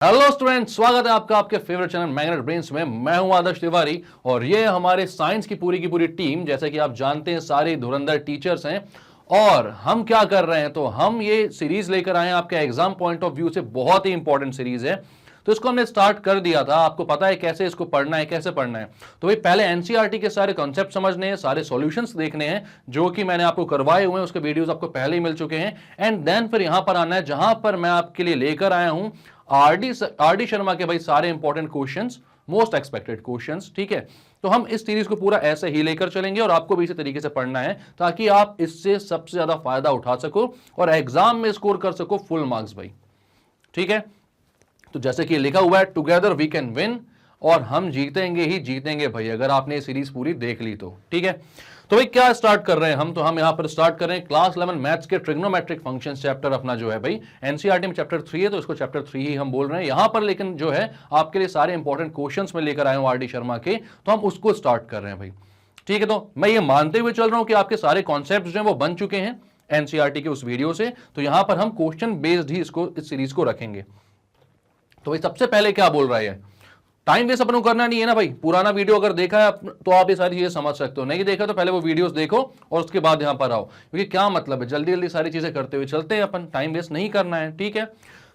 Hello student, स्वागत है आपका आपके फेवरेट चैनल मैग्नेट ब्रेन्स में। मैं हूं आदर्श तिवारी और ये हमारे साइंस की पूरी टीम। जैसे कि आप जानते हैं सारे धुरंधर टीचर्स हैं और हम क्या कर रहे हैं, तो हम ये सीरीज लेकर आए हैं आपके एग्जाम पॉइंट ऑफ व्यू से। बहुत ही इंपॉर्टेंट सीरीज है, तो इसको हमने स्टार्ट कर दिया था। आपको पता है कैसे इसको पढ़ना है, कैसे पढ़ना है। तो भाई पहले एनसीईआरटी के सारे कॉन्सेप्ट समझने हैं, सारे सॉल्यूशंस देखने हैं जो कि मैंने आपको करवाए हुए हैं, उसके वीडियोस आपको पहले ही मिल चुके हैं। एंड देन फिर यहां पर आना है जहां पर मैं आपके लिए लेकर आया हूं आरडी शर्मा के भाई सारे important questions, most expected questions. ठीक है, तो हम इस सीरीज को पूरा ऐसे ही लेकर चलेंगे और आपको भी इसी तरीके से पढ़ना है ताकि आप इससे सबसे ज्यादा फायदा उठा सको और एग्जाम में स्कोर कर सको फुल मार्क्स भाई। ठीक है, तो जैसे कि लिखा हुआ है, टुगेदर वी कैन विन, और हम जीतेंगे ही जीतेंगे भाई अगर आपने ये सीरीज पूरी देख ली तो। ठीक है, तो भाई क्या स्टार्ट कर रहे हैं हम, तो हम यहां पर स्टार्ट कर रहे हैं क्लास 11 मैथ्स के ट्रिग्नोमेट्रिक फंक्शंस चैप्टर अपना जो है भाई एनसीईआरटी में चैप्टर 3 है, तो इसको चैप्टर 3 ही हम बोल रहे हैं यहां पर। लेकिन जो है आपके लिए सारे इंपॉर्टेंट क्वेश्चंस में लेकर आए हूं आरडी शर्मा के, तो हम उसको स्टार्ट कर रहे हैं भाई। ठीक है, तो मैं ये मानते हुए चल रहा हूं कि आपके सारे कॉन्सेप्ट जो है वो बन चुके हैं एनसीईआरटी के उस वीडियो से, तो यहां पर हम क्वेश्चन बेस्ड ही इसको इस सीरीज को रखेंगे। तो भाई सबसे पहले क्या बोल रहा है, टाइम वेस्ट अपन को करना नहीं है ना भाई। पुराना वीडियो अगर देखा है तो आप ये सारी चीजें समझ सकते हो, नहीं देखा तो पहले वो वीडियोस देखो और उसके बाद यहां पर आओ, क्योंकि क्या मतलब है जल्दी जल्दी सारी चीजें करते हुए चलते हैं अपन, टाइम वेस्ट नहीं करना है। ठीक है,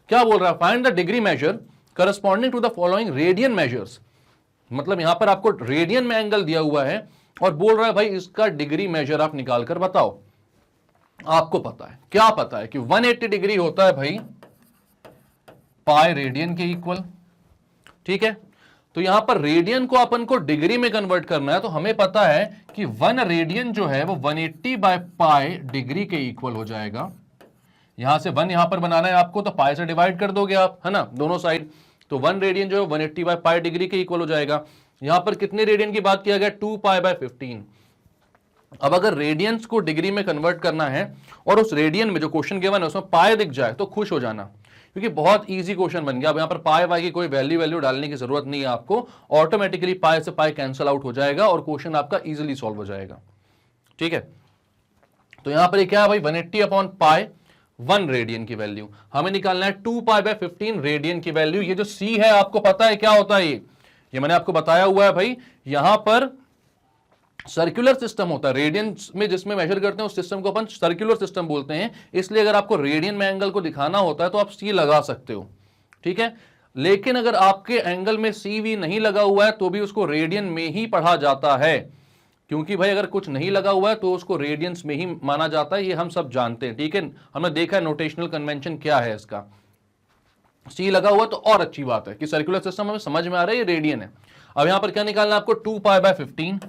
क्या बोल रहा है, find the degree measure corresponding to the following radian measures. मतलब यहां पर आपको रेडियन में एंगल दिया हुआ है और बोल रहा है भाई इसका डिग्री मेजर आप निकाल कर बताओ। आपको पता है, क्या पता है कि 180 डिग्री होता है भाई पाई रेडियन के इक्वल। ठीक है, तो यहां पर रेडियन को अपन को डिग्री में कन्वर्ट करना है, तो हमें पता है कि 1 रेडियन जो है वो 180 बाय पाई डिग्री के इक्वल हो जाएगा। यहां से 1 यहां पर बनाना है आपको, तो पाई से डिवाइड कर दोगे आप, है ना, दोनों साइड। तो 1 रेडियन जो है 180 बाय पाई डिग्री के इक्वल हो जाएगा। यहां पर कितने रेडियन की बात किया गया, 2 पाई बाय 15। अब अगर रेडियंस को डिग्री में कन्वर्ट करना है और उस रेडियन में जो क्वेश्चन गिवन है उसमें पाई दिख जाए तो खुश हो जाना, क्योंकि बहुत इजी क्वेश्चन बन गया। अब यहां पर पाई वाई की कोई वैल्यू डालने की जरूरत नहीं है आपको, ऑटोमेटिकली पाई से पाई कैंसिल आउट हो जाएगा और क्वेश्चन आपका इजीली सॉल्व हो जाएगा। ठीक है, तो यहां पर क्या है भाई 180 अपॉन पाई 1 रेडियन की वैल्यू हमें निकालना है, 2 पाई बाय 15 रेडियन की वैल्यू। ये जो सी है आपको पता है क्या होता है, ये मैंने आपको बताया हुआ है भाई। यहां पर सर्कुलर सिस्टम होता है रेडियन में, जिसमें मेजर करते हैं उस सिस्टम को अपन सर्कुलर सिस्टम बोलते हैं। इसलिए अगर आपको रेडियन में एंगल को दिखाना होता है तो आप सी लगा सकते हो। ठीक है, लेकिन अगर आपके एंगल में सी वी नहीं लगा हुआ है तो भी उसको रेडियन में ही पढ़ा जाता है, क्योंकि भाई अगर कुछ नहीं लगा हुआ है तो उसको रेडियंस में ही माना जाता है, ये हम सब जानते हैं। ठीक है, हमने देखा है नोटेशनल कन्वेंशन क्या है इसका। सी लगा हुआ तो और अच्छी बात है कि सर्कुलर सिस्टम हमें समझ में आ रहा है, ये रेडियन है। अब यहां पर क्या निकालना है आपको, 2 पाई बाय 15,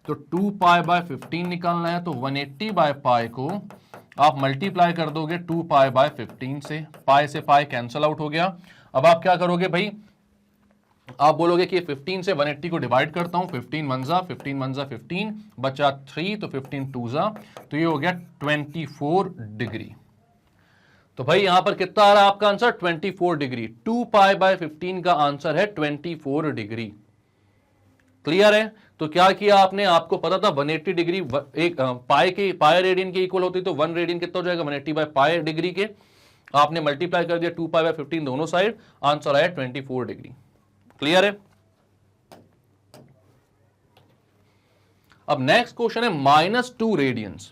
तो 2 पाई बाय 15 निकालना है, तो 180 बाय पाई को आप मल्टीप्लाई कर दोगे 2 पाई बाय 15 से पाई कैंसल आउट हो गया। अब आप क्या करोगे भाई, आप बोलोगे कि 15 से 180 को डिवाइड करता हूं, 15 1 जा 15 बचा 3, तो 15 2 जा, तो ये हो गया 24 डिग्री। तो भाई यहां पर कितना आ रहा है आपका आंसर, 24 डिग्री। 2 पाई बाय 15 का आंसर है 24 डिग्री। क्लियर है, तो क्या किया आपने, आपको पता था 180 डिग्री एक पाई रेडियन के इक्वल होती, तो 1 रेडियन कितना हो जाएगा 180 बाय पाई डिग्री के, आपने मल्टीप्लाई कर दिया 2 पाई बाय 15 दोनों साइड, आंसर आया 24 डिग्री। क्लियर है। अब नेक्स्ट क्वेश्चन है -2 रेडियंस।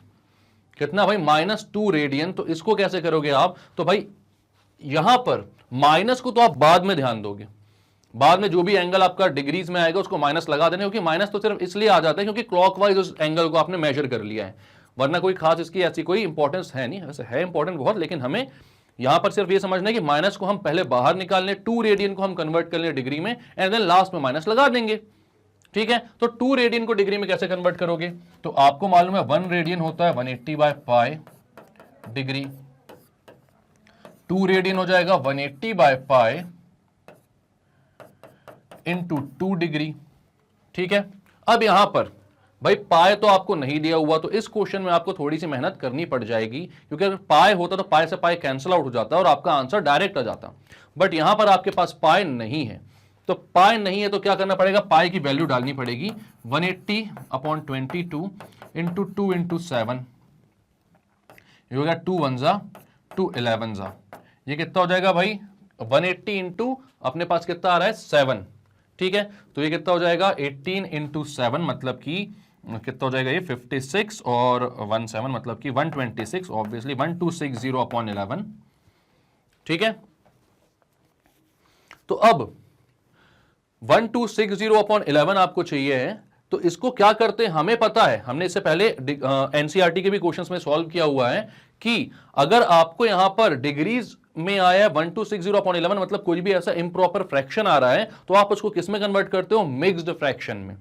कितना भाई, -2 रेडियन। तो इसको कैसे करोगे आप, तो भाई यहां पर माइनस को तो आप बाद में ध्यान दोगे, बाद में जो भी एंगल आपका डिग्रीज में आएगा उसको माइनस लगा देना, क्योंकि माइनस तो सिर्फ इसलिए आ जाता है क्योंकि क्लॉकवाइज उस एंगल को आपने मेजर कर लिया है, वरना कोई खास इसकी ऐसी कोई इंपॉर्टेंस है नहीं। वैसे है इंपॉर्टेंट बहुत, लेकिन हमें यहां पर सिर्फ ये समझना है कि माइनस को हम पहले बाहर निकाल लें, 2 रेडियन को हम कन्वर्ट कर लें डिग्री में, एंड देन लास्ट में माइनस लगा देंगे। ठीक है, तो 2 रेडियन को डिग्री में कैसे कन्वर्ट करोगे, तो आपको मालूम है 1 रेडियन होता है 180 बाय पाई डिग्री, 2 रेडियन हो जाएगा 180 बाय पाई इंटू 2 डिग्री। ठीक है, अब यहां पर भाई पाई तो आपको नहीं दिया हुआ, तो इस क्वेश्चन में आपको थोड़ी सी मेहनत करनी पड़ जाएगी, क्योंकि अगर पाई होता तो पाई से पाई कैंसिल आउट हो जाता और आपका आंसर डायरेक्ट आ जाता। बट यहां पर आपके पास पाई नहीं है, तो पाई नहीं है तो क्या करना पड़ेगा, पाई की वैल्यू डालनी पड़ेगी, 180 अपॉन 22 इंटू 2 इंटू 7, ये हो गया 2 1 जा 2 11 जा, ये कितना हो जाएगा भाई 180 इंटू अपने पास कितना आ रहा है 7, ठीक है। तो ये कितना हो जाएगा 18 इंटू 7 मतलब कि कितना हो जाएगा ये 56 और 17 मतलब कि 126, ऑब्वियसली 1260 अपॉन 11, ठीक है। तो अब 1260 अपॉन 11 आपको चाहिए है, तो इसको क्या करते हैं हमें पता है, हमने इससे पहले एनसीईआरटी के भी क्वेश्चंस में सॉल्व किया हुआ है कि अगर आपको यहां पर डिग्रीज में आया है 1260 अपॉन 11 मतलब कोई भी ऐसा इम्प्रॉपर फ्रैक्शन आ रहा है, तो आप उसको किस में कन्वर्ट करते हो, मिक्स्ड फ्रैक्शन में।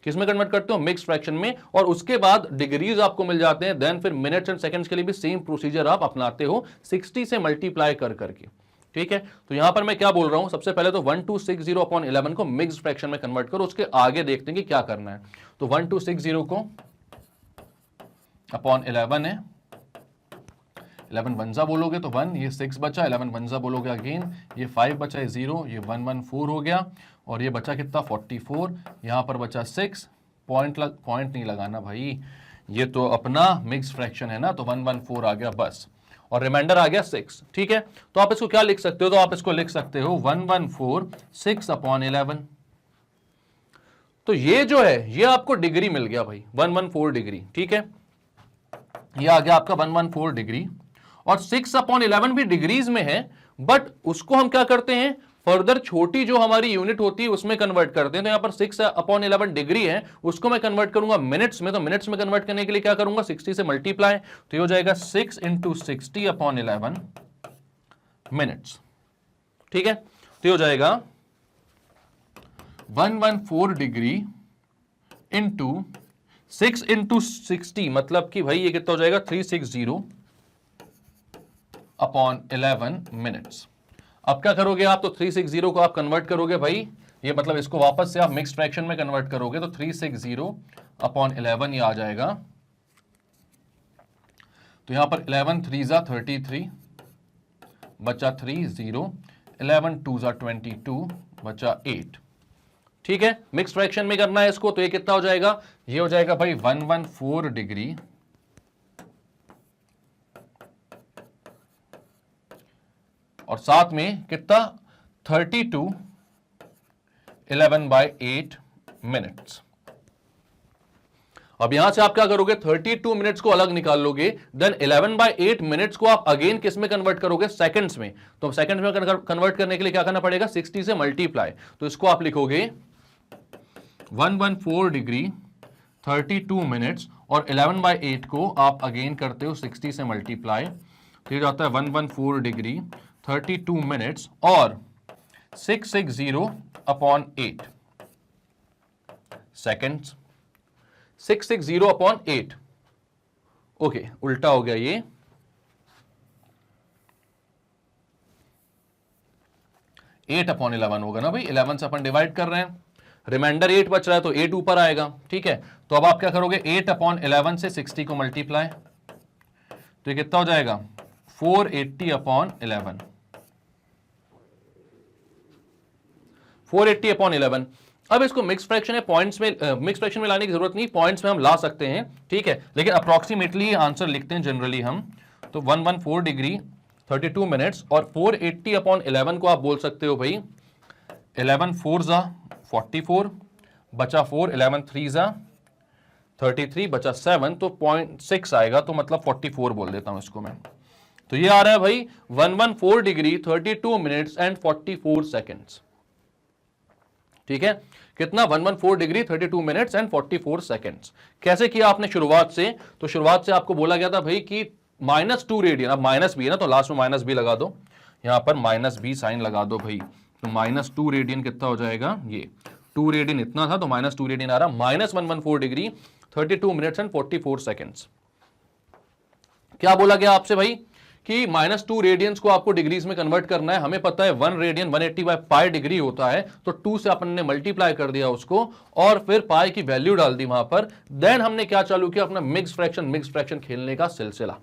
किस में कन्वर्ट करते हो, मिक्स्ड फ्रैक्शन में, और उसके बाद डिग्रीज आपको मिल जाते हैं, देन फिर मिनट्स एंड सेकंड्स के लिए भी सेम प्रोसीजर आप अपनाते हो 60 से मल्टीप्लाई कर करके, ठीक है। तो यहां पर मैं क्या बोल रहा हूं, सबसे पहले तो 1260 अपॉन 11 को मिक्स्ड फ्रैक्शन में कन्वर्ट करो, उसके आगे देखते हैं कि क्या करना है। तो 1260 को अपॉन 11 है, 11 वंजा बोलोगे तो 1, ये 6 बचा, 11 वंजा बोलोगे अगेन, ये 5 बचा, ये 0, ये 114 हो गया, और ये बचा कितना 44, यहां पर बचा 6, पॉइंट नहीं लगाना भाई, ये तो अपना मिक्स फ्रैक्शन है ना, तो 114 आ गया बस, और रिमाइंडर आ गया 6, ठीक है। तो आप इसको क्या लिख सकते हो, तो आप इसको लिख सकते हो 114 6 अपॉन 11। तो ये जो है ये आपको डिग्री मिल गया भाई 114 डिग्री, ठीक है, ये आ गया आपका 114 डिग्री, और 6 अपॉन 11 भी डिग्रीज में है, बट उसको हम क्या करते हैं, फर्दर छोटी जो हमारी यूनिट होती है उसमें कन्वर्ट करते हैं। तो यहां पर 6 अपॉन 11 डिग्री है, उसको मैं कन्वर्ट करूंगा मिनट्स में, तो मिनट्स में कन्वर्ट करने के लिए क्या करूंगा 60 से मल्टीप्लाई, तो ये हो जाएगा 6 इंटू 60 अपॉन 11 मिनट्स, ठीक है। तो ये हो जाएगा 114 डिग्री इंटू 6 इंटू 60 मतलब कि भाई ये कितना हो जाएगा 360 अपॉन 11 मिनट्स। अब क्या करोगे आप, तो 360 को आप कन्वर्ट करोगे भाई, ये मतलब इसको वापस से आप मिक्स फ्रैक्शन में कन्वर्ट करोगे, तो 360 अपॉन 11 ये आ जाएगा, तो यहां पर 11 3 33 बचा 3 0, 11 2 22 बचा 8, ठीक है। मिक्स फ्रैक्शन में करना है इसको, तो ये कितना हो जाएगा, ये हो जाएगा भाई 114 डिग्री और साथ में कितना 32 11/8 मिनट्स। अब यहां से आप क्या करोगे, 32 मिनट्स को अलग निकाल लोगे, देन 11/8 मिनट्स को आप अगेन किस में कन्वर्ट करोगे, सेकंड्स में। तो सेकंड्स में कन्वर्ट करने के लिए क्या करना पड़ेगा, 60 से मल्टीप्लाई, तो इसको आप लिखोगे 114 डिग्री 32 मिनट्स और 11/8 को आप अगेन करते हो 60 से मल्टीप्लाई, तो ये जाता है 114 डिग्री 32 मिनट्स और 660 अपॉन 8 सेकेंड्स, 660 अपॉन 8, ओके उल्टा हो गया ये, एट अपॉन 11 होगा ना भाई, 11 से अपन डिवाइड कर रहे हैं, रिमाइंडर 8 बच रहा है तो 8 ऊपर आएगा, ठीक है। तो अब आप क्या करोगे 8 अपॉन 11 से 60 को मल्टीप्लाई, तो ये कितना हो जाएगा 480 अपॉन 11, 480 अपॉन 11। अब इसको मिक्स फ्रैक्शन है, पॉइंट्स में मिक्स फ्रैक्शन में लाने की जरूरत नहीं, पॉइंट्स में हम ला सकते हैं, ठीक है, लेकिन अप्रोक्सीमेटली आंसर लिखते हैं जनरली हम, तो 114 डिग्री 32 मिनट्स और 480 अपॉन 11 को आप बोल सकते हो भाई 11 4 जा 44 बचा 4, 11 3 जा 33 बचा 7, तो 0.6 आएगा, तो मतलब 44 बोल देता हूं इसको मैं। तो ये आ रहा है भाई 114 डिग्री 32 मिनट्स एंड 44 सेकेंड्स, ठीक है। कितना 114 डिग्री 32 मिनट्स एंड 44 सेकेंड्स। कैसे किया आपने शुरुआत से, तो शुरुआत से आपको बोला गया था भाई कि -2 रेडियन, अब माइनस भी है ना तो लास्ट में माइनस भी लगा दो, यहां पर -b साइन लगा दो भाई, तो -2 रेडियन कितना हो जाएगा, ये 2 रेडियन इतना था तो -2 रेडियन आ रहा, -114 डिग्री 32 मिनट्स एंड 44 सेकेंड्स। क्या बोला गया आपसे भाई कि -2 रेडियंस को आपको डिग्रीज में कन्वर्ट करना है, हमें पता है 1 रेडियन 180/पाई डिग्री होता है, तो 2 से अपन ने मल्टीप्लाई कर दिया उसको और फिर पाई की वैल्यू डाल दी वहां पर, देन हमने क्या चालू किया अपना मिक्स फ्रैक्शन खेलने का सिलसिला,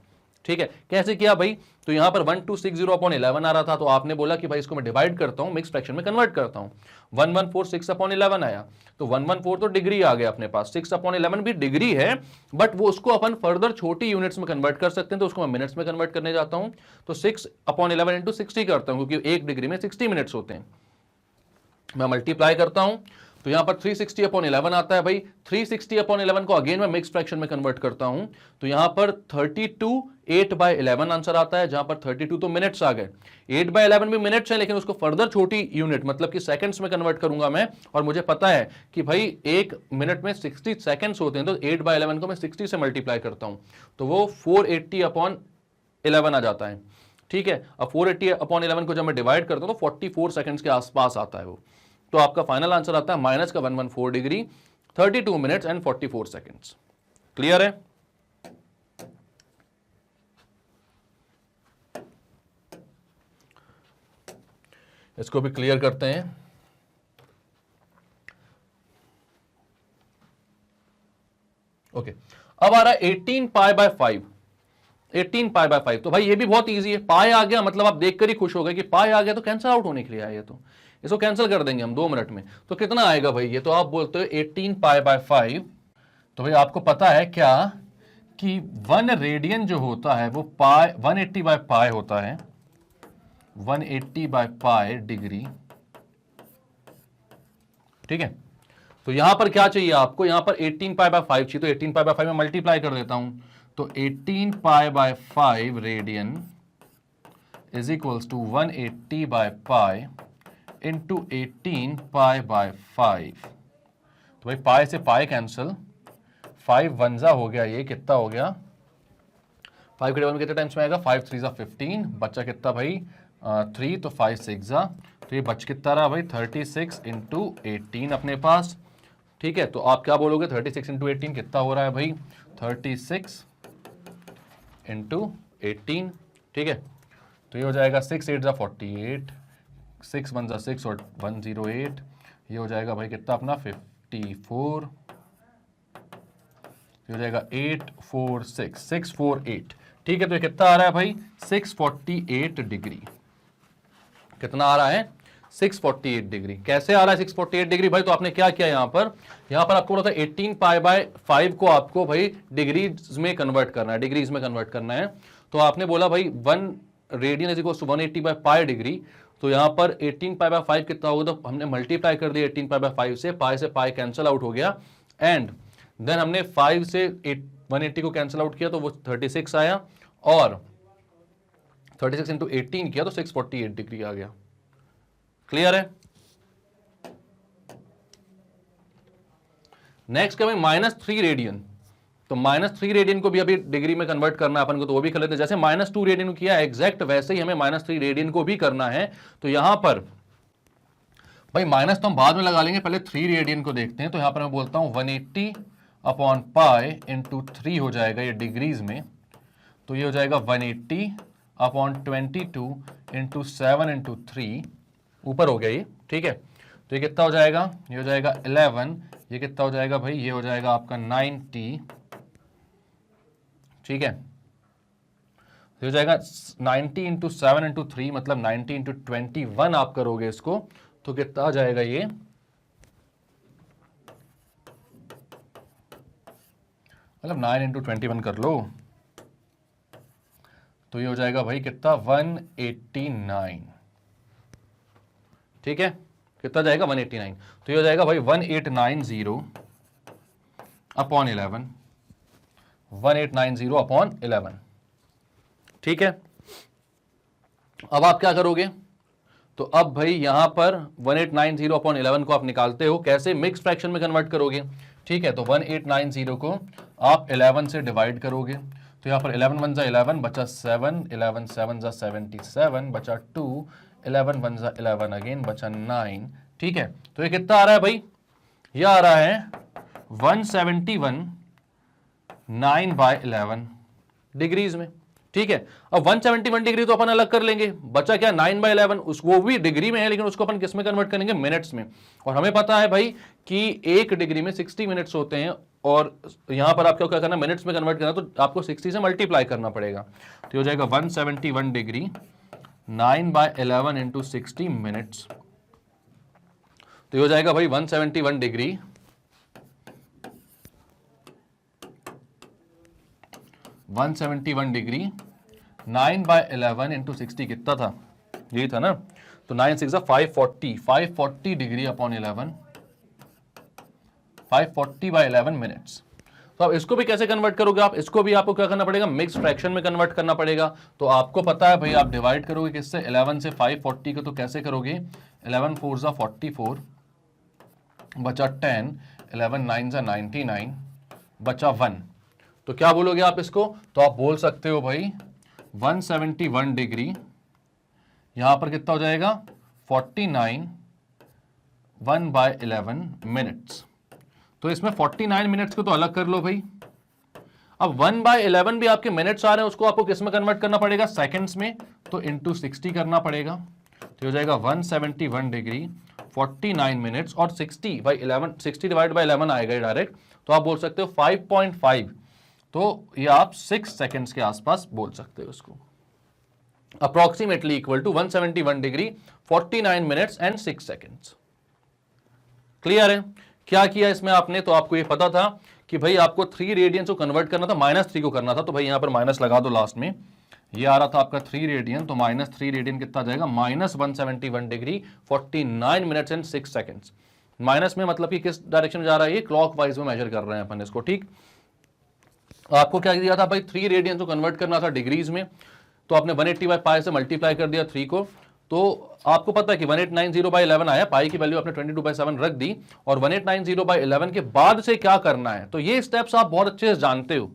ठीक है, कैसे किया भाई? तो यहां पर 1260/11 आ रहा था, तो आपने बोला कि भाई इसको मैं डिवाइड करता हूं, मिक्स फ्रैक्शन में कन्वर्ट करता हूं। 1146/11 आया, तो 114 तो डिग्री आ गया अपने पास, 6/11 भी डिग्री है, बट वो उसको अपन फर्दर छोटी यूनिट्स में कन्वर्ट कर सकते हैं, तो उसको मैं मिनट्स में कन्वर्ट करने जाता हूं। तो 6/11 इंटू 60 करता हूं, क्योंकि एक डिग्री में 60 मिनट्स होते हैं। मैं मल्टीप्लाई करता हूं, तो यहां पर 360/11 आता है भाई। 360/11 को अगेन मैं मिक्स फ्रैक्शन में कन्वर्ट करता हूं, तो यहां पर 32 8/11 आंसर आता है, जहां पर 32 तो मिनट्स आ गए, 8/11 भी मिनट्स है, लेकिन उसको फर्दर छोटी यूनिट मतलब कि सेकंड्स में कन्वर्ट करूंगा मैं। और मुझे पता है कि भाई एक मिनट में 60 सेकंड्स होते हैं, तो 8/11 को मैं 60 से मल्टीप्लाई करता हूं, तो वो 480/11 आ जाता है। ठीक है, अब 480/11 को जब मैं डिवाइड करता हूं तो 44 सेकंड्स के आसपास आता है वो। तो आपका फाइनल आंसर आता है माइनस का 114 degree, 32 minutes and 44 seconds. Clear है? इसको भी क्लियर करते हैं। ओके, अब आ रहा है 18π/5। 18π/5, तो भाई ये भी बहुत इजी है। पाई आ गया मतलब आप देखकर ही खुश हो गए कि पाई आ गया, तो कैंसिल आउट होने के लिए आया, तो इसको कैंसिल कर देंगे हम 2 मिनट में। तो कितना आएगा भाई ये? तो आप बोलते हो 18π/5, तो भाई आपको पता है क्या कि 1 रेडियन जो होता है वो पाई 180/π होता है, 180/π डिग्री। ठीक है, तो यहां पर क्या चाहिए आपको? यहां पर 18π/5 चाहिए, तो 18π/5 में मल्टीप्लाई कर देता हूं, तो 18π/5 radian is equals to 180/π into 18π/5। तो भाई पाई से पाई कैंसिल, 5 1 हो गया, ये कितना हो गया? 5 के टेबल में कितने टाइम्स में आएगा? 5 3 15, बच्चा कितना भाई? 3, तो 5 6, तो ये बच कितना रहा भाई? 36 इंटू 18 अपने पास। ठीक है, तो आप क्या बोलोगे? 36 इंटू 18 कितना हो रहा है भाई? 36 इंटू 18। ठीक है, तो ये हो जाएगा 6 8 48, 6 1 6 और 108, ये हो जाएगा भाई कितना अपना? 54, ये हो जाएगा 846 648। ठीक है, तो ये कितना आ रहा है भाई? 648 डिग्री। कितना आ रहा है? 648 डिग्री। कैसे आ रहा है 648 डिग्री भाई? तो आपने क्या किया यहां पर आपको बोला था 18π/5 को आपको भाई डिग्रीज में कन्वर्ट करना है, डिग्रीज में कन्वर्ट करना है। तो आपने बोला भाई 1 radian is equal to 180/π degree, तो यहां पर 18π/5 कितना होगा? तो हमने मल्टीप्लाई कर दिया 18π/5 से पाई कैंसिल आउट हो गया, एंड देन हमने 5 से 180 को कैंसिल आउट किया, तो वो 36 आया, और 36 इंटू 18 किया तो 648 डिग्री आ गया। क्लियर है? नेक्स्ट क्या भाई? -3 रेडियन। तो -3 रेडियन को भी अभी डिग्री में कन्वर्ट करना है अपन को, तो वो भी कर लेते हैं। जैसे -2 रेडियन को किया एग्जैक्ट, वैसे ही हमें -3 रेडियन को भी करना है। तो यहां पर भाई माइनस तो हम बाद में लगा लेंगे, पहले 3 रेडियन को देखते हैं। तो यहां पर मैं बोलता हूं 180/π इंटू 3 हो जाएगा ये डिग्रीज में, तो ये हो जाएगा 180/22 इंटू 7 इंटू 3, ऊपर हो गया ये। ठीक है, तो ये कितना हो जाएगा? ये हो जाएगा 11, ये कितना हो जाएगा भाई? ये हो जाएगा आपका 90। ठीक है, तो हो जाएगा 90 इंटू 7 इंटू 3, मतलब 90 इंटू 21 आप करोगे इसको, तो कितना आ जाएगा ये? मतलब 9 इंटू 21 कर लो, तो ये हो जाएगा भाई कितना? 189। ठीक है, कितना जाएगा? 189। तो ये हो जाएगा भाई 1890/11, 1890/11। ठीक है, अब आप क्या करोगे? तो अब भाई यहां पर 1890/11 को आप निकालते हो, कैसे? मिक्स फ्रैक्शन में कन्वर्ट करोगे। ठीक है, तो 1890 को आप 11 से डिवाइड करोगे, तो यहां पर 11 1 11 बचा 7, 11 7 77 बचा 2, 11 1 11 अगेन बचा 9। ठीक है, तो ये कितना आ रहा है भाई? ये आ रहा है 171 9/11 डिग्रीज में। ठीक है, अब 171 डिग्री तो अपन अलग कर लेंगे, बचा क्या? 9/11, उसको भी डिग्री में है, लेकिन उसको अपन किस में कन्वर्ट करेंगे? मिनट्स में। और हमें पता है भाई कि एक डिग्री में 60 मिनट्स होते हैं, और यहां पर आपको क्या करना है, मिनट्स में कन्वर्ट करना, तो आपको 60 से मल्टीप्लाई करना पड़ेगा। तो ये हो जाएगा 171 डिग्री 9/11 इंटू 60 मिनट्स। तो ये हो जाएगा भाई 171 डिग्री 9/11 इंटू 60 कितना था, यही था ना। तो 9 6 540 डिग्री अपॉन 11, 540/11 मिनट्स। तो अब इसको भी कैसे कन्वर्ट करोगे आप, इसको भी आपको क्या करना पड़ेगा, मिक्स फ्रैक्शन में कन्वर्ट करना पड़ेगा। तो आपको पता है भाई, आप डिवाइड करोगे किससे, 11 से 540 को, तो कैसे करोगे, 11 4 ज़ा 44 बचा 10, 11 9 ज़ा 99 बचा 1। तो क्या बोलोगे आप इसको, तो आप बोल सकते हो भाई 171 डिग्री, यहां पर कितना हो जाएगा 49 1/11 मिनट्स। तो इसमें 49 मिनट्स को तो अलग कर लो भाई। अब 1/11 भी आपके मिनट्स आ रहे हैं, उसको आपको किस में कन्वर्ट करना पड़ेगा, सेकंड्स में, तो इंटू 60 करना पड़ेगा। तो हो जाएगा 171 डिग्री 49 मिनट्स और 60/11, 60 डिवाइड बाई 11 आएगा डायरेक्ट। तो आप बोल सकते हो 5.5, तो ये आप 6 सेकंड्स के आसपास बोल सकते हो इसको। Approximately equal to 171 degree 49 minutes and 6 seconds. Clear है। क्या किया इसमें आपने, तो आपको ये पता था कि भाई आपको 3 रेडियन को कन्वर्ट करना था, -3 को करना था, तो भाई यहां पर माइनस लगा दो लास्ट में। ये आ रहा था आपका 3 रेडियन, तो -3 रेडियन कितना जाएगा, -171 degree 49 minutes and 6 seconds. Minus में मतलब कि किस डायरेक्शन में जा रहा है, ये क्लॉकवाइज में मेजर कर रहे हैं अपन इसको, ठीक। आपको क्या दिया था भाई, 3 रेडियन को कन्वर्ट करना था डिग्रीज में, तो आपने 180/π से मल्टीप्लाई कर दिया 3 को। तो आपको पता है कि 1890/11 आया, पाई की वैल्यू आपने 22/7 रख दी, और 1890/11 के बाद से क्या करना है, तो ये स्टेप्स आप बहुत अच्छे से जानते हो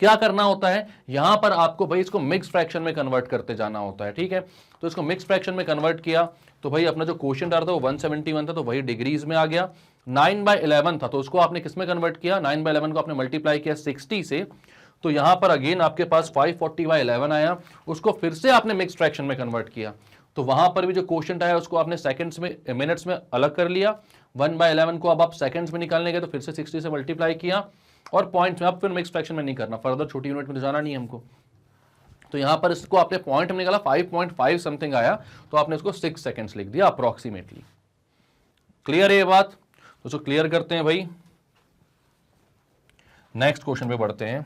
क्या करना होता है। यहां पर आपको भाई इसको मिक्स फ्रैक्शन में कन्वर्ट करते जाना होता है, ठीक है। तो इसको मिक्स फ्रैक्शन में कन्वर्ट किया, तो भाई अपना जो क्वोशिएंट आ रहा था वो 171 था, तो वही डिग्रीज में आ गया। 9/11 था, तो उसको आपने किस में कन्वर्ट किया, 9/11 को आपने मल्टीप्लाई किया 60 से, तो यहां पर अगेन आपके पास 540/11 आया, उसको फिर से आपने मिक्स फ्रैक्शन में कन्वर्ट किया, तो वहां पर भी जो क्वोशिएंट आया उसको आपने सेकंड्स में, मिनट्स में अलग कर लिया। 1/11 को अब आप सेकंड्स में निकालने गए, तो फिर से 60 से मल्टीप्लाई किया, और पॉइंट्स में, अब फिर मिक्स फ्रैक्शन में नहीं करना, फर्दर छोटी यूनिट में तो जाना नहीं हमको। तो यहां पर इसको आपने पॉइंट में निकाला, 5.5 समथिंग आया, तो आपने इसको 6 सेकंड्स लिख दिया अप्रोक्सीमेटली। क्लियर है ये बात, तो इसको क्लियर करते हैं भाई, नेक्स्ट क्वेश्चन पे बढ़ते हैं।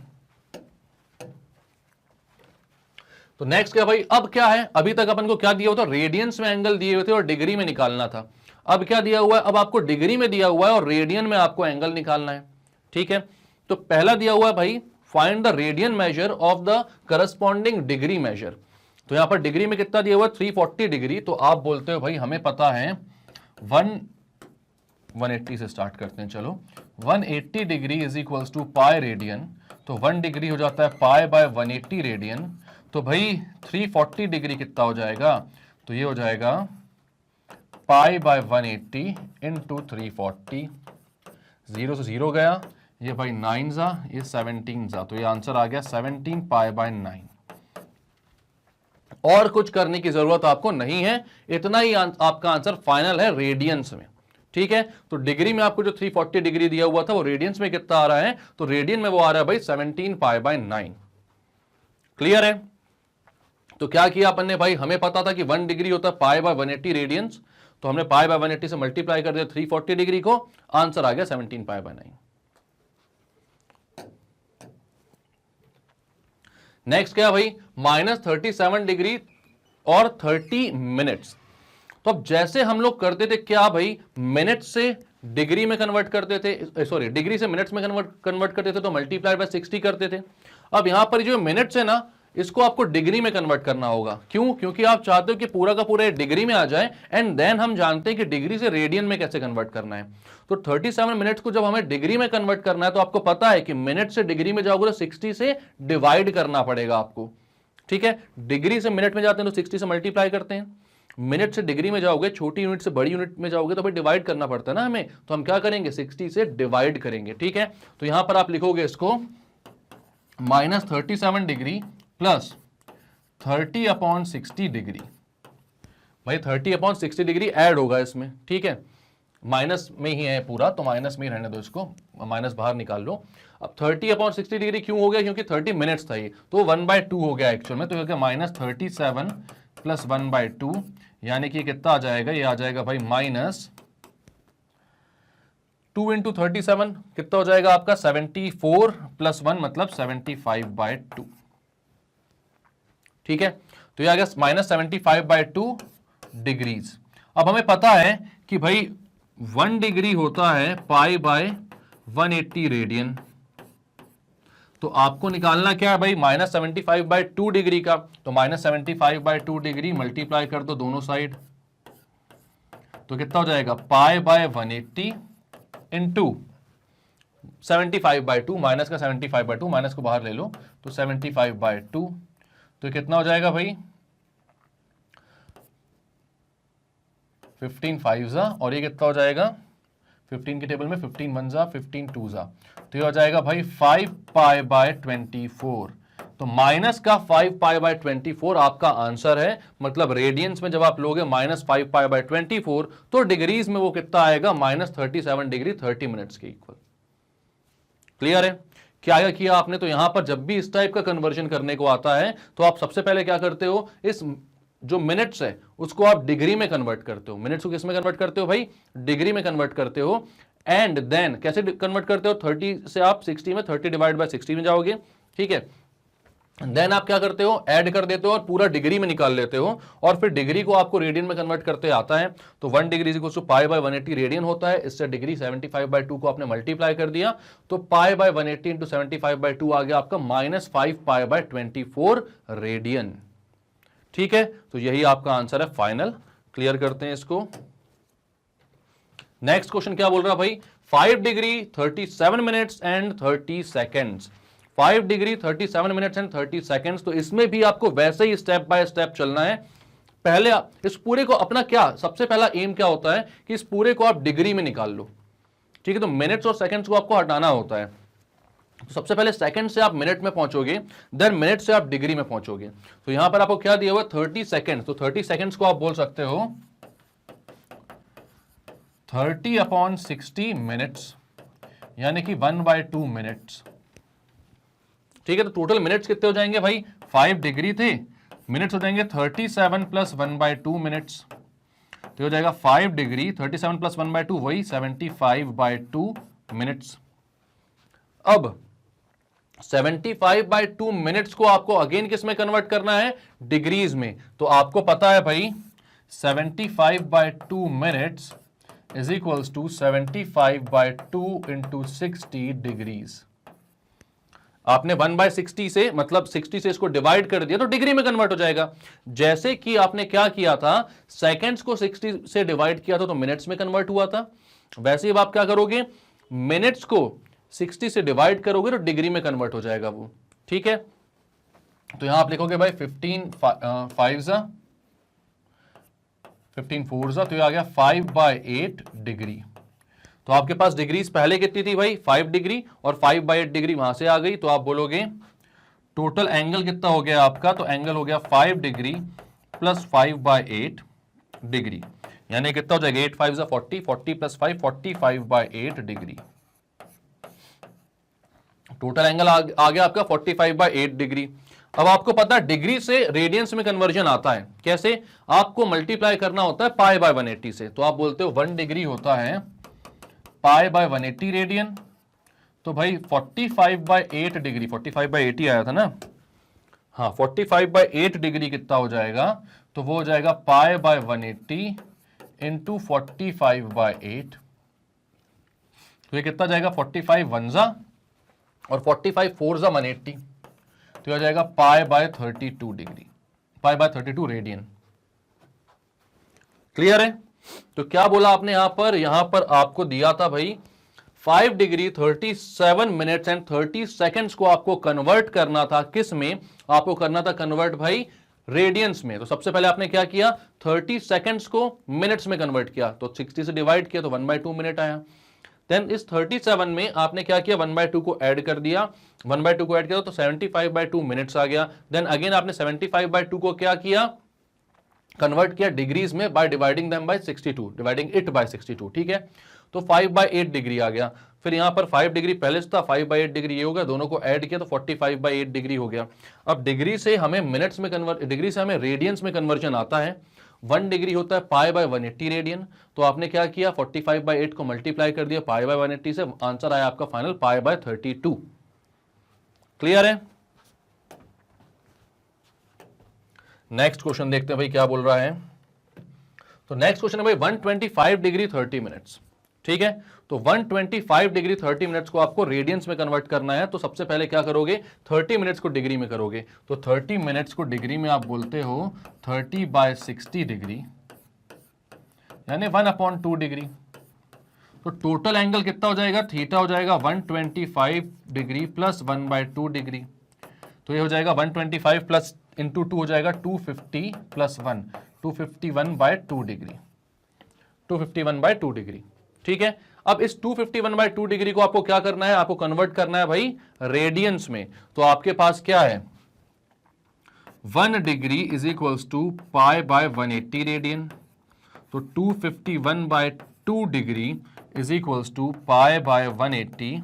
तो नेक्स्ट क्या भाई, अब क्या है, अभी तक अपन को क्या दिया हुआ था, रेडियंस में एंगल दिए हुए थे और डिग्री में निकालना था। अब क्या दिया हुआ है, अब आपको डिग्री में दिया हुआ है और रेडियन में आपको एंगल निकालना है, ठीक है। तो पहला दिया हुआ है भाई, find the radian measure of the corresponding degree measure. तो यहां पर डिग्री में कितना दिया हुआ है, 340 डिग्री। तो आप बोलते हो भाई हमें पता है 180 से स्टार्ट करते हैं, चलो 180 degree is equals to pi radian, तो 1 डिग्री हो जाता है π/180 रेडियन। तो भाई 340 डिग्री कितना हो जाएगा, तो ये हो जाएगा π/180 इंटू 340, 0 से 0 गया, ये भाई 9 जा, ये 17 जा, तो ये आंसर आ गया 17 π/9। और कुछ करने की जरूरत आपको नहीं है, इतना ही आपका आंसर फाइनल है रेडियंस में, ठीक है। तो डिग्री में आपको जो 340 डिग्री दिया हुआ था वो रेडियंस में कितना आ रहा है, तो रेडियन में वो आ रहा है भाई 17 π/9। क्लियर है। तो क्या किया अपन ने भाई, हमें पता था कि 1 डिग्री होता है π/180 रेडियंस, तो हमने π/180 से मल्टीप्लाई कर दिया 340 डिग्री को, आंसर आ गया 17 π/9। नेक्स्ट क्या भाई, -37 डिग्री और 30 मिनट्स। तो अब जैसे हम लोग करते थे क्या भाई, मिनट से डिग्री में कन्वर्ट करते थे, सॉरी डिग्री से मिनट्स में कन्वर्ट करते थे, तो मल्टीप्लाई बाय 60 करते थे। अब यहां पर जो मिनट्स है ना, इसको आपको डिग्री में कन्वर्ट करना होगा। क्यों, क्योंकि आप चाहते हो कि पूरा का पूरा डिग्री में आ जाए, एंड देन हम जानते हैं कि डिग्री से रेडियन में कैसे कन्वर्ट करना है। तो 37 मिनट्स को जब हमें डिग्री में कन्वर्ट करना है, तो आपको पता है कि मिनट से डिग्री में जाओगे तो 60 से डिवाइड करना पड़ेगा आपको, ठीक है। डिग्री से मिनट में जाते हैं तो 60 से मल्टीप्लाई करते हैं, मिनट से डिग्री में जाओगे, छोटी यूनिट से बड़ी यूनिट में जाओगे तो भाई डिवाइड करना पड़ता है ना हमें, तो हम क्या करेंगे 60 से डिवाइड करेंगे, ठीक है। तो यहां पर आप लिखोगे इसको -37 डिग्री प्लस 30/60 डिग्री, भाई 30/60 डिग्री ऐड होगा इसमें, ठीक है। माइनस में ही है पूरा, तो माइनस में ही रहने दो इसको, माइनस बाहर निकाल लो। अब 30/60 डिग्री क्यों हो गया, क्योंकि 30 मिनट्स था ये, तो 1/2 हो गया एक्चुअल में, तो हो गया -37 + 1/2, यानी कि कितना आ जाएगा, ये आ जाएगा भाई -2 × 37 कितना हो जाएगा आपका 74 + 1 मतलब 75/2। ठीक है, तो ये आ गया -75/2 डिग्रीज। अब हमें पता है कि भाई 1 डिग्री होता है π/180 रेडियन, तो आपको निकालना क्या है भाई, -75/2 डिग्री का, तो -75/2 डिग्री मल्टीप्लाई कर दो दोनों साइड, तो कितना हो जाएगा π/180 इंटू 75/2, माइनस का 75/2, माइनस को बाहर ले लो, तो 75/2, तो कितना हो जाएगा भाई 15 5 और ये कितना हो जाएगा 15 के टेबल में 15 1 15 2 तो ये हो जाएगा भाई 5π/24, तो माइनस का 5π/24 आपका आंसर है। मतलब रेडियंस में जब आप लोगे -5π/24 तो डिग्रीज में वो कितना आएगा -37 डिग्री 30 मिनट्स के इक्वल। क्लियर है, क्या किया आपने, तो यहां पर जब भी इस टाइप का कन्वर्जन करने को आता है तो आप सबसे पहले क्या करते हो, इस जो मिनट्स है उसको आप डिग्री में कन्वर्ट करते हो। मिनट्स को किस में कन्वर्ट करते हो भाई, डिग्री में कन्वर्ट करते हो। एंड देन कैसे कन्वर्ट करते हो, 30 से आप 60 में 30/60 में जाओगे। ठीक है, देन आप क्या करते हो, ऐड कर देते हो और पूरा डिग्री में निकाल लेते हो, और फिर डिग्री को आपको रेडियन में कन्वर्ट करते आता है। तो 1 डिग्री इक्वल्स टू π/180 रेडियन होता है। इससे डिग्री 75/2 को आपने मल्टीप्लाई कर दिया, तो π/180 इंटू 75/2 आ गया आपका -5π/24 रेडियन। ठीक है, तो यही आपका आंसर है फाइनल। क्लियर करते हैं इसको। नेक्स्ट क्वेश्चन क्या बोल रहा है भाई, 5 degree 37 minutes and 30 seconds. 5 degree 37 minutes and 30 seconds, तो इसमें भी आपको वैसे ही स्टेप बाय स्टेप चलना है। पहले इस पूरे को अपना क्या सबसे पहला एम क्या होता है कि इस पूरे को आप डिग्री में निकाल लो। ठीक है, तो मिनट्स और सेकेंड्स को आपको हटाना होता है। तो सबसे पहले सेकंड से आप मिनट में पहुंचोगे, देन मिनट से आप डिग्री में पहुंचोगे। तो यहां पर आपको क्या दिया हुआ 30 सेकेंड, तो 30 सेकेंड्स को आप बोल सकते हो 30/60 मिनट्स, यानी कि 1/2 मिनट्स। ठीक है, तो टोटल मिनट्स कितने हो जाएंगे भाई, 5 डिग्री थे, मिनट्स हो जाएंगे 37 + 1/2 मिनट्स, तो हो जाएगा 5 डिग्री 37 + 1/2 वही 75/2 मिनट्स। अब 75/2 मिनट्स को आपको अगेन किस में कन्वर्ट करना है, डिग्रीज में। तो आपको पता है भाई 75/2 minutes is equals to 75/2 into 60 degrees. आपने 1/60 से मतलब 60 से इसको डिवाइड कर दिया तो डिग्री में कन्वर्ट हो जाएगा। जैसे कि आपने क्या किया था, सेकेंड्स को 60 से डिवाइड किया था तो मिनट्स में कन्वर्ट हुआ था, वैसे ही आप क्या करोगे, मिनट्स को 60 से डिवाइड करोगे तो डिग्री में कन्वर्ट हो जाएगा वो। ठीक है, तो यहां आप लिखोगे भाई 15 5 15 4 तो ये आ गया 5/8 डिग्री। तो आपके पास डिग्रीज पहले कितनी थी भाई 5 डिग्री, और 5/8 डिग्री वहां से आ गई, तो आप बोलोगे टोटल एंगल कितना हो गया आपका, तो एंगल हो गया 5 डिग्री प्लस 5/8 डिग्री, यानी कितना हो जाएगा 8 5 40, 40 + 5 45/8 डिग्री। टोटल एंगल आ गया आपका 45/8 डिग्री। अब आपको पता है डिग्री से रेडियंस में कन्वर्जन आता है कैसे, आपको मल्टीप्लाई करना होता है π/180 से। तो आप बोलते हो 1 डिग्री होता है π/180 रेडियन, तो भाई 45/8 डिग्री, 45/8 ही आया था ना, हाँ 45/8 डिग्री कितना हो जाएगा, तो वो हो जाएगा π/180 इंटू 45/8, तो ये कितना जाएगा 45 1 और 45 4 180, तो यह जाएगा π/32 डिग्री, π/32 रेडियन। क्लियर है, तो क्या बोला आपने यहां पर आपको दिया था भाई 5 डिग्री 37 मिनट्स एंड 30 सेकेंड्स को आपको कन्वर्ट करना था, किस में आपको करना था कन्वर्ट भाई, रेडियंस में। तो सबसे पहले आपने क्या किया 30 सेकेंड्स को मिनट्स में कन्वर्ट किया, तो 60 से डिवाइड किया तो 1/2 मिनट आया। देन इस 37 में आपने क्या किया 1/2 को ऐड कर दिया, 1/2 को ऐड किया तो 75/2 मिनट्स आ गया। देन अगेन आपने 75/2 को क्या किया कन्वर्ट किया डिग्रीज में by dividing them by 62, dividing it by 62, ठीक है। तो 5/8 डिग्री आ गया। फिर यहां पर 5 डिग्री पहले से था, 5/8 डिग्री ये हो गया, दोनों को ऐड किया तो 45/8 डिग्री हो गया। अब डिग्री से हमें मिनट्स में कन्वर्ट, डिग्री से हमें रेडियंस में कन्वर्जन आता है। 1 डिग्री होता है π/180 रेडियन। तो आपने क्या किया, 45/8 को मल्टीप्लाई कर दिया π/180 से, आंसर आया आपका फाइनल π/32। क्लियर है। नेक्स्ट क्वेश्चन देखते हैं भाई क्या बोल रहा है। तो नेक्स्ट क्वेश्चन है भाई 125 डिग्री 30 मिनट्स, ठीक है। तो 125 डिग्री 30 मिनट्स को आपको रेडियंस में कन्वर्ट करना है। तो सबसे पहले क्या करोगे, 30 मिनट्स को डिग्री में करोगे। तो 30 मिनट्स को डिग्री में आप बोलते हो 30/60 डिग्री, यानी 1/2 डिग्री। तो टोटल एंगल कितना हो जाएगा, थीटा हो जाएगा 125 डिग्री प्लस 1/2 डिग्री। तो ये हो जाएगा 125 प्लस इंटू 2 हो जाएगा 250 प्लस 1, 251/2 डिग्री, 251/2 डिग्री, ठीक है। अब इस 251/2 डिग्री को आपको क्या करना है, आपको कन्वर्ट करना है भाई रेडियंस में। तो आपके पास क्या है, 1 degree is equals to π/180 radian. तो 251/2 degree is equals to π/180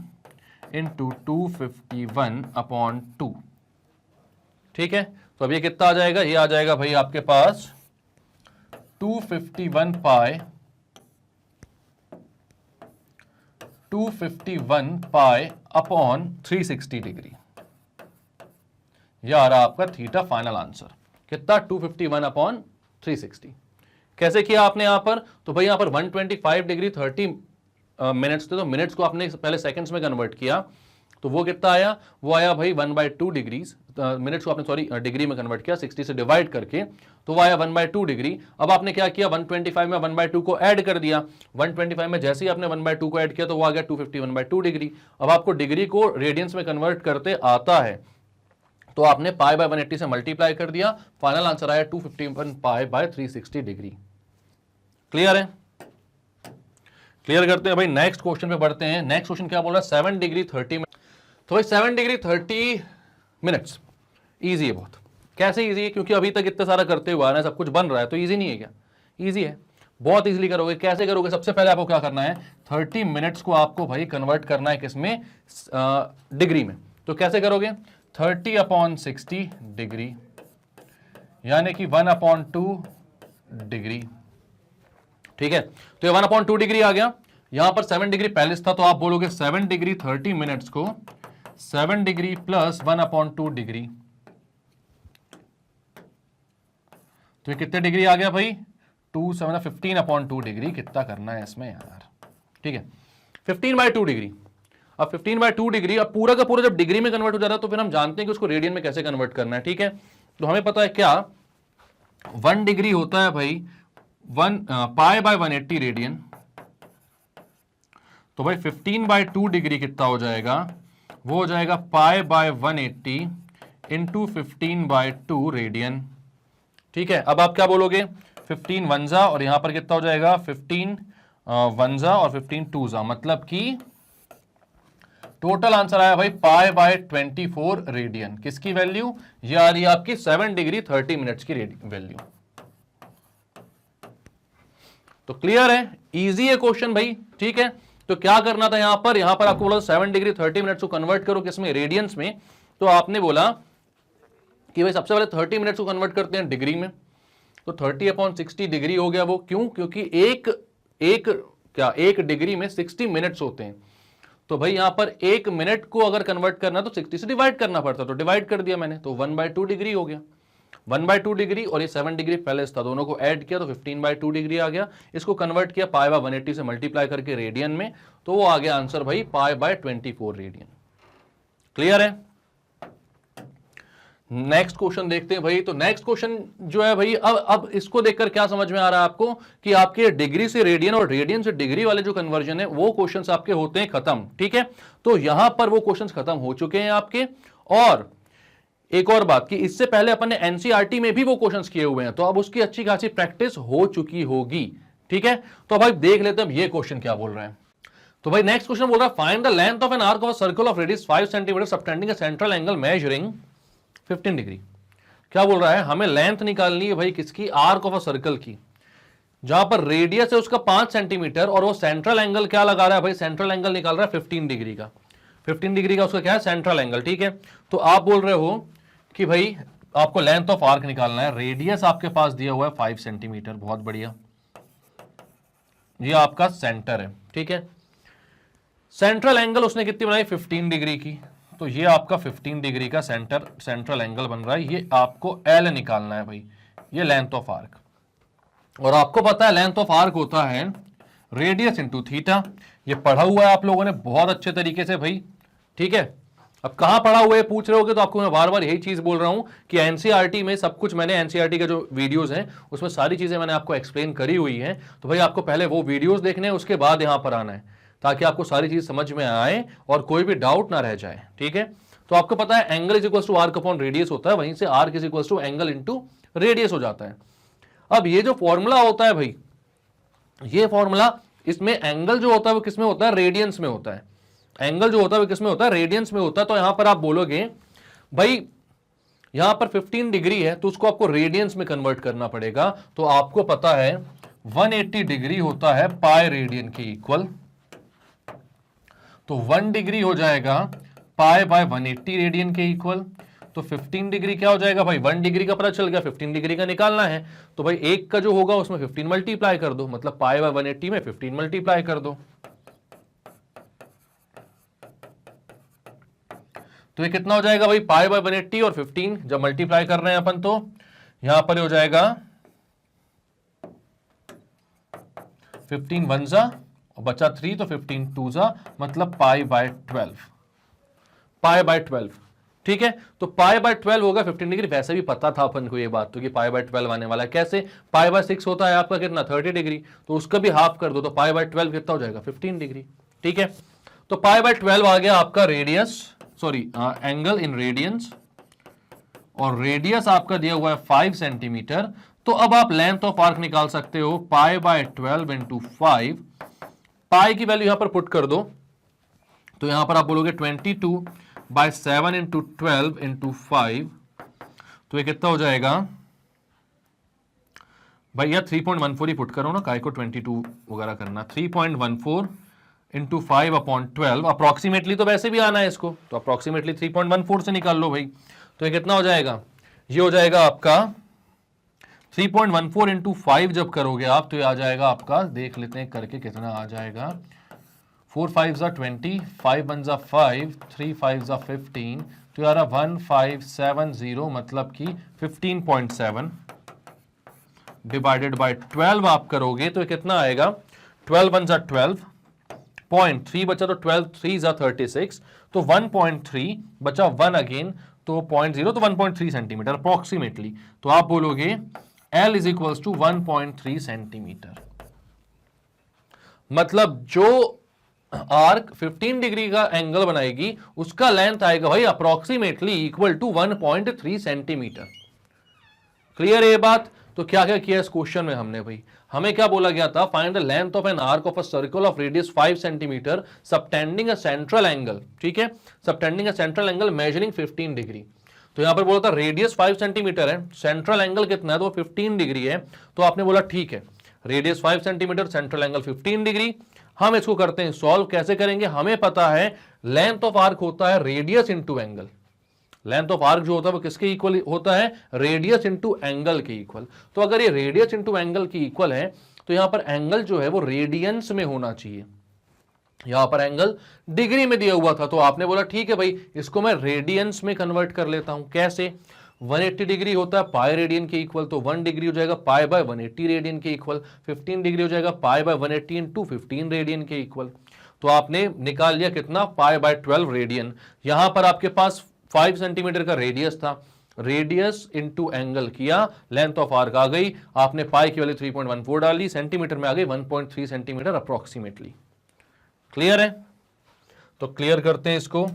into 251/2, ठीक है। तो अब ये कितना आ जाएगा, ये आ जाएगा भाई आपके पास 251 पाई अपॉन 360 डिग्री। यह आ रहा आपका थीटा फाइनल आंसर कितना, 251/360। कैसे किया आपने यहां पर, तो भाई यहां पर 125 डिग्री 30 मिनट्स थे, तो मिनट्स को आपने पहले सेकंड्स में कन्वर्ट किया। तो वो कितना आया, वो आया भाई 1/2 डिग्रीज, मिनट्स को आपने सॉरी डिग्री में कन्वर्ट किया 60 से डिवाइड करके, तो वो आया 1/2 डिग्री। अब आपने क्या किया, 125 में 1/2 को ऐड कर दिया। 125 में जैसे ही आपने 1/2 को ऐड किया तो वो आ गया 251/2 डिग्री। अब आपको डिग्री को रेडियंस में कन्वर्ट करते आता है, तो आपने π/180 से मल्टीप्लाई कर दिया, फाइनल आंसर आया 251 π/360 डिग्री। क्लियर है। क्लियर करते हैं भाई, नेक्स्ट क्वेश्चन पे बढ़ते हैं। नेक्स्ट क्वेश्चन क्या बोल रहा है, 7 डिग्री 30 मिनट। तो भाई 7 डिग्री 30 मिनट्स ईजी है बहुत। कैसे ईजी है, क्योंकि अभी तक इतना सारा करते हुए आ रहे हैं, सब कुछ बन रहा है, तो ईजी नहीं है क्या, ईजी है, बहुत ईजिली करोगे। कैसे करोगे, सबसे पहले आपको क्या करना है, 30 मिनट्स को आपको भाई कन्वर्ट करना है किसमें, डिग्री में। तो कैसे करोगे, 30/60 डिग्री यानी कि 1/2 डिग्री, ठीक है। तो ये 1/2 डिग्री आ गया। यहां पर 7 डिग्री पहले था, तो आप बोलोगे 7 डिग्री 30 मिनट्स को 7 डिग्री प्लस 1/2 डिग्री। तो ये कितने डिग्री आ गया भाई, 15/2 डिग्री। कितना करना है इसमें यार, ठीक है, 15/2 डिग्री। अब 15/2 डिग्री, अब पूरा का पूरा जब डिग्री में कन्वर्ट हो जा रहा है, तो फिर हम जानते हैं कि उसको रेडियन में कैसे कन्वर्ट करना है, ठीक है। तो हमें पता है क्या, 1 डिग्री होता है भाई π/180 रेडियन। तो भाई 15/2 डिग्री कितना हो जाएगा, वो हो जाएगा π/180 इंटू 15/2 रेडियन, ठीक है। अब आप क्या बोलोगे, 15 वंजा और यहां पर कितना हो जाएगा, 15 वंजा और 15 टूजा, मतलब कि टोटल आंसर आया भाई π/24 रेडियन। किसकी वैल्यू, ये आ रही है आपकी 7 डिग्री 30 मिनट्स की वैल्यू। तो क्लियर है, इजी है क्वेश्चन भाई, ठीक है। तो क्या करना था यहां पर आपको बोला 7 डिग्री 30 मिनट्स को कन्वर्ट करो किसमें, रेडियंस में। तो आपने बोला कि भाई सबसे पहले 30 मिनट्स को कन्वर्ट करते हैं डिग्री में। तो 30/60 डिग्री हो गया वो, क्यों, क्योंकि एक डिग्री में 60 मिनट्स होते हैं। तो भाई यहां पर 1 मिनट को अगर कन्वर्ट करना तो 60 से डिवाइड करना पड़ता, तो डिवाइड कर दिया मैंने, तो 1/2 डिग्री हो गया। 1/2 डिग्री और ये 7 डिग्री पहले था, दोनों को ऐड किया तो 15/2 डिग्री आ गया। इसको कन्वर्ट किया π/180 से मल्टीप्लाई करके रेडियन में, तो वो आ गया आंसर भाई π/24 रेडियन। क्लियर है। नेक्स्ट क्वेश्चन देखते हैं भाई। तो नेक्स्ट क्वेश्चन जो है भाई, अब इसको देखकर क्या समझ में आ रहा है आपको कि आपके डिग्री से रेडियन और रेडियन से डिग्री वाले जो कन्वर्जन है वो क्वेश्चंस आपके होते हैं खत्म, ठीक है। तो यहां पर वो क्वेश्चंस खत्म हो चुके हैं आपके। और एक और बात कि इससे पहले अपन ने एनसीईआरटी में भी वो क्वेश्चंस किए हुए हैं, तो अब उसकी अच्छी खासी प्रैक्टिस हो चुकी होगी, ठीक है। तो भाई देख लेते हैं ये क्वेश्चन क्या बोल रहे हैं। तो भाई नेक्स्ट क्वेश्चन बोल रहा है, find the length of N arc of a circle of radius 5 centimetre subtending a central angle measuring 15 degree. क्या बोल रहा है, हमें लेंथ निकालनी है भाई किसकी, आर्क ऑफ अ सर्कल की, जहां पर रेडियस है उसका 5 सेंटीमीटर और वो सेंट्रल एंगल क्या लगा रहा है भाई, सेंट्रल एंगल निकाल रहा है 15 डिग्री का, 15 डिग्री का उसका क्या है, सेंट्रल एंगल। ठीक है, तो आप बोल रहे हो कि भाई आपको लेंथ ऑफ आर्क निकालना है, रेडियस आपके पास दिया हुआ है 5 सेंटीमीटर, बहुत बढ़िया, ये आपका सेंटर है। ठीक है, सेंट्रल एंगल उसने कितनी बनाई, 15 डिग्री की, तो ये आपका 15 डिग्री का सेंट्रल एंगल बन रहा है, ये आपको एल निकालना है भाई, ये लेंथ ऑफ आर्क। और आपको पता है लेंथ ऑफ आर्क होता है रेडियस इंटू थीटा, ये पढ़ा हुआ है आप लोगों ने बहुत अच्छे तरीके से भाई। ठीक है, अब कहां पढ़ा हुआ है पूछ रहे होगे, तो आपको मैं बार बार यही चीज बोल रहा हूं कि एनसीईआरटी में सब कुछ, मैंने एनसीईआरटी के जो वीडियोस हैं उसमें सारी चीजें मैंने आपको एक्सप्लेन करी हुई हैं, तो भाई आपको पहले वो वीडियोस देखने हैं, उसके बाद यहां पर आना है, ताकि आपको सारी चीज समझ में आए और कोई भी डाउट ना रह जाए। ठीक है, तो आपको पता है angle is equal to arc upon radius होता है, वहीं से arc is equal to angle into radius हो जाता है। अब ये जो फॉर्मूला होता है भाई, ये फॉर्मूला, इसमें एंगल जो होता है वो किसमें होता है, रेडियंस में होता है, एंगल जो होता है वो किसमें होता है, रेडियंस में होता है। तो यहां पर आप बोलोगे भाई यहां पर 15 डिग्री है तो उसको आपको रेडियंस में कन्वर्ट करना पड़ेगा, तो आपको पता है 180 डिग्री होता है पाई रेडियन के इक्वल, तो 1 डिग्री हो जाएगा पाई बाय 180 रेडियन के इक्वल, तो 15 डिग्री क्या हो जाएगा भाई, 1 डिग्री का पता चल गया, 15 डिग्री का निकालना है, तो भाई एक का जो होगा उसमें 15 मल्टीप्लाई कर दो, मतलब पाई बाय 180 में 15 मल्टीप्लाई कर दो, तो ये कितना हो जाएगा भाई, पाई बाय 180 और 15 जब मल्टीप्लाई कर रहे हैं अपन, तो यहां पर हो जाएगा 15 वन जा और बचा 3, तो 15 टू जा, मतलब पाई बाय 12, पाई बाय 12। ठीक है, तो पाई बाय 12 होगा 15 डिग्री, वैसे भी पता था अपन को ये बात तो कि पाई बाय 12 आने वाला है। कैसे, पाई बाय 6 होता है आपका कितना, 30 डिग्री, तो उसका भी हाफ कर दो, तो पाई बाय 12 कितना हो जाएगा, 15 डिग्री। ठीक है, तो पाई बाय 12 आ गया आपका radius, sorry angle in radiance, और रेडियस आपका दिया हुआ है 5 सेंटीमीटर। तो अब आप लेंथ ऑफ आर्क निकाल सकते हो, पाई बाय 12 इंटू 5, पाई की वैल्यू यहां पर पुट कर दो, तो यहां पर आप बोलोगे 22 बाय 7 इंटू 12 इंटू 5, तो ये कितना हो जाएगा भैया 3.14 ही पुट करो ना, काय को 22 वगैरह करना, 3.14 इंटू 5 अपॉन 12, अप्रोक्सीमेटली तो वैसे भी आना है इसको, तो अप्रोक्सीमेटली 3.14 से निकाल लो भाई, तो ये कितना हो जाएगा, ये हो जाएगा आपका 3.14 इंटू 5 जब करोगे आप, तो ये आ जाएगा आपका, देख लेते हैं करके कितना आ जाएगा, 4 5 जा 20, 5 1 जा 5, 3 5 जा 15, तो यार 1570 मतलब कि 15.7 डिवाइडेड बाय 12 आप करोगे तो कितना आएगा, 12 1 जा 12, 0.3 बचा तो 12 3 जा 36, तो 1.3 बचा 1 अगेन, तो 0.0, तो 1.3 सेंटीमीटर अप्रोक्सीमेटली, तो आप बोलोगे L is equals to 1.3 centimetre, मतलब जो आर्क 15 डिग्री का एंगल बनाएगी उसका लेंथ आएगा भाई approximately equal to 1.3 centimetre. Clear है ये बात? तो क्या क्या किया इस क्वेश्चन में हमने भाई, हमें क्या बोला गया था, find the length of N arc of a circle of radius 5 centimetre subtending a central angle, ठीक है, subtending a central angle measuring 15 degree. तो यहां पर बोला था रेडियस 5 सेंटीमीटर है, सेंट्रल एंगल कितना है, तो 15 डिग्री है, तो आपने बोला ठीक है, radius 5 centimetre, central angle 15 degree. हम इसको करते हैं सॉल्व, कैसे करेंगे, हमें पता है लेंथ ऑफ आर्क होता है radius into angle, length of arc जो होता है वो किसके इक्वल होता है, रेडियस इंटू एंगल के इक्वल। तो अगर ये रेडियस इंटू एंगल की इक्वल है तो यहां पर एंगल जो है वो रेडियंस में होना चाहिए, यहां पर एंगल डिग्री में दिया हुआ था, तो आपने बोला ठीक है भाई इसको मैं रेडियंस में कन्वर्ट कर लेता हूं। कैसे, 180 डिग्री होता है पाई रेडियन के इक्वल, तो 1 डिग्री हो जाएगा पाई बाय 180 रेडियन के इक्वल, 15 डिग्री हो जाएगा पाई बाय 180 इंटू 15 रेडियन के इक्वल। तो आपने निकाल लिया कितना, पाई बाय 12 रेडियन। यहां पर आपके पास 5 सेंटीमीटर का रेडियस था, रेडियस इंटू एंगल किया, लेंथ ऑफ आर्क आ गई, आपने पाई की वैल्यू 3.14 डाली, सेंटीमीटर में आ गई 1.3 सेंटीमीटर अप्रोक्सीमेटली। क्लियर है? तो क्लियर करते हैं इसको।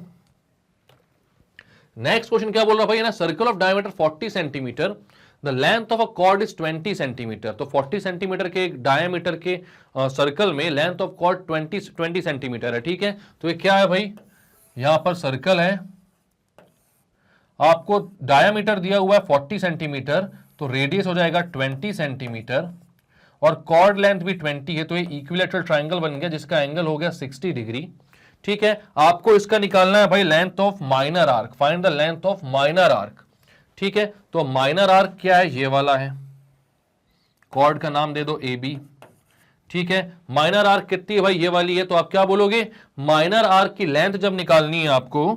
नेक्स्ट क्वेश्चन क्या बोल रहा भाई ना, circle of diameter 40 centimetre, the length of a cord is 20 centimetre. तो 40 सेंटीमीटर के डायमीटर के सर्कल में लेंथ ऑफ कॉर्ड 20 सेंटीमीटर है, ठीक है। तो ये क्या है भाई, यहां पर सर्कल है, आपको डायामीटर दिया हुआ है 40 सेंटीमीटर, तो रेडियस हो जाएगा 20 सेंटीमीटर और कॉर्ड लेंथ भी 20 है, तो ये इक्विलैटरल ट्रायंगल बन गया जिसका एंगल हो गया 60 डिग्री। ठीक है, आपको इसका निकालना है भाई length of minor arc, find the length of minor arc. ठीक है, तो माइनर आर्क क्या है, ये वाला है, कॉर्ड का नाम दे दो ए बी। ठीक है, माइनर आर्क कितनी है भाई, ये वाली है, तो आप क्या बोलोगे, माइनर आर्क की लेंथ जब निकालनी है आपको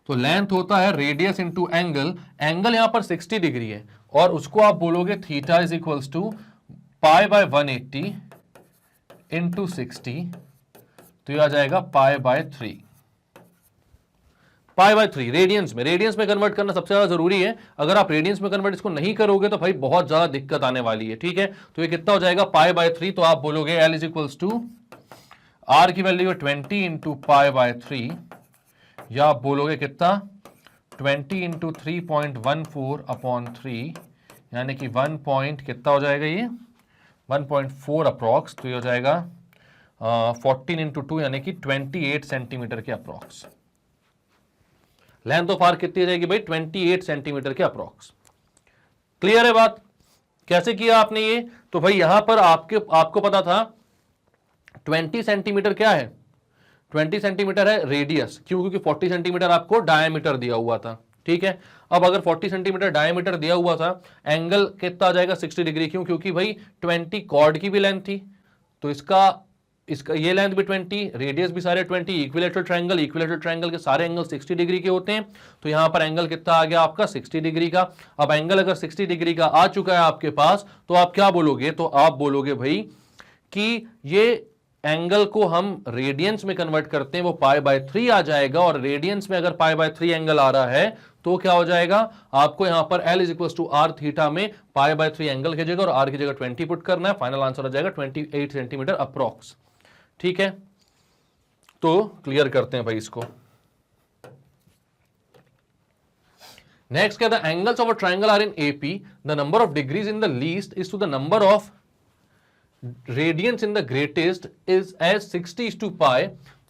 तो लेंथ होता है रेडियस इंटू एंगल, एंगल यहां पर 60 डिग्री है और उसको आप बोलोगे theta is equals to pi by 180 into 60, तो यह आ जाएगा pi by 3। Pi by 3 radians में कन्वर्ट करना सबसे ज्यादा जरूरी है। अगर आप रेडियंस में कन्वर्ट इसको नहीं करोगे तो भाई बहुत ज्यादा दिक्कत आने वाली है। ठीक है, तो ये कितना हो जाएगा पाई बाय 3, तो आप बोलोगे L is equals to R की वैल्यू है 20 इंटू पाई बाय 3, या आप बोलोगे कितना 20 इंटू 3.14 अपॉन 3, यानी कि 1 पॉइंट कितना हो जाएगा ये 1.4 अप्रॉक्स, तो ये हो जाएगा 14 इंटू 2 यानी कि 28 सेंटीमीटर के अप्रॉक्स। लेंथ ऑफ आर्क कितनी रहेगी भाई 28 सेंटीमीटर के अप्रॉक्स। क्लियर है बात, कैसे किया आपने ये, तो भाई यहां पर आपको पता था 20 सेंटीमीटर क्या है, 20 सेंटीमीटर है रेडियस, क्यों, क्योंकि 40 सेंटीमीटर आपको डायमीटर दिया हुआ था। ठीक है, अब अगर 40 सेंटीमीटर डायमीटर दिया हुआ था, एंगल कितना आ जाएगा 60 डिग्री, क्यों, क्योंकि भाई 20 कॉर्ड की भी लेंथ थी, तो इसका ये लेंथ भी 20, रेडियस भी सारे 20, इक्विलैटरल ट्रायंगल के सारे एंगल 60 डिग्री के होते हैं, तो यहां पर एंगल कितना आ गया आपका 60 डिग्री का। अब एंगल अगर 60 डिग्री का आ चुका है आपके पास, तो आप क्या बोलोगे, तो आप बोलोगे भाई कि ये एंगल को हम रेडियंस में कन्वर्ट करते हैं, वो पाई बाय 3 आ जाएगा, और रेडियंस में अगर पाई बाय 3 एंगल आ रहा है तो क्या हो जाएगा, आपको यहां पर L is equal to R theta में पाई बाय 3 एंगल की जगह और आर की जगह 20 पुट करना है, फाइनल आंसर आ जाएगा 28 सेंटीमीटर अप्रॉक्स। ठीक है, तो क्लियर करते हैं भाई इसको। नेक्स्ट क्या, the angles of a triangle are in AP, the number of degrees in the least is to the number of radians in the greatest is as 60:pi,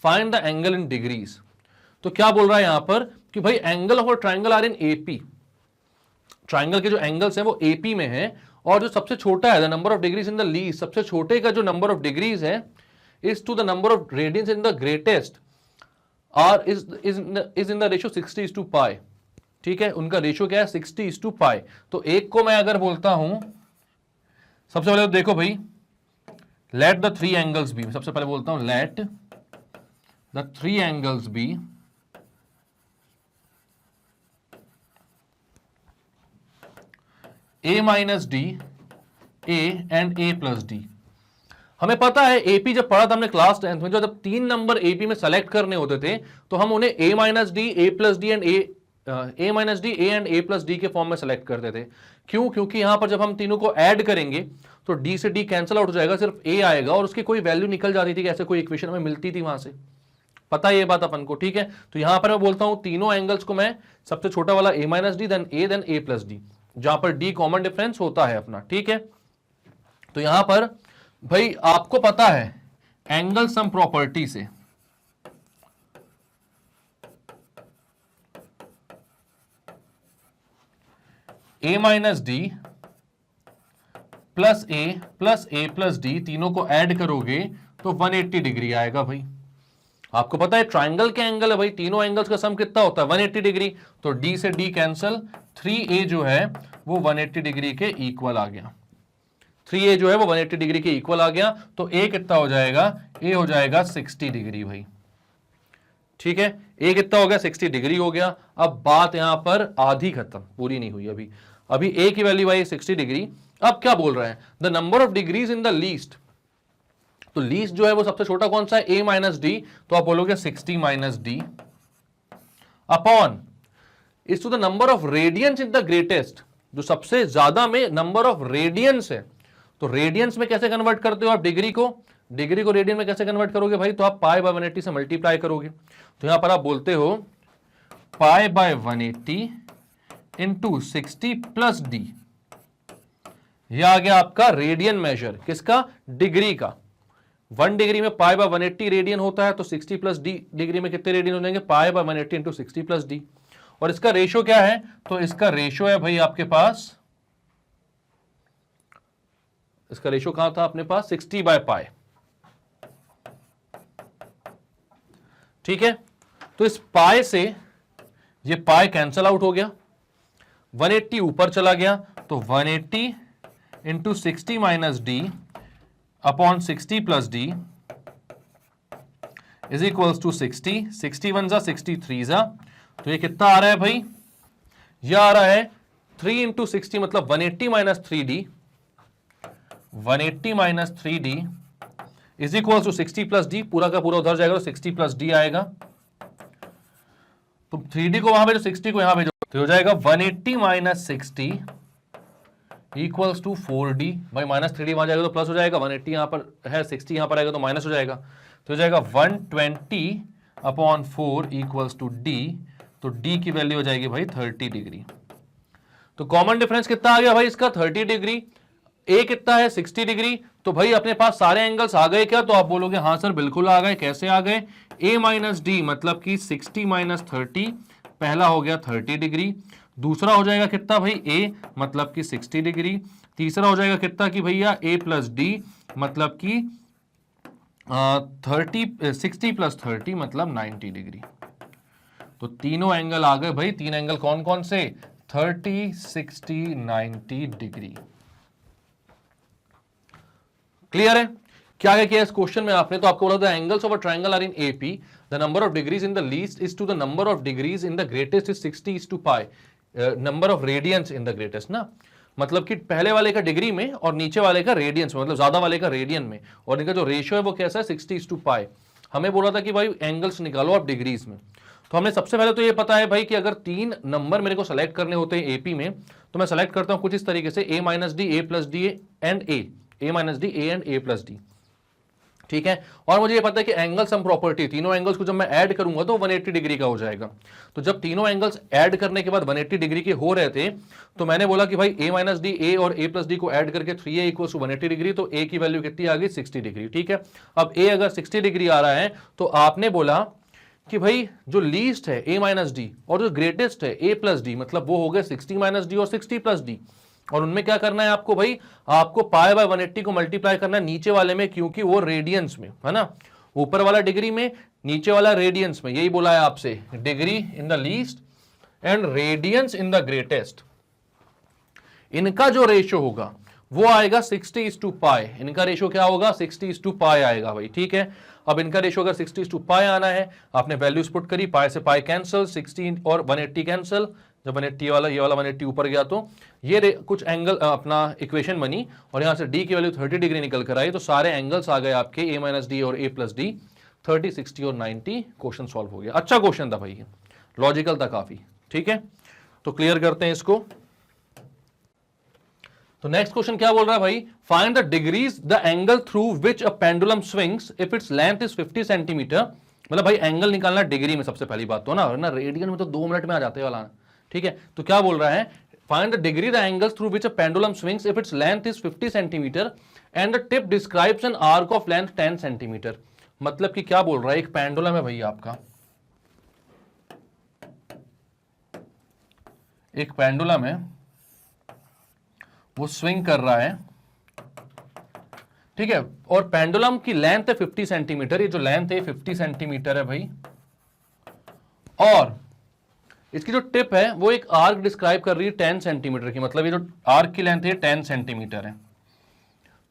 find the angle in degrees। तो क्या बोल रहा है यहां पर कि भाई angle of triangle are in AP, triangle के जो एंगल्स हैं वो एपी में है, और जो सबसे छोटा है the number of degrees in the least, सबसे छोटे का जो नंबर ऑफ डिग्रीज है is to the number of radians in the greatest are is in the ratio 60:pi। ठीक है, उनका रेशियो क्या है 60:pi। तो एक को मैं अगर बोलता हूं, सबसे पहले तो देखो भाई लेट द 3 एंगल्स बी, सबसे पहले बोलता हूं let the 3 angles be A minus D A and A plus D. हमें पता है एपी जब पढ़ा था हमने क्लास 10th में, जो जब 3 नंबर एपी में सेलेक्ट करने होते थे तो हम उन्हें A minus D A plus D and A minus D A and A plus D के फॉर्म में सेलेक्ट करते थे। क्यों, क्योंकि यहां पर जब हम तीनों को ऐड करेंगे तो डी से डी कैंसिल आउट हो जाएगा, सिर्फ ए आएगा और उसकी कोई वैल्यू निकल जाती थी, ऐसे कोई इक्वेशन हमें मिलती थी वहां से, पता है ये बात अपन को। ठीक है, तो यहां पर मैं बोलता हूं तीनों एंगल्स को मैं सबसे छोटा वाला ए माइनस डी देन ए प्लस डी, जहां पर डी कॉमन डिफरेंस होता है अपना। ठीक है, तो यहां पर भाई आपको पता है एंगल सम प्रॉपर्टी से ए माइनस डी प्लस ए प्लस डी तीनों को ऐड करोगे तो 180 डिग्री आएगा भाई। आपको पता है ट्राइंगल के एंगल है भाई, तीनों एंगल्स का सम कितना होता है 180 डिग्री, तो डी से डी कैंसल, 3a जो है वो 180 डिग्री के इक्वल आ गया, 3a जो है वो 180 डिग्री के इक्वल आ गया, तो a कितना हो जाएगा, a हो जाएगा 60 डिग्री भाई। ठीक है, a कितना हो गया 60 डिग्री हो गया। अब बात यहां पर आधी खत्म, पूरी नहीं हुई अभी a की वैल्यू आई 60 डिग्री। अब क्या बोल रहे हैं, the number of degrees in the least, तो लीस्ट जो है वो सबसे छोटा कौन सा है a माइनस डी, तो आप बोलोगे 60 minus D upon is to the number of radians in the greatest, जो सबसे ज्यादा में नंबर ऑफ रेडियंस है, तो रेडियंस में कैसे कन्वर्ट करते हो आप डिग्री को रेडियन में कैसे कन्वर्ट करोगे भाई, तो आप पाई बाय 180 से मल्टीप्लाई करोगे, तो यहां पर आप बोलते हो पाई बाय 180 इंटू 60 प्लस डी, यह आ गया आपका रेडियन मेजर, किसका, डिग्री का। 1 डिग्री में पाई बाय 180 रेडियन होता है, तो 60 प्लस डी डिग्री में कितने रेडियन हो जाएंगे, पाई बाय 180 इंटू 60 प्लस डी। और इसका रेशियो क्या है, तो इसका रेशियो है भाई आपके पास, इसका रेशियो कहां था अपने पास, 60/π। ठीक है, तो इस पाई से ये पाई कैंसल आउट हो गया, 180 ऊपर चला गया, तो 180 into 60 minus D upon 60 plus D is equals to 60, 61 जा 63 जा, तो ये कितना आ रहा है भाई, ये आ रहा है 3 इंटू 60 मतलब 180 minus 3d, 180 minus 3d is equals to 60 plus D, पूरा का पूरा उधर जाएगा तो 60 प्लस डी आएगा, तो 3d को वहां भेजो 60 को यहां भेजो, तो हो जाएगा 180 माइनस 60 इक्वल्स टू 4d, भाई माइनस 3d वहां जाएगा तो प्लस हो जाएगा, 180 यहां पर है 60 यहां पर आएगा तो माइनस हो जाएगा, तो हो जाएगा 120 अपॉन 4 इक्वल्स टू d, तो d की वैल्यू हो जाएगी भाई 30 डिग्री। तो कॉमन डिफरेंस कितना आ गया भाई इसका 30 डिग्री, a कितना है 60 डिग्री, तो भाई अपने पास सारे एंगल्स आ गए क्या, तो आप बोलोगे हाँ सर बिल्कुल आ गए, कैसे आ गए, a माइनस डी मतलब कि 60 माइनस 30, पहला हो गया 30 डिग्री, दूसरा हो जाएगा कितना भाई a मतलब कि 60 डिग्री, तीसरा हो जाएगा कितना कि भैया a प्लस डी मतलब कि 60 प्लस 30 मतलब 90 डिग्री। तो तीनों एंगल आ गए भाई, तीन एंगल कौन कौन से, 30, 60, 90 डिग्री। क्लियर है, क्या किया इस क्वेश्चन में आपने, तो आपको बोला था angles of a triangle are in AP, the number of degrees in the least is to the number of degrees in the greatest is 60 is to pi, number of radians in the greatest ना, मतलब कि पहले वाले का degree में और नीचे वाले का रेडियंस में, मतलब ज्यादा वाले का रेडियन में, और इनका जो रेशियो है वो कैसा है 60 इज टू पाई। हमें बोला था कि भाई एंगल्स निकालो आप डिग्रीज में, तो हमने सबसे पहले तो ये पता है भाई कि अगर तीन नंबर मेरे को सेलेक्ट करने होते हैं एपी में, तो मैं सेलेक्ट करता हूं कुछ इस तरीके से, a minus D, a plus D and a minus D, a and a plus D. ठीक है, और मुझे ये पता है कि एंगल सम प्रॉपर्टी, तीनों एंगल्स को जब मैं ऐड करूंगा तो 180 डिग्री का हो जाएगा, तो जब तीनों एंगल्स ऐड करने के बाद 180 डिग्री के हो रहे थे, तो मैंने बोला कि भाई a माइनस डी, a और a प्लस डी को ऐड करके 3a इक्वल्स टू 180 डिग्री, तो a की वैल्यू कितनी आ गई 60 डिग्री। ठीक है, अब a अगर 60 डिग्री आ रहा है, तो आपने बोला कि भाई जो लीस्ट है a माइनस डी और जो ग्रेटेस्ट है a प्लस डी, मतलब वो हो गए 60 माइनस डी और 60 प्लस डी, और उनमें क्या करना है आपको भाई, आपको पाई बाय 180 को मल्टीप्लाई करना है नीचे वाले में, क्योंकि वो रेडियंस में है ना, ऊपर वाला डिग्री में नीचे वाला रेडियंस में, यही बोला है आपसे, degree in the least and radians in the greatest, इनका जो रेशियो होगा वो आएगा 60 इज टू पाई, इनका रेशियो क्या होगा 60 इज टू पाई आएगा भाई। ठीक है, अब इनका रेशियो अगर 60 इज टू पाई आना है, आपने वैल्यूज पुट करी, पाई से पाई कैंसिल, 60 और 180 कैंसिल, जब 180 वाला ये वाला 180 ऊपर गया तो ये कुछ एंगल अपना इक्वेशन बनी, और यहां से डी की वैल्यू 30 डिग्री निकल कर आई, तो सारे एंगल्स आ गए आपके a माइनस डी और a प्लस डी, 30, 60 और 90, क्वेश्चन सॉल्व हो गया। अच्छा क्वेश्चन था भाई, लॉजिकल था काफी। ठीक है, तो क्लियर करते हैं इसको। तो नेक्स्ट क्वेश्चन क्या बोल रहा है भाई, find the degrees the angle through which a pendulum swings if its length is 50 centimetre, मतलब भाई एंगल निकालना डिग्री में, सबसे पहली बात तो ना रेडियन में तो 2 मिनट में आ जाते वाला। ठीक है, तो क्या बोल रहा है, find the degree the angles through which a pendulum swings if its length is 50 centimetre and the tip describes an arc of length 10 centimetre. मतलब कि क्या बोल रहा है, एक पेंडुलम है भैया आपका, एक पेंडुलम है, वो स्विंग कर रहा है। ठीक है, और पेंडुलम की लेंथ है 50 सेंटीमीटर, ये जो लेंथ है 50 सेंटीमीटर है भाई, और इसकी जो टिप है वो एक आर्क डिस्क्राइब कर रही है 10 सेंटीमीटर की, मतलब ये जो आर्क की लेंथ है 10 सेंटीमीटर है।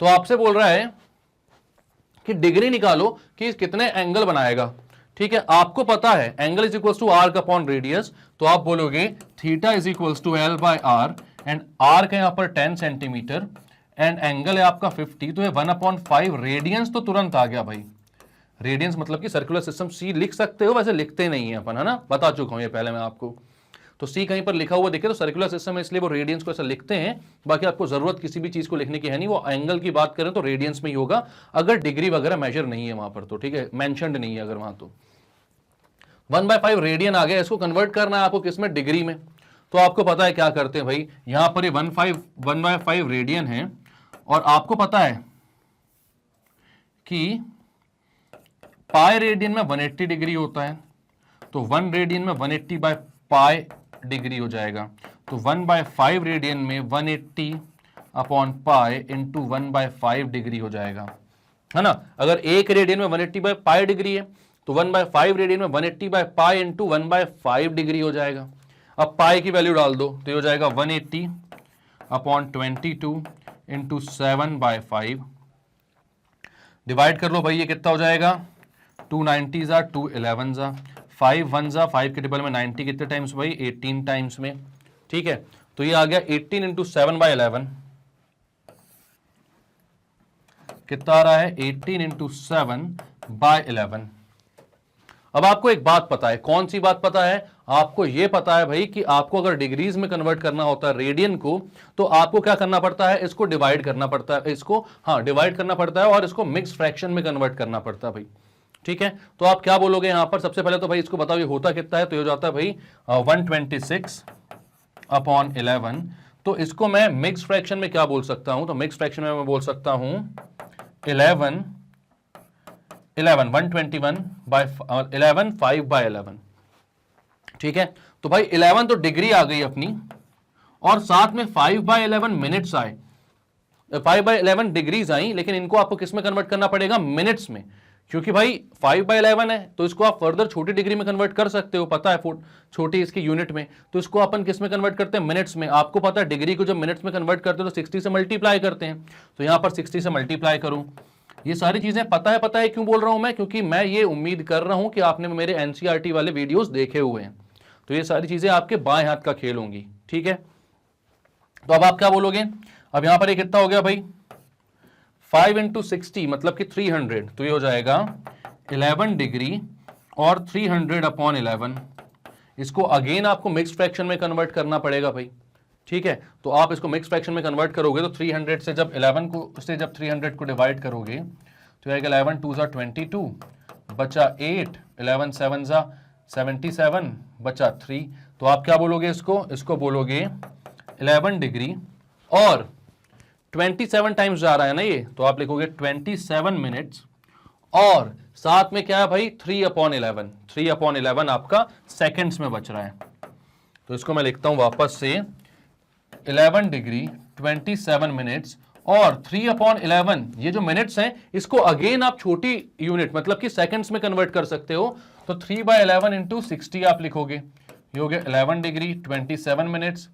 तो आपसे बोल रहा है कि डिग्री निकालो कि कितने एंगल बनाएगा। ठीक है, आपको पता है angle is equal to arc upon radius, तो आप बोलोगे theta is equal to L by R, and arc है यहां पर 10 सेंटीमीटर एंड एंगल है आपका 50, तो ये 1/5 रेडियंस तो तुरंत आ गया भाई। रेडियंस मतलब कि सर्कुलर सिस्टम सी लिख सकते हो, वैसे लिखते नहीं है अपन, है ना, बता चुका हूं ये पहले मैं आपको। तो सी कहीं पर लिखा हुआ दिखे तो सर्कुलर सिस्टम है, इसलिए वो रेडियंस को ऐसा लिखते हैं, बाकी आपको जरूरत किसी भी चीज को लिखने की है नहीं, वो एंगल की बात करें तो रेडियंस में ही होगा, अगर डिग्री वगैरह मेजर नहीं है वहां पर तो। ठीक है, मेंशन्ड नहीं है अगर वहां, तो 1/5 रेडियन आ गया, इसको कन्वर्ट करना है आपको किसमें, डिग्री में। तो आपको पता है क्या करते हैं भाई, यहां पर ये 1/5 रेडियन है, और आपको पता है कि पाई रेडियन में 180 डिग्री होता है, तो 1 रेडियन में 180 बाय पाई डिग्री हो जाएगा। तो 1/5 रेडियन में 180 अपॉन पाई इंटू 1/5 डिग्री हो जाएगा, है ना। अगर 1 रेडियन में 180/पाई डिग्री है तो 1/5 रेडियन में 180/पाई इंटू 1/5 डिग्री हो जाएगा। अब पाई की वैल्यू डाल दो तो ये हो जाएगा 180 अपॉन 22 इंटू 7/5। डिवाइड कर लो भाई, ये कितना हो जाएगा, 2 90 जा 2 11 जा 5 1 जा 5 के टेबल में 90 कितने टाइम्स भाई, 18 टाइम्स में। ठीक है, तो ये आ गया 18 इंटू 7/11 कितना आ रहा है, 18 इंटू 7/11। अब आपको एक बात पता है, कौन सी बात पता है, आपको यह पता है भाई कि आपको अगर डिग्रीज में कन्वर्ट करना होता है रेडियन को, तो आपको क्या करना पड़ता है, इसको डिवाइड करना पड़ता है, इसको हाँ डिवाइड करना पड़ता है और इसको मिक्स फ्रैक्शन में कन्वर्ट करना पड़ता है भाई। ठीक है, तो आप क्या बोलोगे यहां पर, सबसे पहले तो भाई इसको बताओ ये होता कितना है, तो ये हो जाता है भाई 126 अपॉन 11। तो इसको मैं मिक्स फ्रैक्शन में क्या बोल सकता हूं, तो मिक्स फ्रैक्शन में मैं बोल सकता हूं 11 121 बाय 11 5/11। ठीक है, तो भाई 11 तो डिग्री आ गई अपनी और साथ में 5/11 मिनट्स आए, 5/11 डिग्रीज आई, लेकिन इनको आपको किस में कन्वर्ट करना पड़ेगा, मिनट्स में, क्योंकि भाई 5/11 है तो इसको आप फर्दर छोटी डिग्री में कन्वर्ट कर सकते हो, पता है छोटी इसकी यूनिट में, तो इसको अपन किस में कन्वर्ट करते हैं, मिनट्स में। आपको पता है डिग्री को जब मिनट्स में कन्वर्ट करते हो तो 60 से मल्टीप्लाई करते हैं, तो यहां पर 60 से मल्टीप्लाई करूं। ये सारी चीजें पता है क्यों बोल रहा हूं मैं, क्योंकि मैं ये उम्मीद कर रहा हूं कि आपने मेरे एनसीईआरटी वाले वीडियोस देखे हुए हैं, तो ये सारी चीजें आपके बाएं हाथ का खेल होंगी। ठीक है, तो अब आप क्या बोलोगे, अब यहां पर ये कितना हो गया भाई, 5 इंटू 60 मतलब कि 300, तो ये हो जाएगा 11 डिग्री और 300 अपॉन 11। इसको अगेन आपको मिक्स फ्रैक्शन में कन्वर्ट करना पड़ेगा भाई। ठीक है, तो आप इसको मिक्स फ्रैक्शन में कन्वर्ट करोगे तो 300 से जब 11 को से जब 300 को डिवाइड करोगे तो आएगा 11 2 जा 22 बचा 8, 11 7 जा 77 बचा 3। तो आप क्या बोलोगे इसको बोलोगे 11 डिग्री और 27 टाइम्स जा रहा है ना ये, तो आप लिखोगे 27 मिनट्स और साथ में क्या है भाई 3/11, 3/11 आपका सेकंड्स में बच रहा है। तो इसको मैं लिखता हूं वापस से 11 डिग्री 27 मिनट्स और 3/11, ये जो मिनट्स हैं इसको अगेन आप छोटी यूनिट मतलब कि सेकंड्स में कन्वर्ट कर सकते हो, तो 3/11 इंटू 60 आप लिखोगे, ये हो गया 11 डिग्री 27 मिनट्स।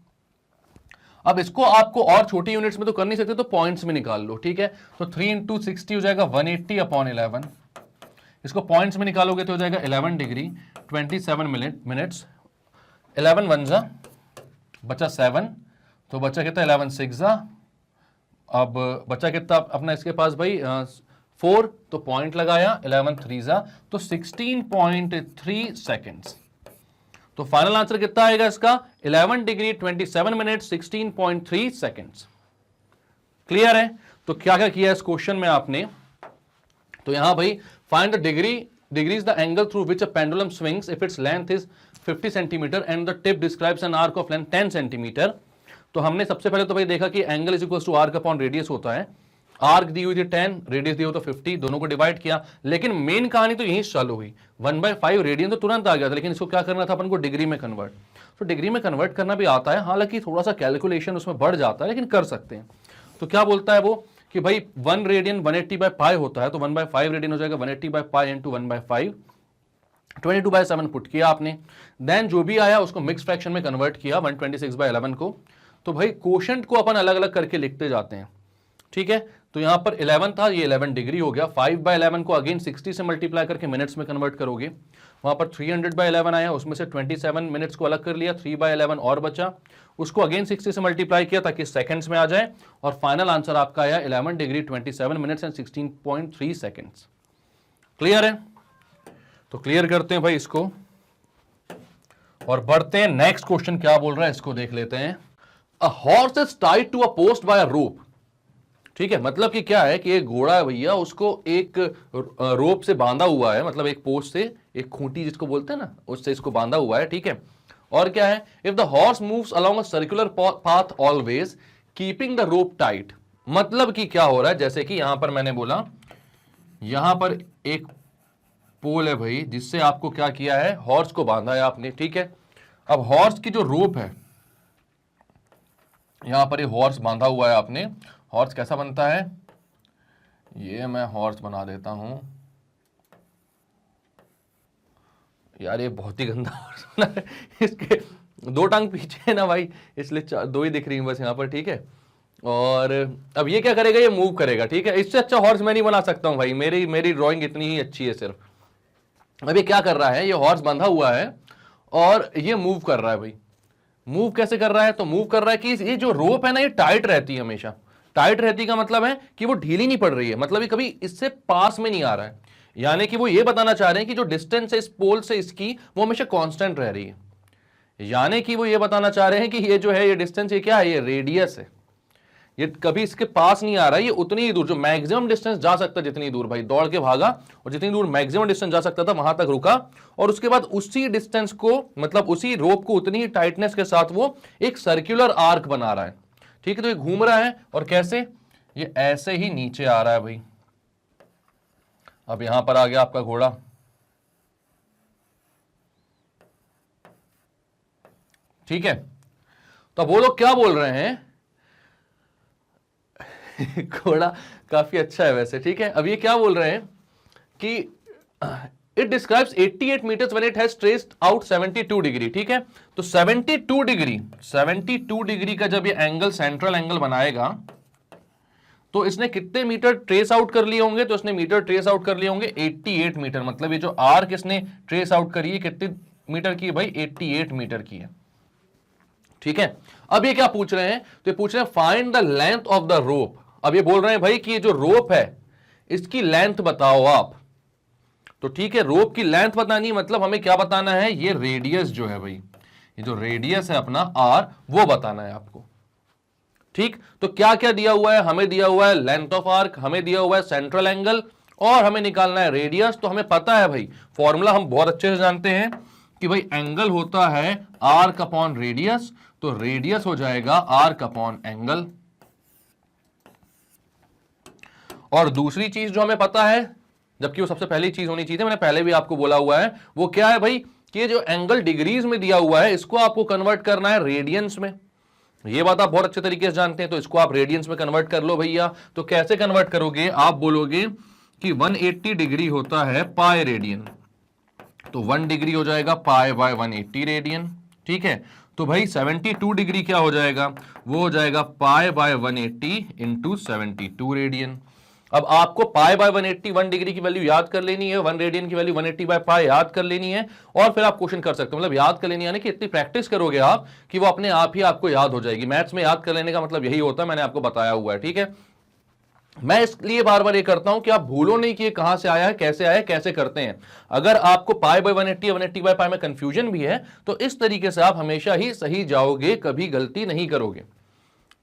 अब इसको आपको और छोटी यूनिट्स में तो कर नहीं सकते, तो पॉइंट्स में निकाल लो। ठीक है, तो 3 इंटू 60 हो जाएगा 180 अपॉन 11। इसको पॉइंट्स में निकालोगे तो हो जाएगा 11 डिग्री 27 मिनट्स, 11 1 जा बचा 7, तो बचा कितना 11 6 जा, अब बचा कितना अपना इसके पास भाई 4, तो पॉइंट लगाया 11 3 जा तो 16.3 सेकेंड्स। तो फाइनल आंसर कितना आएगा इसका, 11 डिग्री 27 मिनट 16.3 सेकेंड्स। क्लियर है, तो क्या क्या किया इस क्वेश्चन में आपने, तो यहां भाई find the degrees the angle through which a pendulum swings if its length is 50 centimetre and the tip describes an arc of length 10 centimetre. तो हमने सबसे पहले तो भाई देखा कि angle is equal to arc upon radius होता है, आर्क दी हुई थी 10, रेडियस दी हुई तो 50, दोनों को डिवाइड किया, लेकिन मेन कहानी तो यहीं चालू हुई। 1/5 रेडियन तो तुरंत आ गया था, लेकिन इसको क्या करना था अपन को डिग्री में कन्वर्ट। तो डिग्री में कन्वर्ट करना भी आता है, हालांकि थोड़ा सा कैलकुलेशन उसमें बढ़ जाता है, लेकिन कर सकते हैं। तो क्या बोलता है वो कि भाई 1 रेडियन 180/पाई होता है, तो 1/5 रेडियन हो जाएगा 180/पाई इंटू 1/5, 22/7 पुट किया आपने, देन जो भी आया उसको मिक्स फ्रैक्शन में कन्वर्ट किया 126/11 को। तो भाई कोशेंट को अपन अलग अलग करके लिखते जाते हैं। ठीक है, तो यहां पर 11 था, ये 11 डिग्री हो गया, 5/11 को अगेन 60 से मल्टीप्लाई करके मिनट्स में कन्वर्ट करोगे, वहां पर 300/11 आया, उसमें से 27 मिनट्स को अलग कर लिया, 3/11 और बचा, उसको अगेन 60 से मल्टीप्लाई किया ताकि सेकंड्स में आ जाए, और फाइनल आंसर आपका आया 11 degree 27 minutes and 16.3 seconds. Clear है, तो क्लियर करते हैं भाई इसको और बढ़ते हैं नेक्स्ट क्वेश्चन क्या बोल रहा है इसको देख लेते हैं। A horse is tied to a post by a rope. ठीक है, मतलब कि क्या है कि एक घोड़ा है भैया, उसको एक रोप से बांधा हुआ है, मतलब एक पोस्ट से, एक खूंटी जिसको बोलते हैं ना, उससे इसको बांधा हुआ है। ठीक है, और क्या है, if the horse moves along a circular path always keeping the rope tight. मतलब कि क्या हो रहा है, जैसे कि यहां पर मैंने बोला यहां पर एक पोल है भाई, जिससे आपको क्या किया है, हॉर्स को बांधा है आपने। ठीक है, अब हॉर्स की जो रोप है, यहां पर ये हॉर्स बांधा हुआ है आपने। हॉर्स कैसा बनता है, ये मैं हॉर्स बना देता हूं यार, ये बहुत ही गंदा हॉर्स बना है। इसके दो टांग पीछे है ना भाई, इसलिए दो ही दिख रही है बस यहाँ पर, ठीक है। और अब ये क्या करेगा, ये मूव करेगा, ठीक है। इससे अच्छा हॉर्स मैं नहीं बना सकता हूं भाई, मेरी ड्राइंग इतनी ही अच्छी है सिर्फ। अब ये क्या कर रहा है, ये हॉर्स बंधा हुआ है और ये मूव कर रहा है भाई। मूव कैसे कर रहा है, तो मूव कर रहा है कि ये जो रोप है ना, ये टाइट रहती है हमेशा। टाइट रहती का मतलब है कि वो ढीली नहीं पड़ रही है, मतलब ये कभी इससे पास में नहीं आ रहा है। यानी कि वो ये बताना चाह रहे हैं कि जो डिस्टेंस है इस पोल से इसकी, वो हमेशा कांस्टेंट रह रही है। यानी कि वो ये बताना चाह रहे हैं कि ये जो है, ये डिस्टेंस, ये क्या है, ये रेडियस है, ये कभी इसके पास नहीं आ रहा है। ये उतनी ही दूर, जो मैक्सिमम डिस्टेंस जा सकता है, जितनी दूर भाई दौड़ के भागा और जितनी दूर मैक्सिमम डिस्टेंस जा सकता था वहां तक रुका, और उसके बाद उसी डिस्टेंस को, मतलब उसी रोप को उतनी ही टाइटनेस के साथ वो एक सर्कुलर आर्क बना रहा है, ठीक है। तो ये घूम रहा है और कैसे, ये ऐसे ही नीचे आ रहा है भाई। अब यहां पर आ गया आपका घोड़ा, ठीक है। तो वो लोग क्या बोल रहे हैं, घोड़ा काफी अच्छा है वैसे, ठीक है। अब ये क्या बोल रहे हैं कि it describes 88 metres when it has traced out 72 degree, ठीक है। तो 72 डिग्री का जब ये एंगल सेंट्रल एंगल बनाएगा, तो इसने कितने मीटर ट्रेस आउट कर लिए होंगे, तो इसने मीटर ट्रेस आउट कर लिए होंगे 88 मीटर। मतलब ये जो आर्क इसने ट्रेस आउट करी है कितने मीटर की है भाई, 88 मीटर की है, ठीक है। अब ये क्या पूछ रहे हैं, तो ये पूछ रहे हैं find the length of the rope. अब ये बोल रहे हैं भाई कि ये जो रोप है इसकी लेंथ बताओ आप। तो ठीक है, रोप की लेंथ बतानी, मतलब हमें क्या बताना है, ये रेडियस जो है भाई, ये जो रेडियस है अपना आर, वो बताना है आपको, ठीक। तो क्या क्या दिया हुआ है, हमें दिया हुआ है लेंथ ऑफ आर्क, हमें दिया हुआ है सेंट्रल एंगल, और हमें निकालना है रेडियस। तो हमें पता है भाई, फॉर्मूला हम बहुत अच्छे से जानते हैं कि भाई एंगल होता है आर्क अपॉन रेडियस, तो रेडियस हो जाएगा आर्क अपॉन एंगल। और दूसरी चीज जो हमें पता है, जबकि वो सबसे पहली चीज होनी चाहिए, मैंने पहले भी आपको बोला हुआ है, वो क्या है भाई, कि ये जो एंगल डिग्रीज में दिया हुआ है, इसको आपको कन्वर्ट करना है रेडियंस में। ये बात आप बहुत अच्छे तरीके से जानते हैं, तो इसको आप रेडियंस में कन्वर्ट कर लो भैया। तो कैसे कन्वर्ट करोगे, आप बोलोगे कि 180 डिग्री होता है पाई रेडियन, तो 1 डिग्री हो जाएगा पाई बाय 180 रेडियन, ठीक है। तो भाई 72 डिग्री क्या हो जाएगा, वो हो जाएगा पाई बाय 180 इंटू 72 रेडियन। अब आपको पाई बाय 180 1 डिग्री की वैल्यू याद कर लेनी है, 1 रेडियन की वैल्यू 180 बाय पाई याद कर लेनी है, और फिर आप क्वेश्चन कर सकते हो। मतलब याद कर लेनी यानी कि इतनी प्रैक्टिस करोगे आप कि वो अपने आप ही आपको याद हो जाएगी। मैथ्स में याद कर लेने का मतलब यही होता है, मैंने आपको बताया हुआ है, ठीक है। मैं इसलिए बार बार ये करता हूं कि आप भूलो नहीं कि ये कहां से आया है, कैसे करते हैं। अगर आपको पाई बाय 180 180 बाय पाई में कंफ्यूजन भी है, तो इस तरीके से आप हमेशा ही सही जाओगे, कभी गलती नहीं करोगे,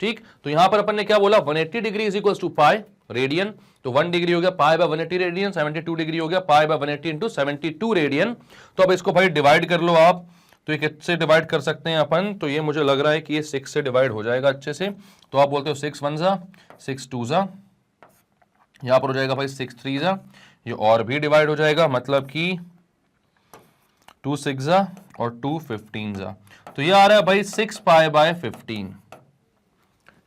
ठीक। तो यहां पर अपन ने क्या बोला, 180 degree is equal to pi radian, तो 1 डिग्री हो गया पाई बाय 180 रेडियन, 72 डिग्री हो गया पाई बाय 180 इंटू 72 रेडियन। तो अब इसको भाई डिवाइड कर लो आप, तो ये किससे डिवाइड कर सकते हैं अपन, तो ये मुझे लग रहा है कि ये 6 से डिवाइड हो जाएगा अच्छे से। तो आप बोलते हो 6 1 जा 6 2 जा, यहां पर हो जाएगा भाई 6 3 जा, ये और भी डिवाइड हो जाएगा, मतलब कि 2 6 जा और 2 15 जा। तो ये आ रहा है भाई 6 पाई बाय 15,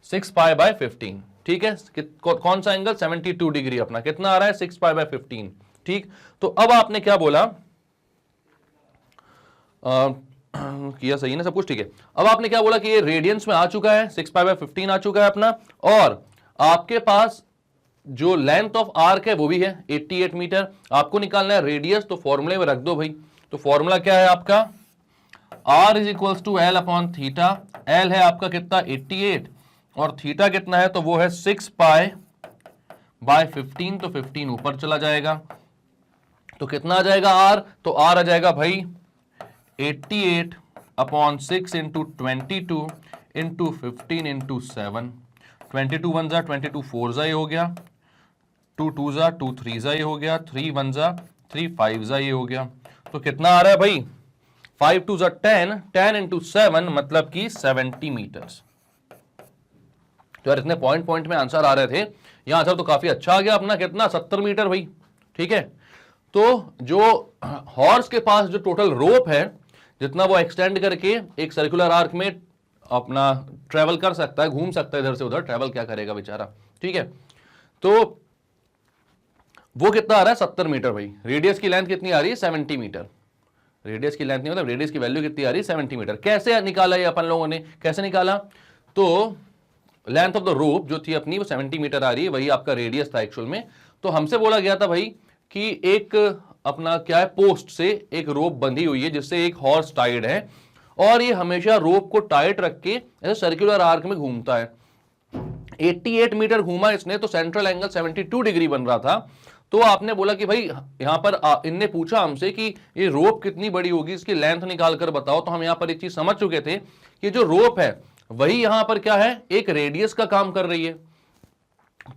6 पाई बाय 15, ठीक है। कौन सा एंगल, 72 डिग्री अपना कितना आ रहा है, 6 पाई बाय 15, ठीक। तो अब आपने क्या बोला, किया सही ना सब कुछ, ठीक है। अब आपने क्या बोला कि ये रेडियंस में आ चुका है, 6 पाई बाय 15 आ चुका है अपना, और आपके पास जो लेंथ ऑफ आर्क है वो भी है 88 मीटर। आपको निकालना है रेडियस, तो फॉर्मूले में रख दो भाई। तो फॉर्मूला क्या है आपका, R is equals to L upon theta. L है आपका कितना 88, और थीटा कितना है, तो वो है 6 पाई बाय 15, तो 15 ऊपर चला जाएगा, तो कितना आ जाएगा R, तो R आ जाएगा भाई 88 अपॉन 6 इंटू 22 इंटू 15 इंटू 7, 22 1 जा 22 4 जा ये हो गया, 2 2 जा 2 3 जा ये हो गया, 3 1 जा 3 5 जा ये हो गया। तो कितना आ रहा है भाई, 5 2 जा 10, 10 इंटू 7 मतलब कि 70 मीटर्स। तो यार इतने पॉइंट पॉइंट में आंसर आ रहे थे, यहां आंसर तो काफी अच्छा आ गया अपना, कितना 70 मीटर भाई, ठीक है। तो जो हॉर्स के पास जो टोटल रोप है, जितना वो एक्सटेंड करके एक सर्कुलर आर्क में अपना ट्रेवल कर सकता है, घूम सकता है इधर से उधर, ट्रेवल क्या करेगा बेचारा, ठीक है। तो वो कितना आ रहा है 70 मीटर भाई। रेडियस की लेंथ कितनी आ रही है 70 मीटर। रेडियस की लेंथ नहीं मतलब रेडियस की वैल्यू कितनी आ रही है 70 मीटर। कैसे निकाला ये अपन लोगों ने, कैसे निकाला, तो लेंथ ऑफ द रोप जो थी अपनी वो 70 मीटर आ रही है, वही आपका रेडियस था एक्चुअल में। तो हमसे बोला गया था भाई कि एक अपना क्या है पोस्ट से एक रोप बंधी हुई है जिससे एक हॉर्स टाइड है और ये हमेशा रोप को टाइट रख के ऐसे सर्कुलर आर्क में घूमता है। 88 मीटर घूमा इसने तो सेंट्रल एंगल 72 डिग्री बन रहा था। तो आपने बोला कि भाई यहां पर इनने पूछा हमसे कि ये रोप कितनी बड़ी होगी, इसकी लेंथ निकाल कर बताओ। तो हम यहां पर एक चीज समझ चुके थे कि जो रोप है वही यहां पर क्या है, एक रेडियस का काम कर रही है।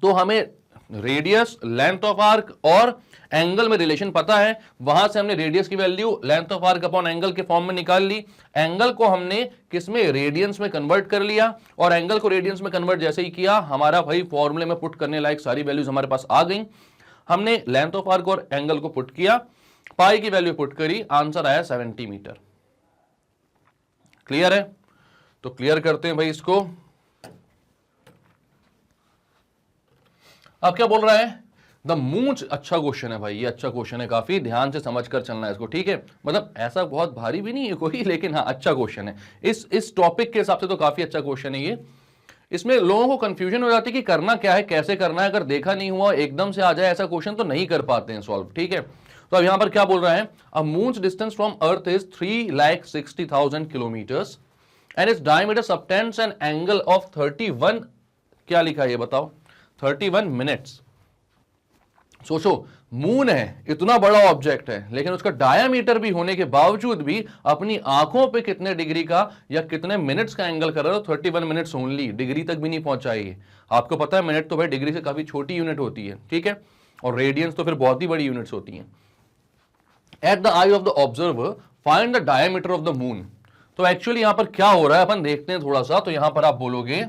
तो हमें रेडियस, लेंथ ऑफ आर्क और एंगल में रिलेशन पता है, वहां से हमने रेडियस की value length of arc upon angle के फॉर्म में निकाल ली। एंगल को हमने किसमें, रेडियंस में कन्वर्ट कर लिया और एंगल को रेडियंस में कन्वर्ट जैसे ही किया हमारा भाई फॉर्मूले में पुट करने लायक सारी वैल्यूज हमारे पास आ गई। हमने लेंथ ऑफ आर्क और एंगल को पुट किया, पाई की वैल्यू पुट करी, आंसर आया 70 मीटर। क्लियर है? तो क्लियर करते हैं भाई इसको। अब क्या बोल रहा है, द मून, अच्छा क्वेश्चन है भाई, ये अच्छा क्वेश्चन है, काफी ध्यान से समझकर चलना है इसको, ठीक है। मतलब ऐसा बहुत भारी भी नहीं है कोई, लेकिन हाँ अच्छा क्वेश्चन है। इस टॉपिक के हिसाब से तो काफी अच्छा क्वेश्चन है ये। इसमें लोगों को कंफ्यूजन हो जाती है कि करना क्या है, कैसे करना है। अगर देखा नहीं हुआ एकदम से आ जाए ऐसा क्वेश्चन तो नहीं कर पाते हैं सॉल्व, ठीक है। तो अब यहां पर क्या बोल रहा है, a moon's distance from earth is 3,60,000 kilometres and its diameter subtends an angle of 31, क्या लिखा है ये बताओ, 31 मिनट्स। सोचो मून है, इतना बड़ा ऑब्जेक्ट है, लेकिन उसका डायामीटर भी होने के बावजूद भी अपनी आंखों पे कितने डिग्री का या कितने मिनट्स का एंगल कर रहा है, 31 मिनट्स ओनली, डिग्री तक भी नहीं पहुंचाएगी। आपको पता है मिनट तो भाई डिग्री से काफी छोटी यूनिट होती है, ठीक है, और रेडियंस तो फिर बहुत ही बड़ी यूनिट्स होती हैं। Eight the I of the observer find the diameter of the moon. तो एक्चुअली यहां पर क्या हो रहा है अपन देखते हैं थोड़ा सा। तो यहां पर आप बोलोगे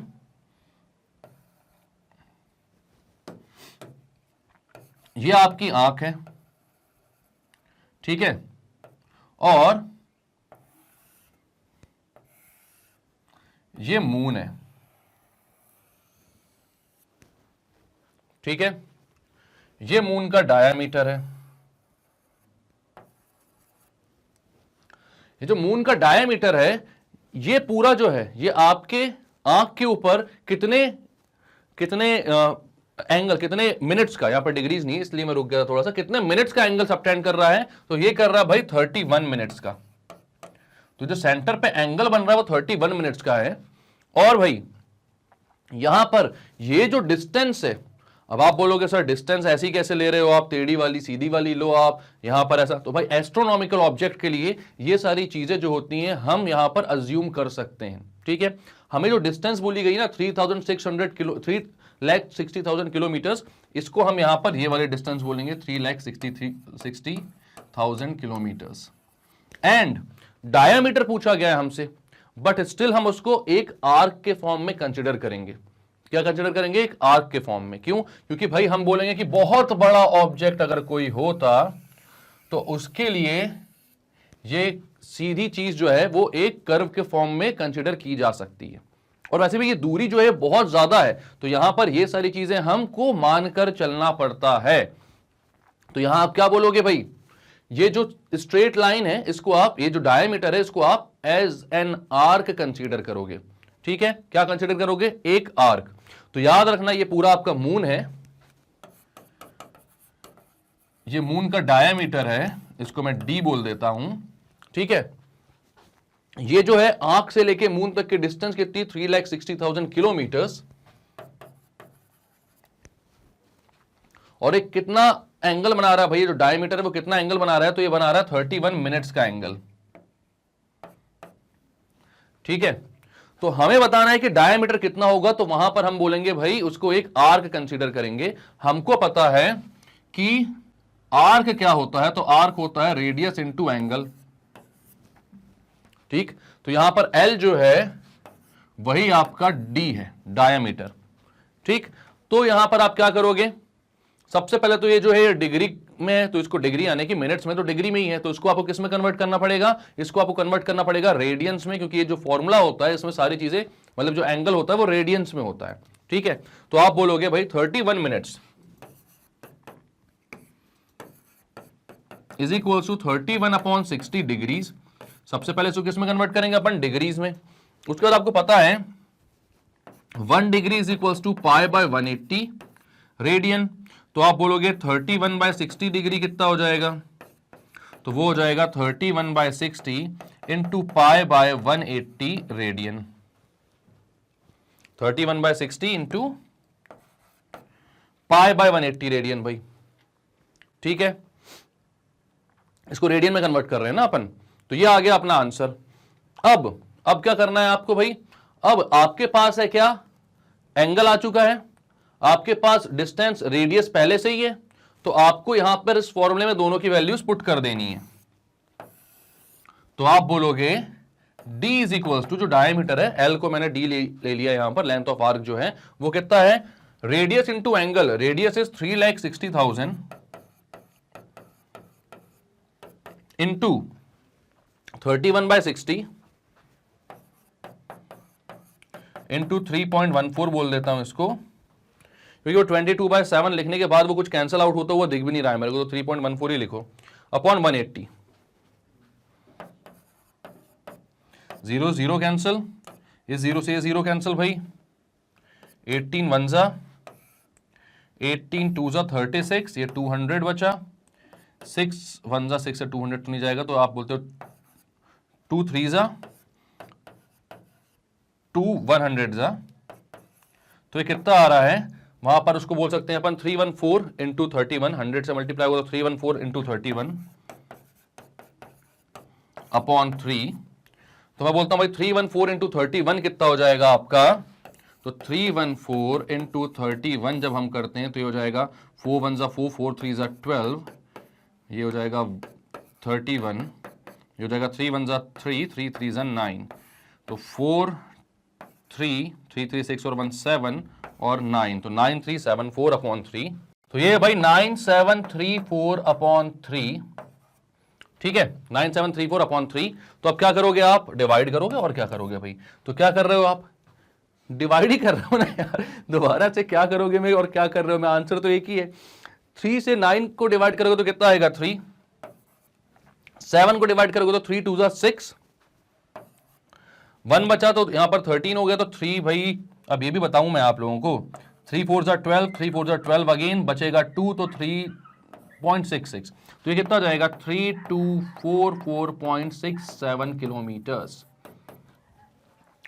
ये आपकी आंख है, ठीक है, और ये मून है, ठीक है। ये मून का डायामीटर है। ये जो मून का डायामीटर है ये पूरा जो है ये आपके आंख के ऊपर कितने कितने एंगल, कितने मिनट्स का, यहां पर डिग्रीज नहीं इसलिए मैं रुक गया थोड़ा सा, कितने मिनट्स का एंगल सबटेंड कर रहा है। तो ये कर रहा है भाई 31 मिनट्स का। तो जो सेंटर पे एंगल बन रहा है वो 31 मिनट्स का है। और भाई यहां पर ये जो डिस्टेंस है, अब आप बोलोगे सर डिस्टेंस ऐसी कैसे ले रहे हो आप, टेढ़ी वाली सीधी वाली लो आप, यहां पर ऐसा। तो भाई एस्ट्रोनॉमिकल ऑब्जेक्ट के लिए ये सारी चीजें जो होती हैं हम यहां पर अज्यूम कर सकते हैं, ठीक है। हमें जो डिस्टेंस बोली गई ना 3,600 किलो, 3,60,000 किलोमीटर्स, इसको हम यहां पर ये वाले डिस्टेंस बोलेंगे 3,60,000 किलोमीटर्स। एंड डायामीटर पूछा गया है हमसे, बट स्टिल हम उसको एक आर्क के फॉर्म में कंसिडर करेंगे। क्या कंसिडर करेंगे, एक आर्क के फॉर्म में। क्यों, क्योंकि भाई हम बोलेंगे कि बहुत बड़ा ऑब्जेक्ट अगर कोई होता तो उसके लिए ये सीधी चीज जो है वो एक कर्व के फॉर्म में कंसिडर की जा सकती है। और वैसे भी ये दूरी जो है बहुत ज्यादा है, तो यहां पर ये सारी चीजें हमको मानकर चलना पड़ता है। तो यहां आप क्या बोलोगे भाई, ये जो स्ट्रेट लाइन है इसको आप, ये जो डायमीटर है इसको आप एज एन आर्क कंसीडर करोगे, ठीक है। क्या कंसीडर करोगे, एक आर्क। तो याद रखना ये पूरा आपका मून है, ये मून का डायमीटर है, इसको मैं डी बोल देता हूं, ठीक है। ये जो है आंख से लेके मून तक की डिस्टेंस कितनी, 3,60,000 किलोमीटर्स। और एक कितना एंगल बना रहा है भाई, ये जो डायमीटर है वो कितना एंगल बना रहा है, तो ये बना रहा है 31 मिनट्स का एंगल, ठीक है। तो हमें बताना है कि डायमीटर कितना होगा, तो वहां पर हम बोलेंगे भाई उसको एक आर्क कंसीडर करेंगे। हमको पता है कि आर्क क्या होता है, तो आर्क होता है रेडियस इंटू एंगल, ठीक। तो यहां पर L जो है वही आपका D है, डायमीटर, ठीक। तो यहां पर आप क्या करोगे, सबसे पहले तो ये जो है डिग्री में है, तो इसको डिग्री आने की मिनट्स में, तो डिग्री में ही है, तो इसको आपको किस में कन्वर्ट करना पड़ेगा, इसको आपको कन्वर्ट करना पड़ेगा रेडियंस में, क्योंकि ये जो फॉर्मूला होता है इसमें सारी चीजें, मतलब जो एंगल होता है वो रेडियंस में होता है। ठीक है, तो आप बोलोगे भाई 31 minutes is equal to 31/60 degrees. सबसे पहले इसको किस में कन्वर्ट करेंगे अपन, डिग्रीज में। उसके बाद आपको पता है 1 degree is equal to π/180 radian. तो आप बोलोगे 31/60 डिग्री कितना हो जाएगा, तो वो हो जाएगा 31/60 इंटू π/180 रेडियन। 31/60 इंटू π/180 रेडियन भाई। ठीक है, इसको रेडियन में कन्वर्ट कर रहे हैं ना अपन, तो ये आ गया अपना आंसर। अब क्या करना है आपको भाई, अब आपके पास है क्या, एंगल आ चुका है, आपके पास डिस्टेंस रेडियस पहले से ही है, तो आपको यहां पर इस फॉर्मूले में दोनों की वैल्यूज पुट कर देनी है। तो आप बोलोगे d इज इक्वल टू, जो डायमीटर है L को मैंने d ले लिया यहां पर, लेंथ ऑफ आर्क जो है वो कितना है, radius into angle, radius is 3,60,000 into 31/60 into 3.14 बोल देता हूं इसको, क्योंकि वो 22/7 लिखने के बाद वो कुछ कैंसिल आउट होता हुआ दिख भी नहीं रहा है मेरे को, तो 3.14 ही लिखो, अपॉन 180। 0 0 कैंसिल, इस 0 से 0 कैंसिल भाई, 18 1 जा 18 2 जा 36, ये 200 बचा, 6 1 जा 6 से 200 तो नहीं जाएगा, तो आप बोलते हो 2 3 जा 2 100 जा, तो ये कितना आ रहा है वहां पर, उसको बोल सकते हैं अपन 314 इंटू 31, 100 से मल्टीप्लाई होगा तो 314 इंटू 31 अपॉन 3। तो मैं बोलता हूं भाई 314 इंटू 31 कितना हो जाएगा आपका, तो 314 इंटू 31 जब हम करते हैं तो ये हो जाएगा 4 1 जा 4 4 3 जा 12, ये हो जाएगा 31, ये हो जाएगा 3 1 जा 3 3 3 जा 9, तो 4 3 3 3 6 और 1 7 और 9, तो 9374 अपॉन 3, तो ये भाई 9734 अपॉन 3। ठीक है, 9734 अपॉन 3। तो अब क्या करोगे आप, डिवाइड करोगे, और क्या करोगे भाई, तो क्या कर रहे हो आप, डिवाइड ही कर रहे हो ना यार, दोबारा से क्या करोगे मैं, और क्या कर रहे हो मैं, आंसर तो एक ही है। 3 से 9 को डिवाइड करोगे तो कितना आएगा 3, 7 को डिवाइड करोगे तो 3 2 जा 6, 1 बचा तो यहां पर 13 हो गया, तो 3 भाई, अब ये भी बताऊं मैं आप लोगों को, 3 4 जा 12, 3 4 जा 12 अगेन, बचेगा 2, तो 3.66, तो ये कितना जाएगा 3244.67 किलोमीटर्स।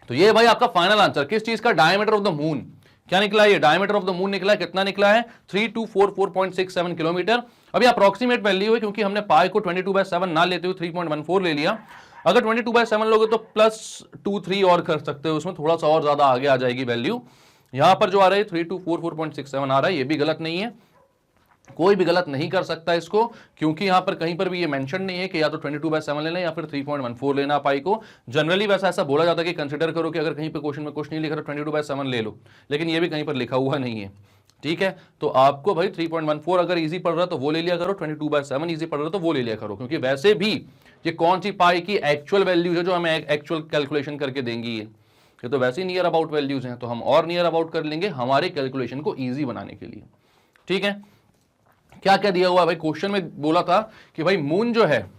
तो ये भाई आपका फाइनल आंसर, किस चीज का, डायमीटर ऑफ द मून। क्या निकला, ये डायमीटर ऑफ द मून निकला है, कितना निकला है 3244.67 किलोमीटर। अभी अप्रोक्सीमेट वैल्यू है, क्योंकि हमने पाई को 22/7 ना लेते हुए 3.14 ले लिया। अगर 22/7 लोगे तो +2 3 और कर सकते हो, उसमें थोड़ा सा और ज्यादा आगे आ जाएगी वैल्यू। यहां पर जो आ रहा है 3244.67 आ रहा है, ये भी गलत नहीं है, कोई भी गलत नहीं कर सकता इसको, क्योंकि यहां पर कहीं पर भी ये मेंशन नहीं है कि या तो 22/7 लेना या फिर 3.14 लेना पाई को। जनरली वैसा ऐसा बोला जाता है कि कंसिडर करो कि अगर कहीं पे क्वेश्चन में कुछ नहीं लिखा तो 22/7 ले लो, लेकिन ये भी कहीं पर लिखा हुआ नहीं है। ठीक है, तो आपको भाई 3.14 अगर इजी पड़ रहा है तो वो ले लिया करो, 22/7 इजी पड़ रहा है तो वो ले लिया करो, क्योंकि वैसे भी ये कौन सी पाई की एक्चुअल वैल्यू है जो हमें एक्चुअल कैलकुलेशन करके देंगी, ये तो वैसे ही नियर अबाउट वैल्यूज हैं, तो हम और नियर अबाउट कर लेंगे हमारे कैलकुलेशन को ईजी बनाने के लिए। ठीक है, क्या क्या दिया हुआ है भाई, क्वेश्चन में बोला था कि भाई मून जो है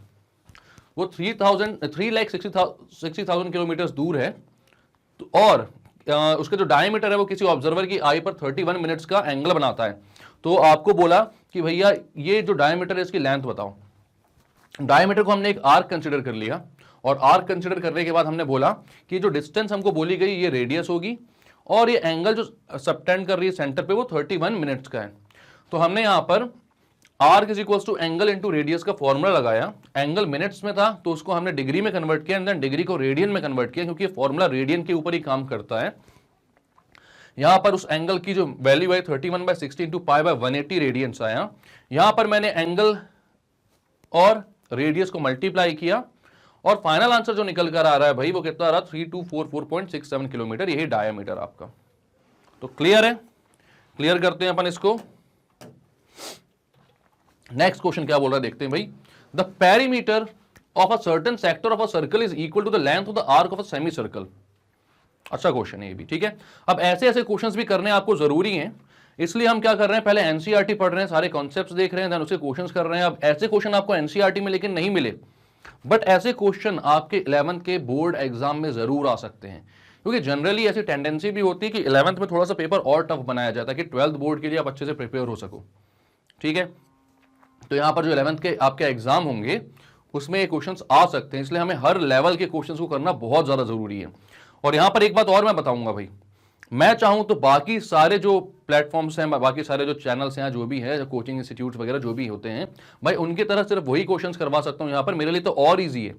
वो 3,60,000 किलोमीटर दूर है, तो और उसके जो डायमीटर है वो किसी ऑब्जर्वर की आई पर 31 मिनट्स का एंगल बनाता है। तो आपको बोला कि भैया ये जो डायमीटर है इसकी लेंथ बताओ। डायमीटर को हमने एक आर्क कंसिडर कर लिया, और आर्क कंसिडर करने के बाद हमने बोला कि जो डिस्टेंस हमको बोली गई ये रेडियस होगी, और ये एंगल जो सबटेंड कर रही है सेंटर पे वो 31 मिनट्स का है। तो हमने यहां पर arc is equal to angle into radius का फॉर्मूला लगाया, एंगल मिनट्स में था तो उसको हमने डिग्री में कन्वर्ट किया, एंड देन डिग्री को रेडियन में कन्वर्ट किया, क्योंकि फॉर्मूला रेडियन के ऊपर ही काम करता है। यहां पर उस एंगल की जो वैल्यू है 31/60 इंटू π/180 रेडियंस आया। यहां पर मैंने एंगल और रेडियस को मल्टीप्लाई किया, और फाइनल आंसर जो निकल कर आ रहा है भाई वो कितना आ रहा है 3244.67 किलोमीटर, यही डायमीटर आपका। तो क्लियर है, क्लियर करते हैं अपन इसको। नेक्स्ट क्वेश्चन क्या बोल रहा है देखते हैं भाई। The perimeter of a certain sector of a circle is equal to the length of the arc of a semi circle. अच्छा क्वेश्चन है ये भी, ठीक है। अब ऐसे ऐसे क्वेश्चंस भी करने आपको जरूरी हैं, इसलिए हम क्या कर रहे हैं, पहले एनसीईआरटी पढ़ रहे हैं, सारे कॉन्सेप्ट्स देख रहे हैं, देन उसके क्वेश्चंस कर रहे हैं। अब ऐसे क्वेश्चन आपको एनसीईआरटी में लेकिन नहीं मिले, बट ऐसे क्वेश्चन आपके 11th के बोर्ड एग्जाम में जरूर आ सकते हैं, क्योंकि जनरली ऐसी टेंडेंसी भी होती है कि 11th में थोड़ा सा पेपर और टफ बनाया जाता है कि 12th बोर्ड के लिए आप अच्छे से प्रिपेयर हो सको, ठीक है। तो यहां पर जो 11th के आपके एग्जाम होंगे उसमें ये क्वेश्चंस आ सकते हैं, इसलिए हमें हर लेवल के क्वेश्चंस को करना बहुत ज्यादा जरूरी है। और यहां पर एक बात और मैं बताऊंगा भाई, मैं चाहूं तो बाकी सारे जो प्लेटफॉर्म्स हैं, बाकी सारे जो चैनल्स हैं, जो भी है, जो कोचिंग इंस्टीट्यूट्स वगैरह जो भी होते हैं भाई, उनकी तरह सिर्फ वही क्वेश्चंस करवा सकता हूं। यहां पर मेरे लिए तो और ईजी है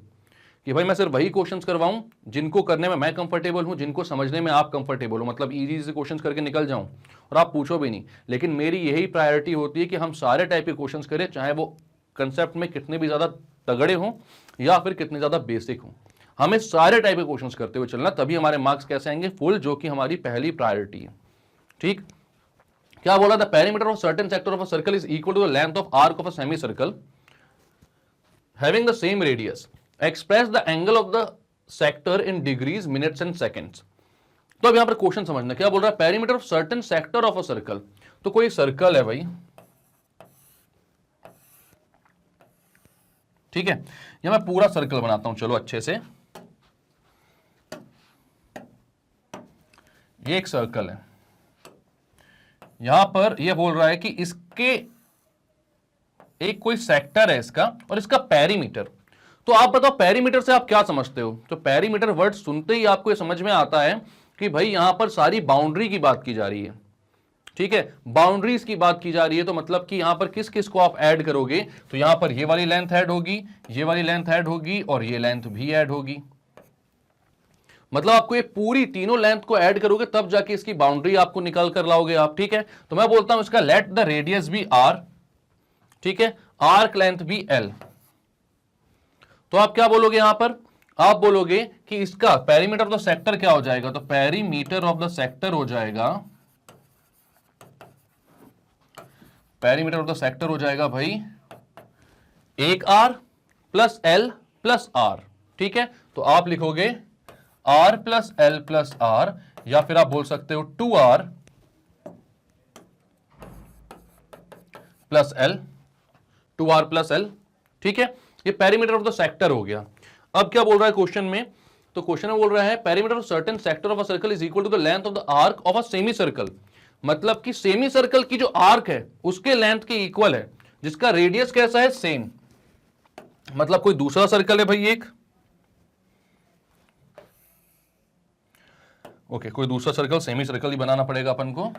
कि भाई मैं सिर्फ वही क्वेश्चंस करवाऊं जिनको करने में मैं कंफर्टेबल हूं, जिनको समझने में आप कंफर्टेबल हो, मतलब इजी से क्वेश्चंस करके निकल जाऊं और आप पूछो भी नहीं। लेकिन मेरी यही प्रायोरिटी होती है कि हम सारे टाइप के क्वेश्चंस करें, चाहे वो कंसेप्ट में कितने भी ज्यादा तगड़े हों या फिर कितने ज्यादा बेसिक हों, हमें सारे टाइप के क्वेश्चंस करते हुए चलना, तभी हमारे मार्क्स कैसे आएंगे, फुल, जो कि हमारी पहली प्रायोरिटी है, ठीक। क्या बोला, the perimeter of certain sector of a circle is equal to the length of arc of a semi circle having the same radius, express the angle of the sector in degrees, minutes and seconds. तो अब यहां पर question समझना, क्या बोल रहा है, perimeter of certain sector of a circle. तो कोई सर्कल है भाई, ठीक है, या मैं पूरा सर्कल बनाता हूं, चलो अच्छे से। ये एक सर्कल है, यहां पर ये बोल रहा है कि इसके एक कोई सेक्टर है इसका, और इसका पेरीमीटर। तो आप बताओ पेरीमीटर से आप क्या समझते हो। तो पेरीमीटर वर्ड सुनते ही आपको ये समझ में आता है कि भाई यहां पर सारी बाउंड्री की बात की जा रही है, ठीक है, बाउंड्रीज की बात की जा रही है। तो मतलब कि यहां पर किस किस को आप ऐड करोगे, तो यहां पर ये वाली लेंथ ऐड होगी, ये वाली लेंथ ऐड होगी, और ये लेंथ भी ऐड होगी। मतलब आपको ये पूरी तीनों लेंथ को ऐड करोगे तब जाके इसकी बाउंड्री आपको निकाल कर लाओगे आप, ठीक है। तो मैं बोलता हूं इसका let the radius be R, ठीक है, आर्क लेंथ बी एल। तो आप क्या बोलोगे यहां पर, आप बोलोगे कि इसका पेरीमीटर ऑफ द सेक्टर क्या हो जाएगा, तो पेरीमीटर ऑफ द सेक्टर हो जाएगा, पेरीमीटर ऑफ द सेक्टर हो जाएगा भाई 1r plus L plus are, ठीक है। तो आप लिखोगे r plus L plus R, या फिर आप बोल सकते हो 2r plus L, 2r plus L, ठीक है। ये पेरीमीटर ऑफ द सेक्टर हो गया। अब क्या बोल रहा है क्वेश्चन में, तो क्वेश्चन में बोल रहा है perimeter of certain sector of a circle is equal to the length of the arc of a semi circle. मतलब कि सेमी सर्कल की जो आर्क है उसके लेंथ के इक्वल है, जिसका रेडियस कैसा है, सेम। मतलब कोई दूसरा सर्कल है भाई एक, ओके, कोई दूसरा सर्कल, सेमी सर्कल ही बनाना पड़ेगा अपन को,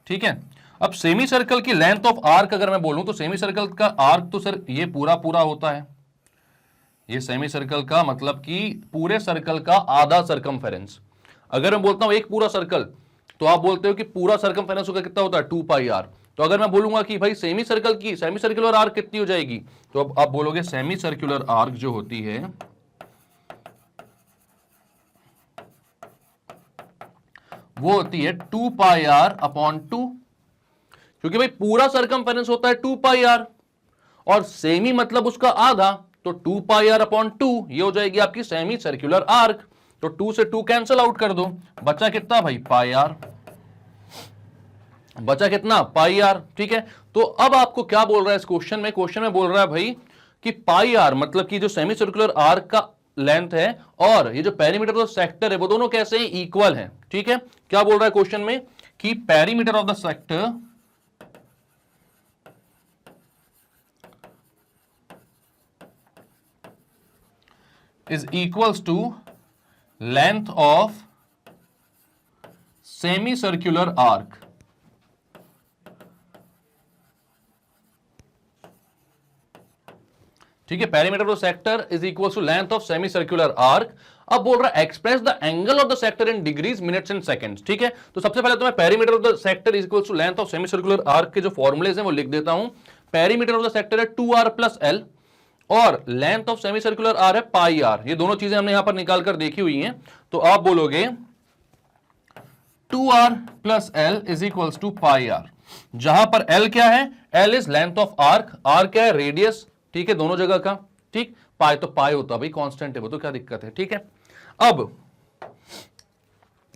ठीक है। अब सेमी सर्कल की लेंथ ऑफ आर्क अगर मैं बोलूं, तो सेमी सर्कल का आर्क तो सर ये पूरा पूरा होता है, ये सेमी सर्कल का मतलब कि पूरे सर्कल का आधा सरकमफेरेंस। अगर मैं बोलता हूं एक पूरा सर्कल, तो आप बोलते हो कि पूरा सरकमफेरेंस का कितना होता है, 2 पाई आर। तो अगर मैं बोलूंगा कि भाई सेमी सर्कल की सेमी सर्कुलर आर्क कितनी हो जाएगी, तो अब आप बोलोगे सेमी सर्कुलर आर्क जो होती है वो होती है 2 पाई आर अपॉन 2, क्योंकि भाई पूरा सरकमफेरेंस होता है 2 पाई आर और सेमी मतलब उसका आधा, तो 2 पाई आर अपॉन 2 ये हो जाएगी आपकी सेमी सर्कुलर आर्क। तो 2 से 2 कैंसिल आउट कर दो, बचा कितना भाई, पाई आर, बचा कितना, पाई आर, ठीक है। तो अब आपको क्या बोल रहा है इस क्वेश्चन में, क्वेश्चन में बोल रहा है भाई कि पाई आर मतलब कि जो सेमी सर्कुलर आर्क का लेंथ है और ये जो पेरीमीटर ऑफ द सेक्टर है वो दोनों कैसे हैं, इक्वल हैं, ठीक है। क्या बोल रहा है क्वेश्चन में कि perimeter of the sector is equals to length of semicircular arc, ठीक है। Perimeter of the sector is equal to length of semi circular arc. अब बोल रहा है express the angle of the sector in degrees, minutes and seconds, ठीक है। तो सबसे पहले तो मैं perimeter of the sector is equal to length of semi circular arc के जो फॉर्मूलेज हैं वो लिख देता हूं। पेरीमीटर ऑफ द सेक्टर है 2r प्लस एल और length of semi circular arc है पाई आर। ये दोनों चीजें हमने यहां पर निकाल कर देखी हुई हैं। तो आप बोलोगे 2r plus L is equals to pi R, जहां पर एल क्या है, L is length of arc, R क्या है, रेडियस, ठीक है, दोनों जगह का, ठीक, पाई तो पाई होता भाई, कांस्टेंट है वो, तो क्या दिक्कत है, ठीक है। अब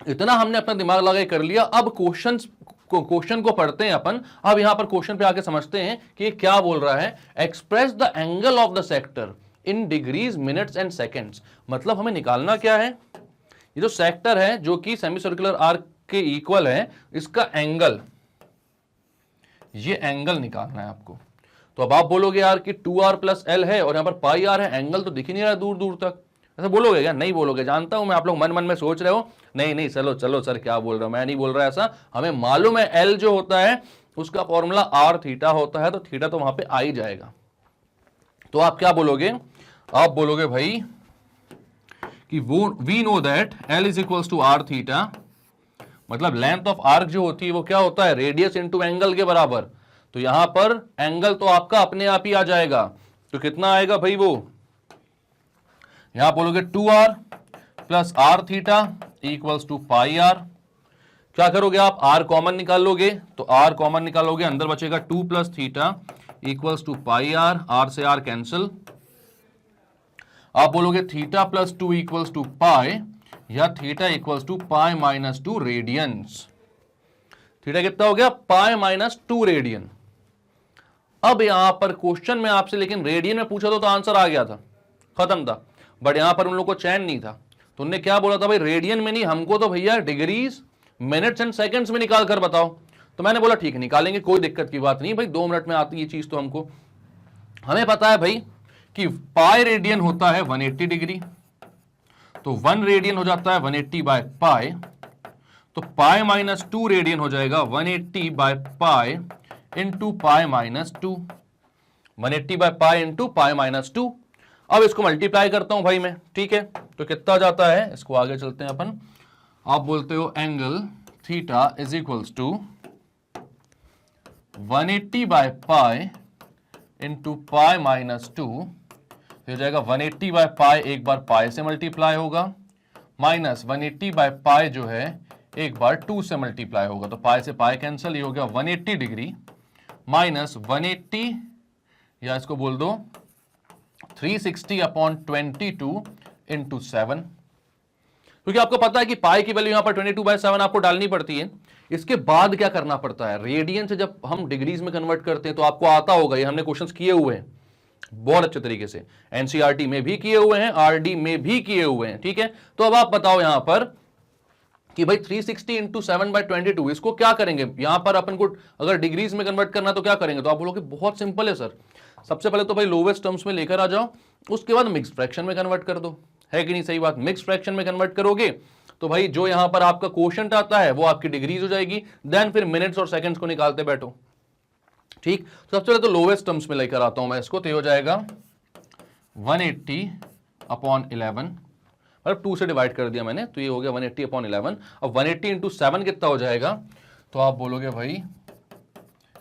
इतना हमने अपना दिमाग लगा कर लिया, अब क्वेश्चन को पढ़ते हैं अपन। अब यहां पर क्वेश्चन पे आके समझते हैं कि ये क्या बोल रहा है। Express the angle of the sector in degrees, minutes and seconds. मतलब हमें निकालना क्या है, ये जो सेक्टर है जो कि सेमी सर्कुलर आर्क के इक्वल है, इसका एंगल, ये एंगल निकालना है आपको। तो अब आप बोलोगे यार कि 2r प्लस एल है और यहां पर पाई आर है, एंगल तो दिख ही नहीं रहा दूर दूर तक, ऐसा बोलोगे क्या? नहीं बोलोगे, जानता हूं मैं, आप लोग मन मन में सोच रहे हो नहीं नहीं चलो चलो सर क्या बोल रहा हूं, मैं नहीं बोल रहा ऐसा, हमें मालूम है एल जो होता है उसका फॉर्मूला आर थीटा होता है, तो थीटा तो वहां पे आ ही जाएगा। तो आप क्या बोलोगे, आप बोलोगे भाई कि वो we know that L is equals to R theta, मतलब लेंथ ऑफ आर्क जो होती है वो क्या होता है, रेडियस इंटू एंगल के बराबर। तो यहां पर एंगल तो आपका अपने आप ही आ जाएगा, तो कितना आएगा भाई, वो यहां बोलोगे 2r plus R theta equals to pi R. क्या करोगे आप, r कॉमन निकाल लोगे, तो r कॉमन निकालोगे, अंदर बचेगा 2 plus theta equals to pi R, r से r कैंसिल। आप बोलोगे theta plus 2 equals to pi, या theta equals to pi minus 2 radians. Theta कितना हो गया, पाई माइनस 2 रेडियन। अब यहां पर क्वेश्चन में आपसे लेकिन रेडियन में पूछा तो आंसर आ गया था, खत्म था, बट यहां पर उन लोगों को चैन नहीं था, तो उन्होंने क्या बोला था भाई, रेडियन में नहीं, हमको तो भैया डिग्रीज, मिनट्स एंड सेकंड्स में निकाल कर बताओ। तो मैंने बोला ठीक है निकालेंगे, कोई दिक्कत की बात नहीं भाई, 2 मिनट में आती ये चीज तो हमको, हमें पता है भाई कि पाई रेडियन होता है 180 डिग्री, तो 1 रेडियन हो जाता है 180 बाय पाई, तो पाई माइनस 2 रेडियन हो जाएगा 180 by pi into pi minus 2, 180 by pi into pi minus 2। अब इसको मल्टीप्लाई करता हूं भाई मैं, ठीक है, तो कितना जाता है, इसको आगे चलते हैं अपन। आप बोलते हो angle theta is equals to 180 by pi into pi minus 2, हो जाएगा 180 बाय पाई, एक बार पाई से मल्टीप्लाई होगा, माइनस 180 बाय पाई जो है एक बार 2 से मल्टीप्लाई होगा, तो पाई से पाई कैंसिल, ये हो गया 180 डिग्री माइनस 180, या इसको बोल दो 360 अपॉन 22 इंटू 7, क्योंकि आपको पता है कि पाई की वैल्यू यहां पर 22/7 आपको डालनी पड़ती है। इसके बाद क्या करना पड़ता है, रेडियन से जब हम डिग्रीज में कन्वर्ट करते हैं तो आपको आता होगा, ये हमने क्वेश्चंस किए हुए हैं बहुत अच्छे तरीके से, एनसीईआरटी में भी किए हुए हैं, आरडी में भी किए हुए हैं, ठीक है। तो अब आप बताओ यहां पर कि भाई 360 इंटू 7/22 इसको क्या करेंगे, यहां पर अपन को अगर डिग्रीज में कन्वर्ट करना तो क्या करेंगे, तो आप बोलोगे बहुत सिंपल है सर, सबसे पहले तो भाई लोवेस्ट टर्म्स में लेकर आ जाओ, उसके बाद मिक्स फ्रैक्शन में कन्वर्ट कर दो, है कि नहीं सही बात। मिक्स फ्रैक्शन में कन्वर्ट करोगे तो भाई जो यहां पर आपका क्वोशंट आता है वो आपकी डिग्रीज हो जाएगी, देन फिर मिनट्स और सेकंड्स को निकालते बैठो, ठीक। सबसे पहले तो लोवेस्ट टर्म्स में लेकर आता हूं मैं इसको, तो ये हो जाएगा 180 अपॉन 11, मतलब 2 से डिवाइड कर दिया मैंने, तो ये हो गया 180 अपॉन 11। अब 180 इंटू 7 कितना हो जाएगा, तो आप बोलोगे भाई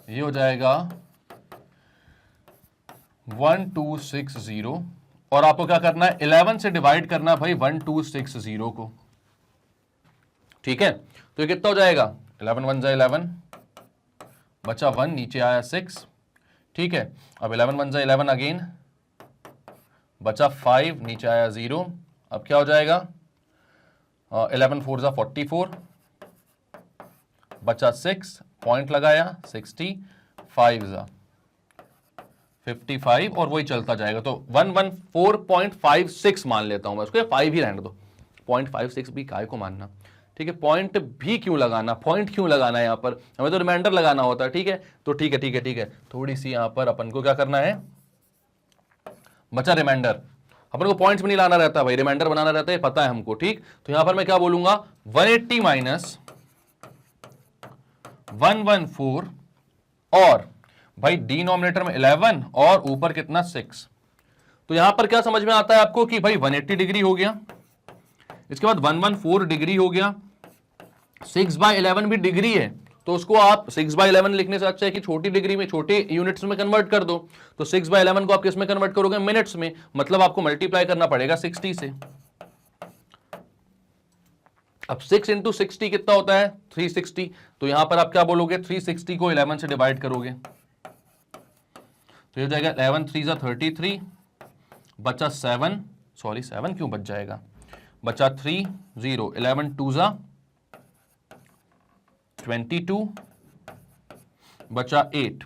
ये हो जाएगा 1260, और आपको क्या करना है, 11 से डिवाइड करना है भाई 1260 को, ठीक है। तो ये कितना हो जाएगा, 11 1 11, बचा 1, नीचे आया 6, ठीक है। अब 11 1 11 अगेन, बचा 5, नीचे आया 0, अब क्या हो जाएगा 11 4 44, बचा 6, पॉइंट लगाया 60, 5 55, और वही चलता जाएगा, तो 114.56 मान लेता हूं मैं उसको, 5 ही रहने दो, 0.56 भी काय को मानना, ठीक है। पॉइंट भी क्यों लगाना, पॉइंट क्यों लगाना है, यहां पर हमें तो रिमाइंडर लगाना होता है, ठीक है। तो ठीक है ठीक है ठीक है, थोड़ी सी यहां पर अपन को क्या करना है, बचा रिमाइंडर, अपन को पॉइंट्स भी नहीं लाना रहता भाई, रिमाइंडर बनाना रहता है, पता है हमको, ठीक। तो यहां पर मैं क्या बोलूंगा 180 माइनस 114, और भाई डिनोमिनेटर में 11 और ऊपर कितना 6, तो यहां पर क्या समझ में आता है आपको कि भाई 180 डिग्री हो गया, इसके बाद 114 डिग्री हो गया, 6/11 भी डिग्री है, तो उसको आप 6/11 लिखने से अच्छा है कि छोटी डिग्री में, छोटे यूनिट्स में कन्वर्ट कर दो, तो 6/11 को आप किस में कन्वर्ट करोगे, मिनट्स में, मतलब आपको मल्टीप्लाई करना पड़ेगा 60 से, अब 6 इंटू 60 कितना होता है 360, तो यहां पर आप क्या बोलोगे 360 को 11 से डिवाइड करोगे तो ये हो जाएगा 11 3 जा 33, बचा 7, सॉरी 7 क्यों बच जाएगा, बचा 3 0, 11 2 जा 22, बचा 8।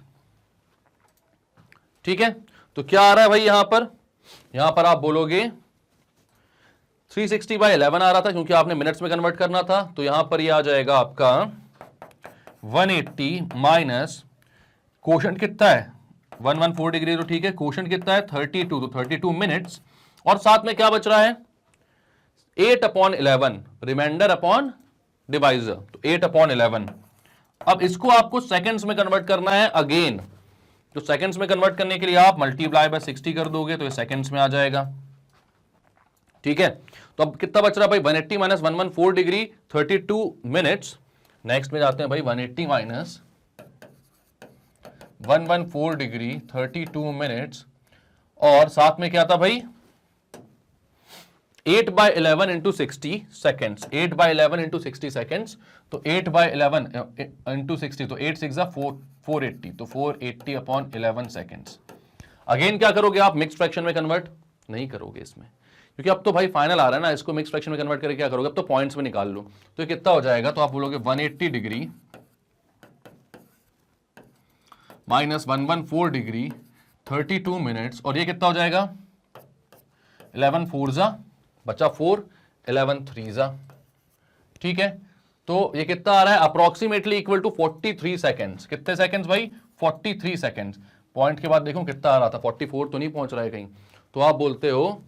ठीक है, तो क्या आ रहा है भाई यहां पर आप बोलोगे 360 बाई 11 आ रहा था क्योंकि आपने मिनट्स में कन्वर्ट करना था, तो यहां पर ये आ जाएगा आपका 180 माइनस कोशेंट कितना है 114 डिग्री, तो ठीक है कोशेंट कितना है 32, तो 32 मिनट्स, और साथ में क्या बच रहा है 8/11 रिमाइंडर अपॉन डिवाइजर, तो 8/11। अब इसको आपको सेकंड्स में कन्वर्ट करना है अगेन, तो सेकंड्स में कन्वर्ट करने के लिए आप मल्टीप्लाई बाय 60 कर दोगे तो ये सेकंड्स में आ जाएगा। ठीक है, तो अब कितना बच रहा है भाई 180 माइनस 114 डिग्री 32 मिनट्स। नेक्स्ट में जाते हैं भाई 180 माइनस 114 डिग्री 32 मिनट्स, और साथ में क्या था भाई 8/11 इंटू 60 सेकेंड्स, 8/11 इंटू 60 सेकेंड्स, तो 8/11 इंटू 60, तो 8 6 480, तो 480/11 सेकेंड्स। अगेन क्या करोगे आप मिक्स फ्रैक्शन में कन्वर्ट नहीं करोगे इसमें, क्योंकि अब तो भाई फाइनल आ रहा है ना, इसको मिक्स फ्रैक्शन में कन्वर्ट करके क्या करोगे अब तो पॉइंट्स में निकाल लो, तो ये कितना हो जाएगा, तो आप बोलोगे 180 डिग्री माइनस 114 डिग्री 32 मिनट्स, और ये कितना हो जाएगा 11 4 जा बचा 4, 11 3 जा। ठीक है, तो ये कितना आ रहा है अप्रोक्सीमेटली इक्वल टू 43 सेकेंड्स। कितने सेकेंड्स भाई 43 सेकेंड्स। पॉइंट के बाद देखो कितना आ रहा था 44 तो नहीं पहुंच रहा है कहीं, तो आप बोलते हो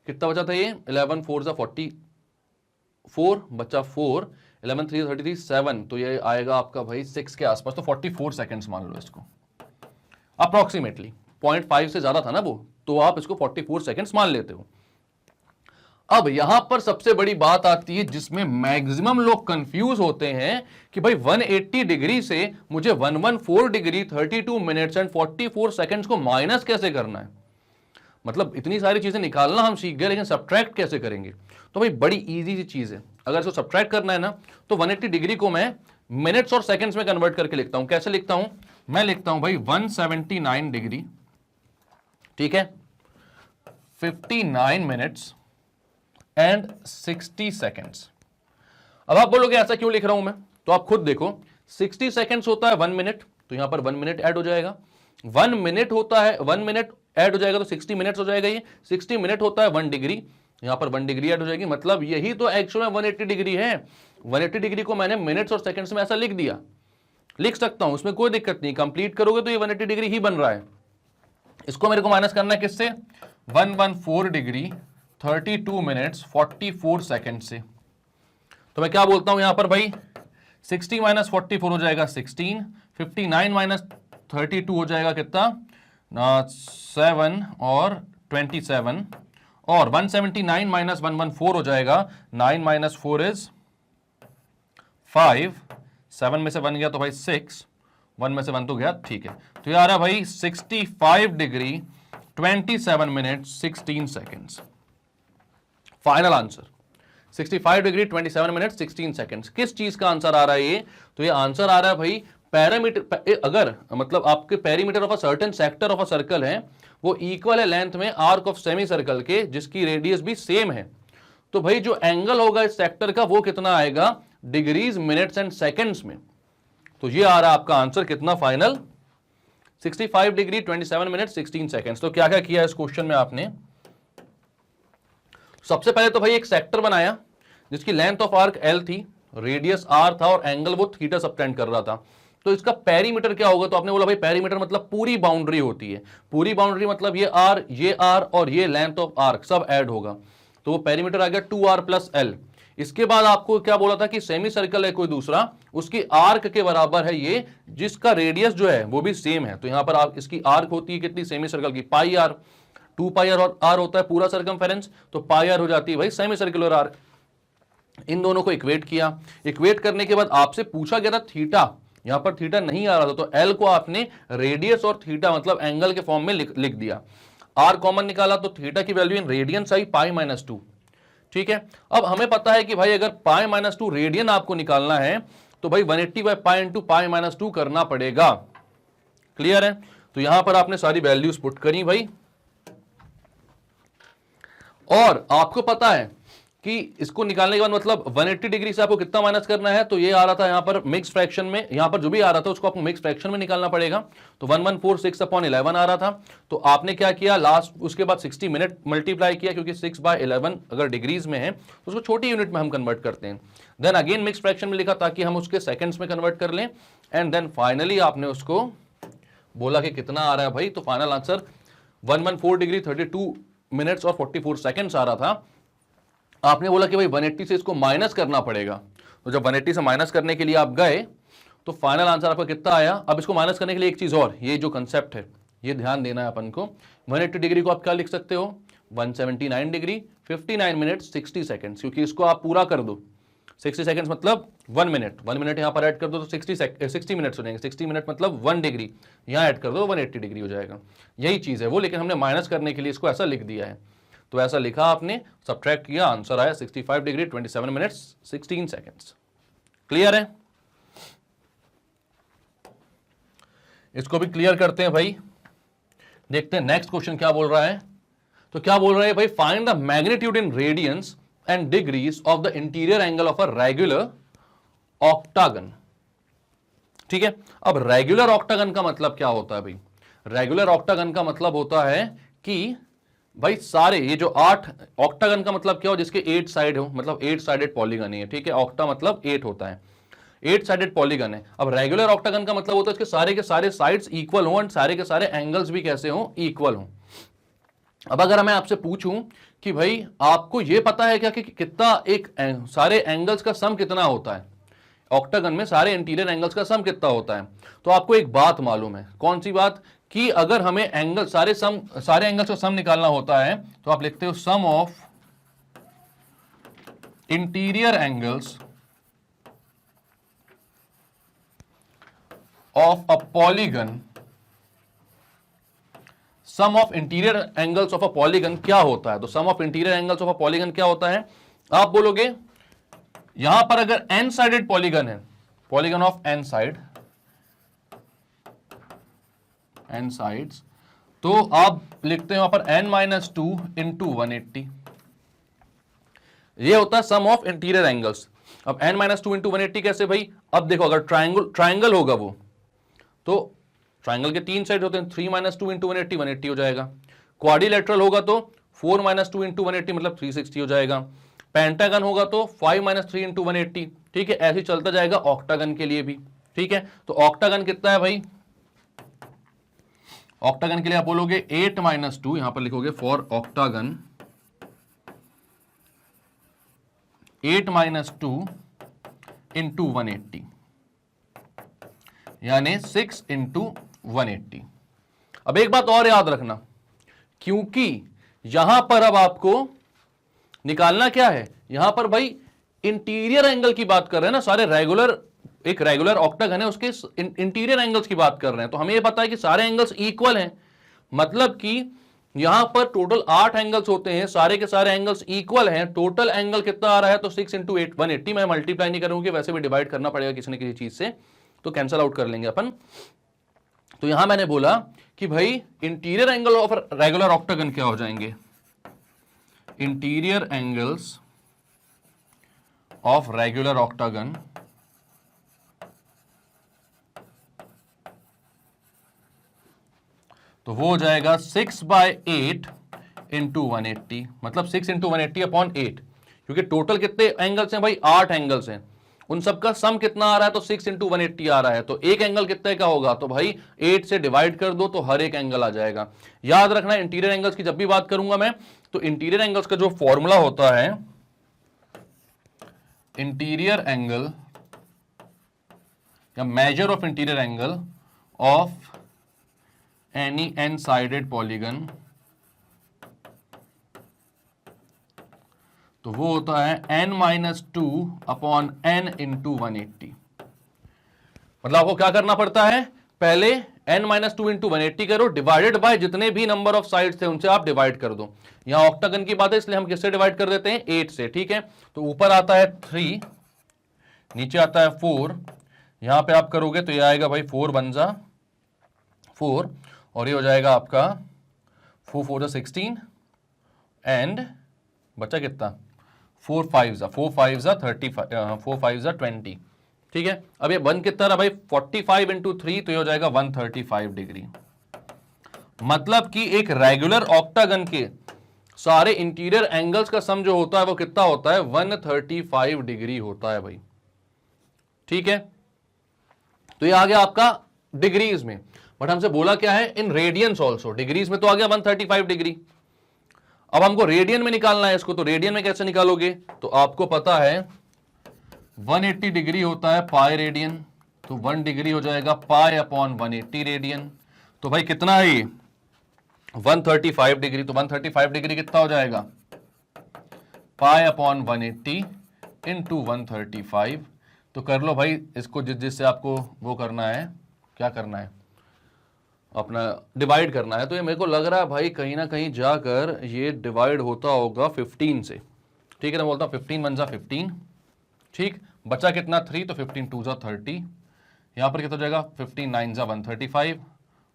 कितना बचा था ये 11 4 जा 44 बचा 4, 11 3 33 7, तो ये आएगा आपका भाई 6 के आसपास, तो 44 सेकेंड्स मान लो इसको अप्रोक्सीमेटली। 0.5 से ज्यादा था ना वो, तो आप इसको 44 सेकेंड्स मान लेते हो। अब यहां पर सबसे बड़ी बात आती है जिसमें मैक्सिमम लोग कंफ्यूज होते हैं कि भाई 180 डिग्री से मुझे 114 डिग्री 32 मिनट्स एंड 44 सेकेंड्स को माइनस कैसे करना है। मतलब इतनी सारी चीजें निकालना हम सीख गए, लेकिन सब्ट्रैक्ट कैसे करेंगे। तो भाई बड़ी इजी सी चीज है, अगर इसको सब्ट्रैक्ट करना है ना तो 180 डिग्री को मैं मिनट्स और सेकेंड्स में कन्वर्ट करके लिखता हूं। कैसे लिखता हूं, मैं लिखता हूं भाई 179 डिग्री, ठीक है 59 मिनट्स एंड 60 सेकेंड्स। अब आप बोलोगे ऐसा क्यों लिख रहा हूं मैं, तो आप खुद देखो 60 सेकेंड्स होता है 1 मिनट, तो यहां पर 1 मिनट ऐड हो जाएगा। 1 मिनट होता है 1 मिनट ऐड हो जाएगा तो 60 मिनट्स हो जाएगा। ये 60 मिनट होता है 1 डिग्री, यहां पर 1 डिग्री ऐड हो जाएगी। मतलब यही तो एक्चुअल में 180 डिग्री है। 180 डिग्री को मैंने मिनट्स और सेकंड्स में ऐसा लिख दिया, लिख सकता हूं, उसमें कोई दिक्कत नहीं। कंप्लीट करोगे तो ये 180 डिग्री ही बन रहा है। इसको मेरे को माइनस करना है किससे 114 डिग्री 32 मिनट्स 44 सेकंड से। तो मैं क्या बोलता हूं यहां पर भाई 60 माइनस 44 हो जाएगा 16, 59 माइनस 32 हो जाएगा कितना 7 और 27, और 179 माइनस 114 हो जाएगा 9 माइनस 4 इज 5, 7 में से 1 गया तो भाई 6, 1 में से 1 तो गया, ठीक है। तो ये आ रहा है भाई 65 degree 27 minute 16 seconds. Final answer 65 degree 27 minute 16 seconds. किस चीज का आंसर आ रहा है ये, तो ये आंसर आ रहा है भाई पैरामीटर, अगर मतलब आपके perimeter of a certain sector of a circle है वो इक्वल है लेंथ में आर्क ऑफ सेमी सर्कल के जिसकी रेडियस भी सेम है, तो भाई जो एंगल होगा इस सेक्टर का वो कितना आएगा डिग्रीज मिनट्स एंड सेकेंड्स में। तो ये आ रहा है आपका आंसर कितना फाइनल 65 डिग्री 27 मिनट 16 सेकेंड्स। तो क्या क्या किया इस क्वेश्चन में आपने, सबसे पहले तो भाई एक सेक्टर बनाया जिसकी लेंथ ऑफ आर्क एल थी, रेडियस आर था और एंगल वो थीटा सबटेंड कर रहा था। तो इसका पेरीमीटर क्या होगा, तो आपने बोला भाई पेरीमीटर मतलब पूरी बाउंड्री होती है। पूरी बाउंड्री मतलब ये आर और ये लेंथ ऑफ आर्क सब ऐड होगा, तो वो पेरीमीटर आ गया 2r प्लस एल। इसके बाद आपको क्या बोला था कि सेमी सर्कल है कोई दूसरा, उसकी आर्क के बराबर है ये जिसका रेडियस जो है वो भी सेम है। तो यहां पर आप इसकी आर्क होती है कितनी सेमी सर्कल की पाई आर, 2 पाई आर और आर होता है पूरा सर्कमफेरेंस, तो पाई आर हो जाती है भाई सेमी सर्कुलर आर्क। इन दोनों को इक्वेट किया, इक्वेट करने के बाद आपसे पूछा गया था थीटा, यहां पर थीटा नहीं आ रहा था तो एल को आपने रेडियस और थीटा मतलब एंगल के फॉर्म में लिख दिया। आर कॉमन निकाला तो थीटा की value in radiance I pi minus 2, ठीक है। अब हमें पता है कि भाई अगर पाई माइनस 2 रेडियन आपको निकालना है तो भाई 180 by pi into pi minus 2 करना पड़ेगा। क्लियर है? तो यहां पर आपने सारी वैल्यूज पुट करी भाई, और आपको पता है कि इसको निकालने के बाद मतलब 180 डिग्री से आपको कितना माइनस करना है, तो ये आ रहा था यहां पर मिक्स फ्रैक्शन में, यहां पर जो भी आ रहा था उसको आपको मिक्स फ्रैक्शन में निकालना पड़ेगा। तो 1146/11 आ रहा था, तो आपने क्या किया लास्ट, उसके बाद 60 मिनट मल्टीप्लाई किया, क्योंकि 6/11 अगर डिग्रीज में है तो उसको छोटी यूनिट में हम कन्वर्ट करते हैं। देन अगेन मिक्स फ्रैक्शन में लिखा ताकि हम उसके सेकेंड्स में कन्वर्ट कर लें, एंड देन फाइनली आपने उसको बोला कि कितना आ रहा है भाई, तो फाइनल आंसर 114 डिग्री 32 मिनट्स और 44 सेकेंड्स आ रहा था। आपने बोला कि भाई 180 से इसको माइनस करना पड़ेगा, तो जब 180 से माइनस करने के लिए आप गए तो फाइनल आंसर आपका कितना आया। अब इसको माइनस करने के लिए एक चीज और, ये जो कंसेप्ट है ये ध्यान देना है अपन को। 180 डिग्री को आप क्या लिख सकते हो, 179 डिग्री 59 मिनट 60 सेकेंड्स, क्योंकि इसको आप पूरा कर दो 60 सेकेंड्स मतलब 1 मिनट, 1 मिनट यहां पर ऐड कर दो तो 60 मिनट्स हो जाएंगे, 60 मिनट मतलब 1 डिग्री, यहां ऐड कर दो 180 डिग्री हो जाएगा। यही चीज है वो, लेकिन हमने माइनस करने के लिए इसको ऐसा लिख दिया है। तो ऐसा लिखा आपने, सब्ट्रैक्ट किया, आंसर आया 65 डिग्री 27 मिनट्स 16 सेकेंड्स। क्लियर है? इसको भी क्लियर करते हैं भाई, देखते हैं नेक्स्ट क्वेश्चन क्या बोल रहा है। तो क्या बोल रहा है भाई, find the magnitude in radiance and degrees of the interior angle of a regular octagon. ठीक है, अब रेगुलर ऑक्टागन का मतलब क्या होता है भाई? रेगुलर ऑक्टागन का मतलब होता है कि भाई सारे ये जो 8, ऑक्टागन का मतलब क्या हो, जिसके 8 साइड हो, मतलब 8 साइडेड पॉलीगन है। ठीक है, ऑक्टा मतलब 8 होता है, 8 साइडेड पॉलीगन है। अब रेगुलर ऑक्टागन का मतलब होता है इसके सारे के सारे साइड्स इक्वल हो एंड सारे के सारे एंगल्स भी कैसे हो, इक्वल हो। अब अगर मैं आपसे पूछूं कि भाई आपको यह पता है क्या कि कितना एक सारे एंगल्स का सम कितना होता है, ऑक्टागन में सारे इंटीरियर एंगल्स का सम कितना होता है, तो आपको एक बात मालूम है। कौन सी बात? कि अगर हमें एंगल सारे एंगल्स का सम निकालना होता है तो आप लिखते हो sum of interior angles of a polygon. Sum of interior angles of a polygon क्या होता है? तो sum of interior angles of a polygon क्या होता है? आप बोलोगे यहां पर अगर एन साइडेड पॉलीगन है, polygon of n side, n sides, तो आप लिखते हैं वहां पर n-2 इंटू 180, ये होता है सम ऑफ इंटीरियर एंगल्स। अब n-2 इंटू 180 कैसे भाई? अब देखो अगर ट्राइंगल होगा वो, तो ट्राइंगल के 3 साइड होते हैं, 3-2 इंटू 180 180 हो जाएगा। क्वाड्रिलेटरल होगा तो 4-2 इंटू 180 मतलब 360 हो जाएगा। पेंटागन होगा तो 5-3 इंटू 180। ठीक है, ऐसे चलता जाएगा ऑक्टागन के लिए भी। ठीक है, तो ऑक्टागन कितना है भाई? ऑक्टागन के लिए आप बोलोगे 8-2, यहां पर लिखोगे फॉर ऑक्टागन 8-2 इंटू 180, यानी 6 इंटू 180। अब एक बात और याद रखना, क्योंकि यहां पर अब आपको निकालना क्या है, यहां पर भाई इंटीरियर एंगल की बात कर रहे हैं ना, सारे रेगुलर, एक रेगुलर ऑक्टागन है उसके इंटीरियर एंगल्स की बात कर रहे हैं, तो हमें यह पता है कि सारे एंगल्स इक्वल हैं, मतलब कि यहां पर टोटल 8 एंगल्स होते हैं, सारे के सारे एंगल्स इक्वल हैं। टोटल एंगल कितना आ रहा है? तो 6 इंटू 180, मैं मल्टीप्लाई नहीं करूंगी, वैसे भी डिवाइड करना पड़ेगा किसी न किसी चीज से, तो कैंसल आउट कर लेंगे अपन। तो यहां मैंने बोला कि भाई interior angle of regular octagon क्या हो जाएंगे? Interior angles of regular octagon तो वो हो जाएगा 6/8 इंटू 180, मतलब 6 इंटू 180 अपॉन 8, क्योंकि टोटल कितने एंगल्स हैं भाई? 8 एंगल्स हैं, उन सबका सम कितना आ रहा है? तो 6 इंटू 180 आ रहा है, तो एक एंगल कितने का होगा? तो भाई 8 से डिवाइड कर दो तो हर एक एंगल आ जाएगा। याद रखना इंटीरियर एंगल्स की जब भी बात करूंगा मैं, तो इंटीरियर एंगल्स का जो फॉर्मूला होता है, इंटीरियर एंगल या measure of interior angle of any N sided polygon, तो वो होता है n-2 अपॉन n इंटू 180। मतलब आपको क्या करना पड़ता है? पहले n माइनस टू इंटू 180 करो, डिवाइडेड बाय जितने भी नंबर ऑफ साइड्स थे उनसे आप डिवाइड कर दो। यहां ऑक्टागन की बात है इसलिए हम किससे डिवाइड कर देते हैं, 8 से। ठीक है, तो ऊपर आता है 3, नीचे आता है 4, यहां पे आप करोगे तो ये आएगा भाई 4 वन जा 4, और ये हो जाएगा आपका 4 4 जा 16 एंड बचा कितना, 4 5 जा 35, 4 5 जा 20। ठीक है, अब ये 1 कितना रहा भाई, 45 इंटू 3, तो ये हो जाएगा 135 डिग्री। मतलब कि एक रेगुलर ऑक्टागन के सारे इंटीरियर एंगल्स का सम जो होता है वो कितना होता है, 135 डिग्री होता है भाई। ठीक है, तो ये आ गया आपका डिग्रीज में, बट हमसे बोला क्या है, इन रेडियंस ऑल्सो। डिग्रीज में तो आ गया 135 डिग्री, अब हमको रेडियन में निकालना है इसको, तो रेडियन में कैसे निकालोगे, तो आपको पता है 180 डिग्री होता है पाई रेडियन, तो 1 डिग्री हो जाएगा पाई अपॉन 180 रेडियन। तो भाई कितना है ये, 135 डिग्री, तो 135 डिग्री कितना हो जाएगा, पाई अपॉन 180 इंटू 135। तो कर लो भाई इसको, जिससे आपको वो करना है, क्या करना है, अपना डिवाइड करना है। तो ये मेरे को लग रहा है भाई कहीं ना कहीं जाकर ये डिवाइड होता होगा 15 से। ठीक है, मैं बोलता हूँ 15 वन जा 15। ठीक, बचा कितना 3, तो 15 टू जा 30, यहां पर कितना हो जाएगा 15 9 जा 135,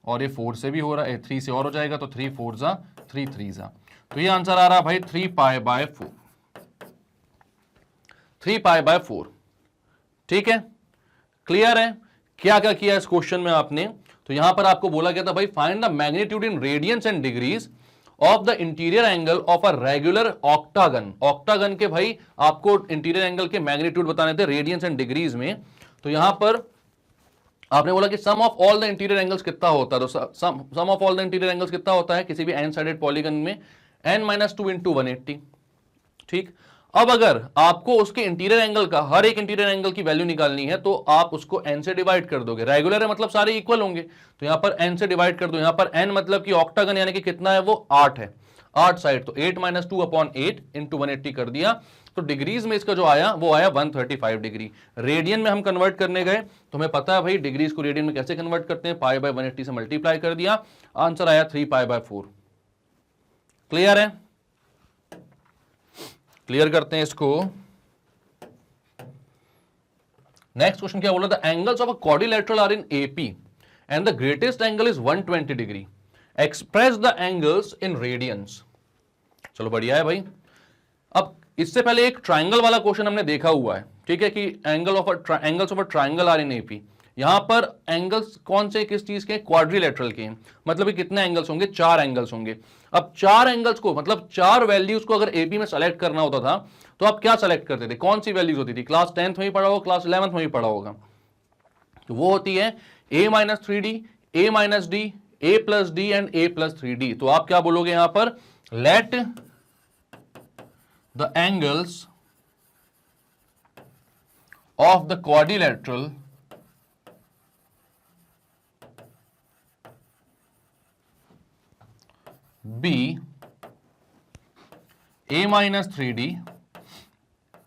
और ये 4 से भी हो रहा है, 3 से और हो जाएगा, तो 3 4 जा 3 3 जा, तो ये आंसर आ रहा है भाई 3 पाई बाय 4, 3 पाई बाय 4। ठीक है, क्लियर है क्या क्या किया इस क्वेश्चन में आपने। तो यहां पर आपको बोला गया था भाई find the magnitude in radiance and degrees of the interior angle of a regular octagon. Octagon के भाई आपको इंटीरियर एंगल के मैग्नीट्यूड बताने थे रेडियंस एंड डिग्रीज में। तो यहां पर आपने बोला कि sum of all the interior angles कितना होता है, तो sum of all the interior angles कितना होता है किसी भी एन साइडेड पॉलीगन में, n माइनस टू इंटू 180। ठीक, अब अगर आपको उसके इंटीरियर एंगल का, हर एक इंटीरियर एंगल की वैल्यू निकालनी है तो आप उसको n से डिवाइड कर दोगे। रेगुलर है मतलब सारे इक्वल होंगे, तो यहां पर n से डिवाइड कर दो। यहां पर n मतलब कि ऑक्टागन यानी कि कितना है वो 8 है, 8 साइड, तो 8 माइनस 2 अपॉन 8 इंटू 180 कर दिया। तो डिग्रीज में इसका जो आया वो आया 135 डिग्री। रेडियन में हम कन्वर्ट करने गए तो हमें पता है भाई डिग्रीज को रेडियन में कैसे कन्वर्ट करते हैं, पाई बाय 180 से मल्टीप्लाई कर दिया, आंसर आया 3 पाई बाय 4। क्लियर है, क्लियर करते हैं इसको। नेक्स्ट क्वेश्चन क्या बोला, the angles of a quadrilateral are in AP and the greatest angle is 120 degree, express the angles in radians. चलो बढ़िया है भाई। अब इससे पहले एक ट्राइंगल वाला क्वेश्चन हमने देखा हुआ है, ठीक है, कि angles of a triangle are in AP. यहां पर एंगल्स कौन से, किस चीज के, क्वाड्रिलेटरल के हैं, मतलब कि कितने एंगल्स होंगे, 4 एंगल्स होंगे। अब 4 एंगल्स को, मतलब 4 वैल्यूज को अगर एपी में सेलेक्ट करना होता था तो आप क्या सेलेक्ट करते थे, कौन सी वैल्यूज होती थी, क्लास 10th में ही पढ़ा होगा, क्लास 11th में ही पढ़ा होगा। तो वो होती है a minus 3d, a minus D, a plus D and a plus 3d। तो आप क्या बोलोगे यहां पर, let the angles of the quadrilateral be a minus 3d,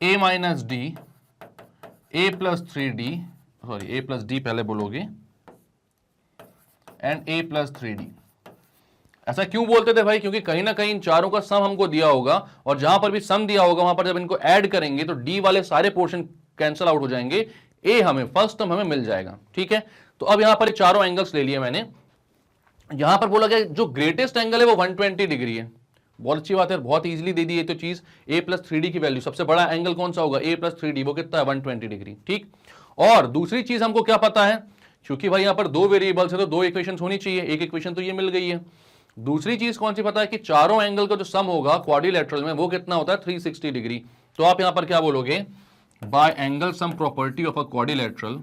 a minus D, a plus 3d, sorry a plus D पहले बोलोगे, and a plus 3d। ऐसा क्यों बोलते थे भाई, क्योंकि कहीं ना कहीं इन चारों का सम हमको दिया होगा, और जहां पर भी सम दिया होगा वहां पर जब इनको ऐड करेंगे तो d वाले सारे पोर्शन कैंसिल आउट हो जाएंगे, a हमें फर्स्ट टर्म हमें मिल जाएगा। ठीक है, तो अब यहां पर चारों एंगल्स ले लिए मैंने। यहां पर बोला गया जो ग्रेटेस्ट एंगल है वो 120 डिग्री है। बहुत अच्छी बात है, बहुत इजीली दे दी है तो चीज। a प्लस 3d की वैल्यू, सबसे बड़ा एंगल कौन सा होगा, a प्लस 3d, वो कितना है 120 डिग्री। ठीक, और दूसरी चीज हमको क्या पता है, क्योंकि भाई यहां पर 2 वेरिएबल्स है तो 2 इक्वेशंस होनी चाहिए, एक इक्वेशन तो ये मिल गई है। दूसरी चीज कौन सी पता है कि चारों एंगल का जो सम होगा क्वाड्रिलेटरल में वो कितना होता है 360 डिग्री। तो आप यहां पर क्या बोलोगे, by angle sum property of a quadrilateral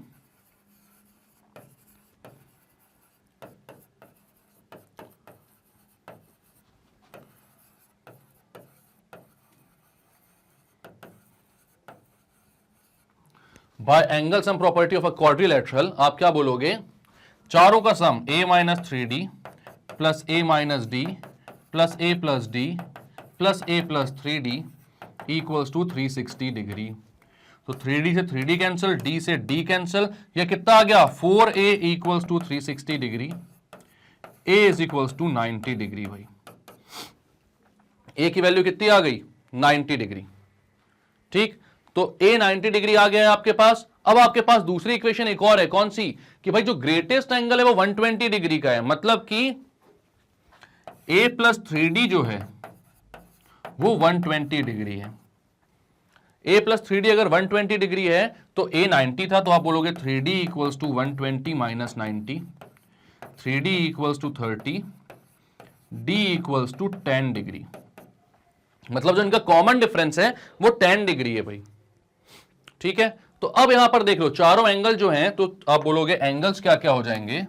by angle sum property of a quadrilateral, आप क्या बोलोगे, चारों का sum a minus 3d plus a minus D plus a plus D plus a plus 3d equals to 360 degree. तो 3D से 3D cancel, D से D cancel, ये कितना आ गया 4A equals to 360 degree, A is equals to 90 degree. भाई A की value कितनी आ गई 90 डिग्री। ठीक, तो A 90 डिग्री आ गया है आपके पास। अब आपके पास दूसरी इक्वेशन एक और है, कौन सी, कि भाई जो ग्रेटेस्ट एंगल है वो 120 डिग्री का है, मतलब कि A प्लस 3D जो है वो 120 डिग्री है। A प्लस 3D अगर 120 डिग्री है तो A 90 था, तो आप बोलोगे 3D equals to 120 minus 90, 3D equals to 30, D equals to 10 degree. मतलब जो इनका कॉमन डिफरेंस है वो 10 डिग्री है भाई। ठीक है, तो अब यहां पर देख लो चारों एंगल जो हैं, तो आप बोलोगे एंगल्स क्या क्या हो जाएंगे,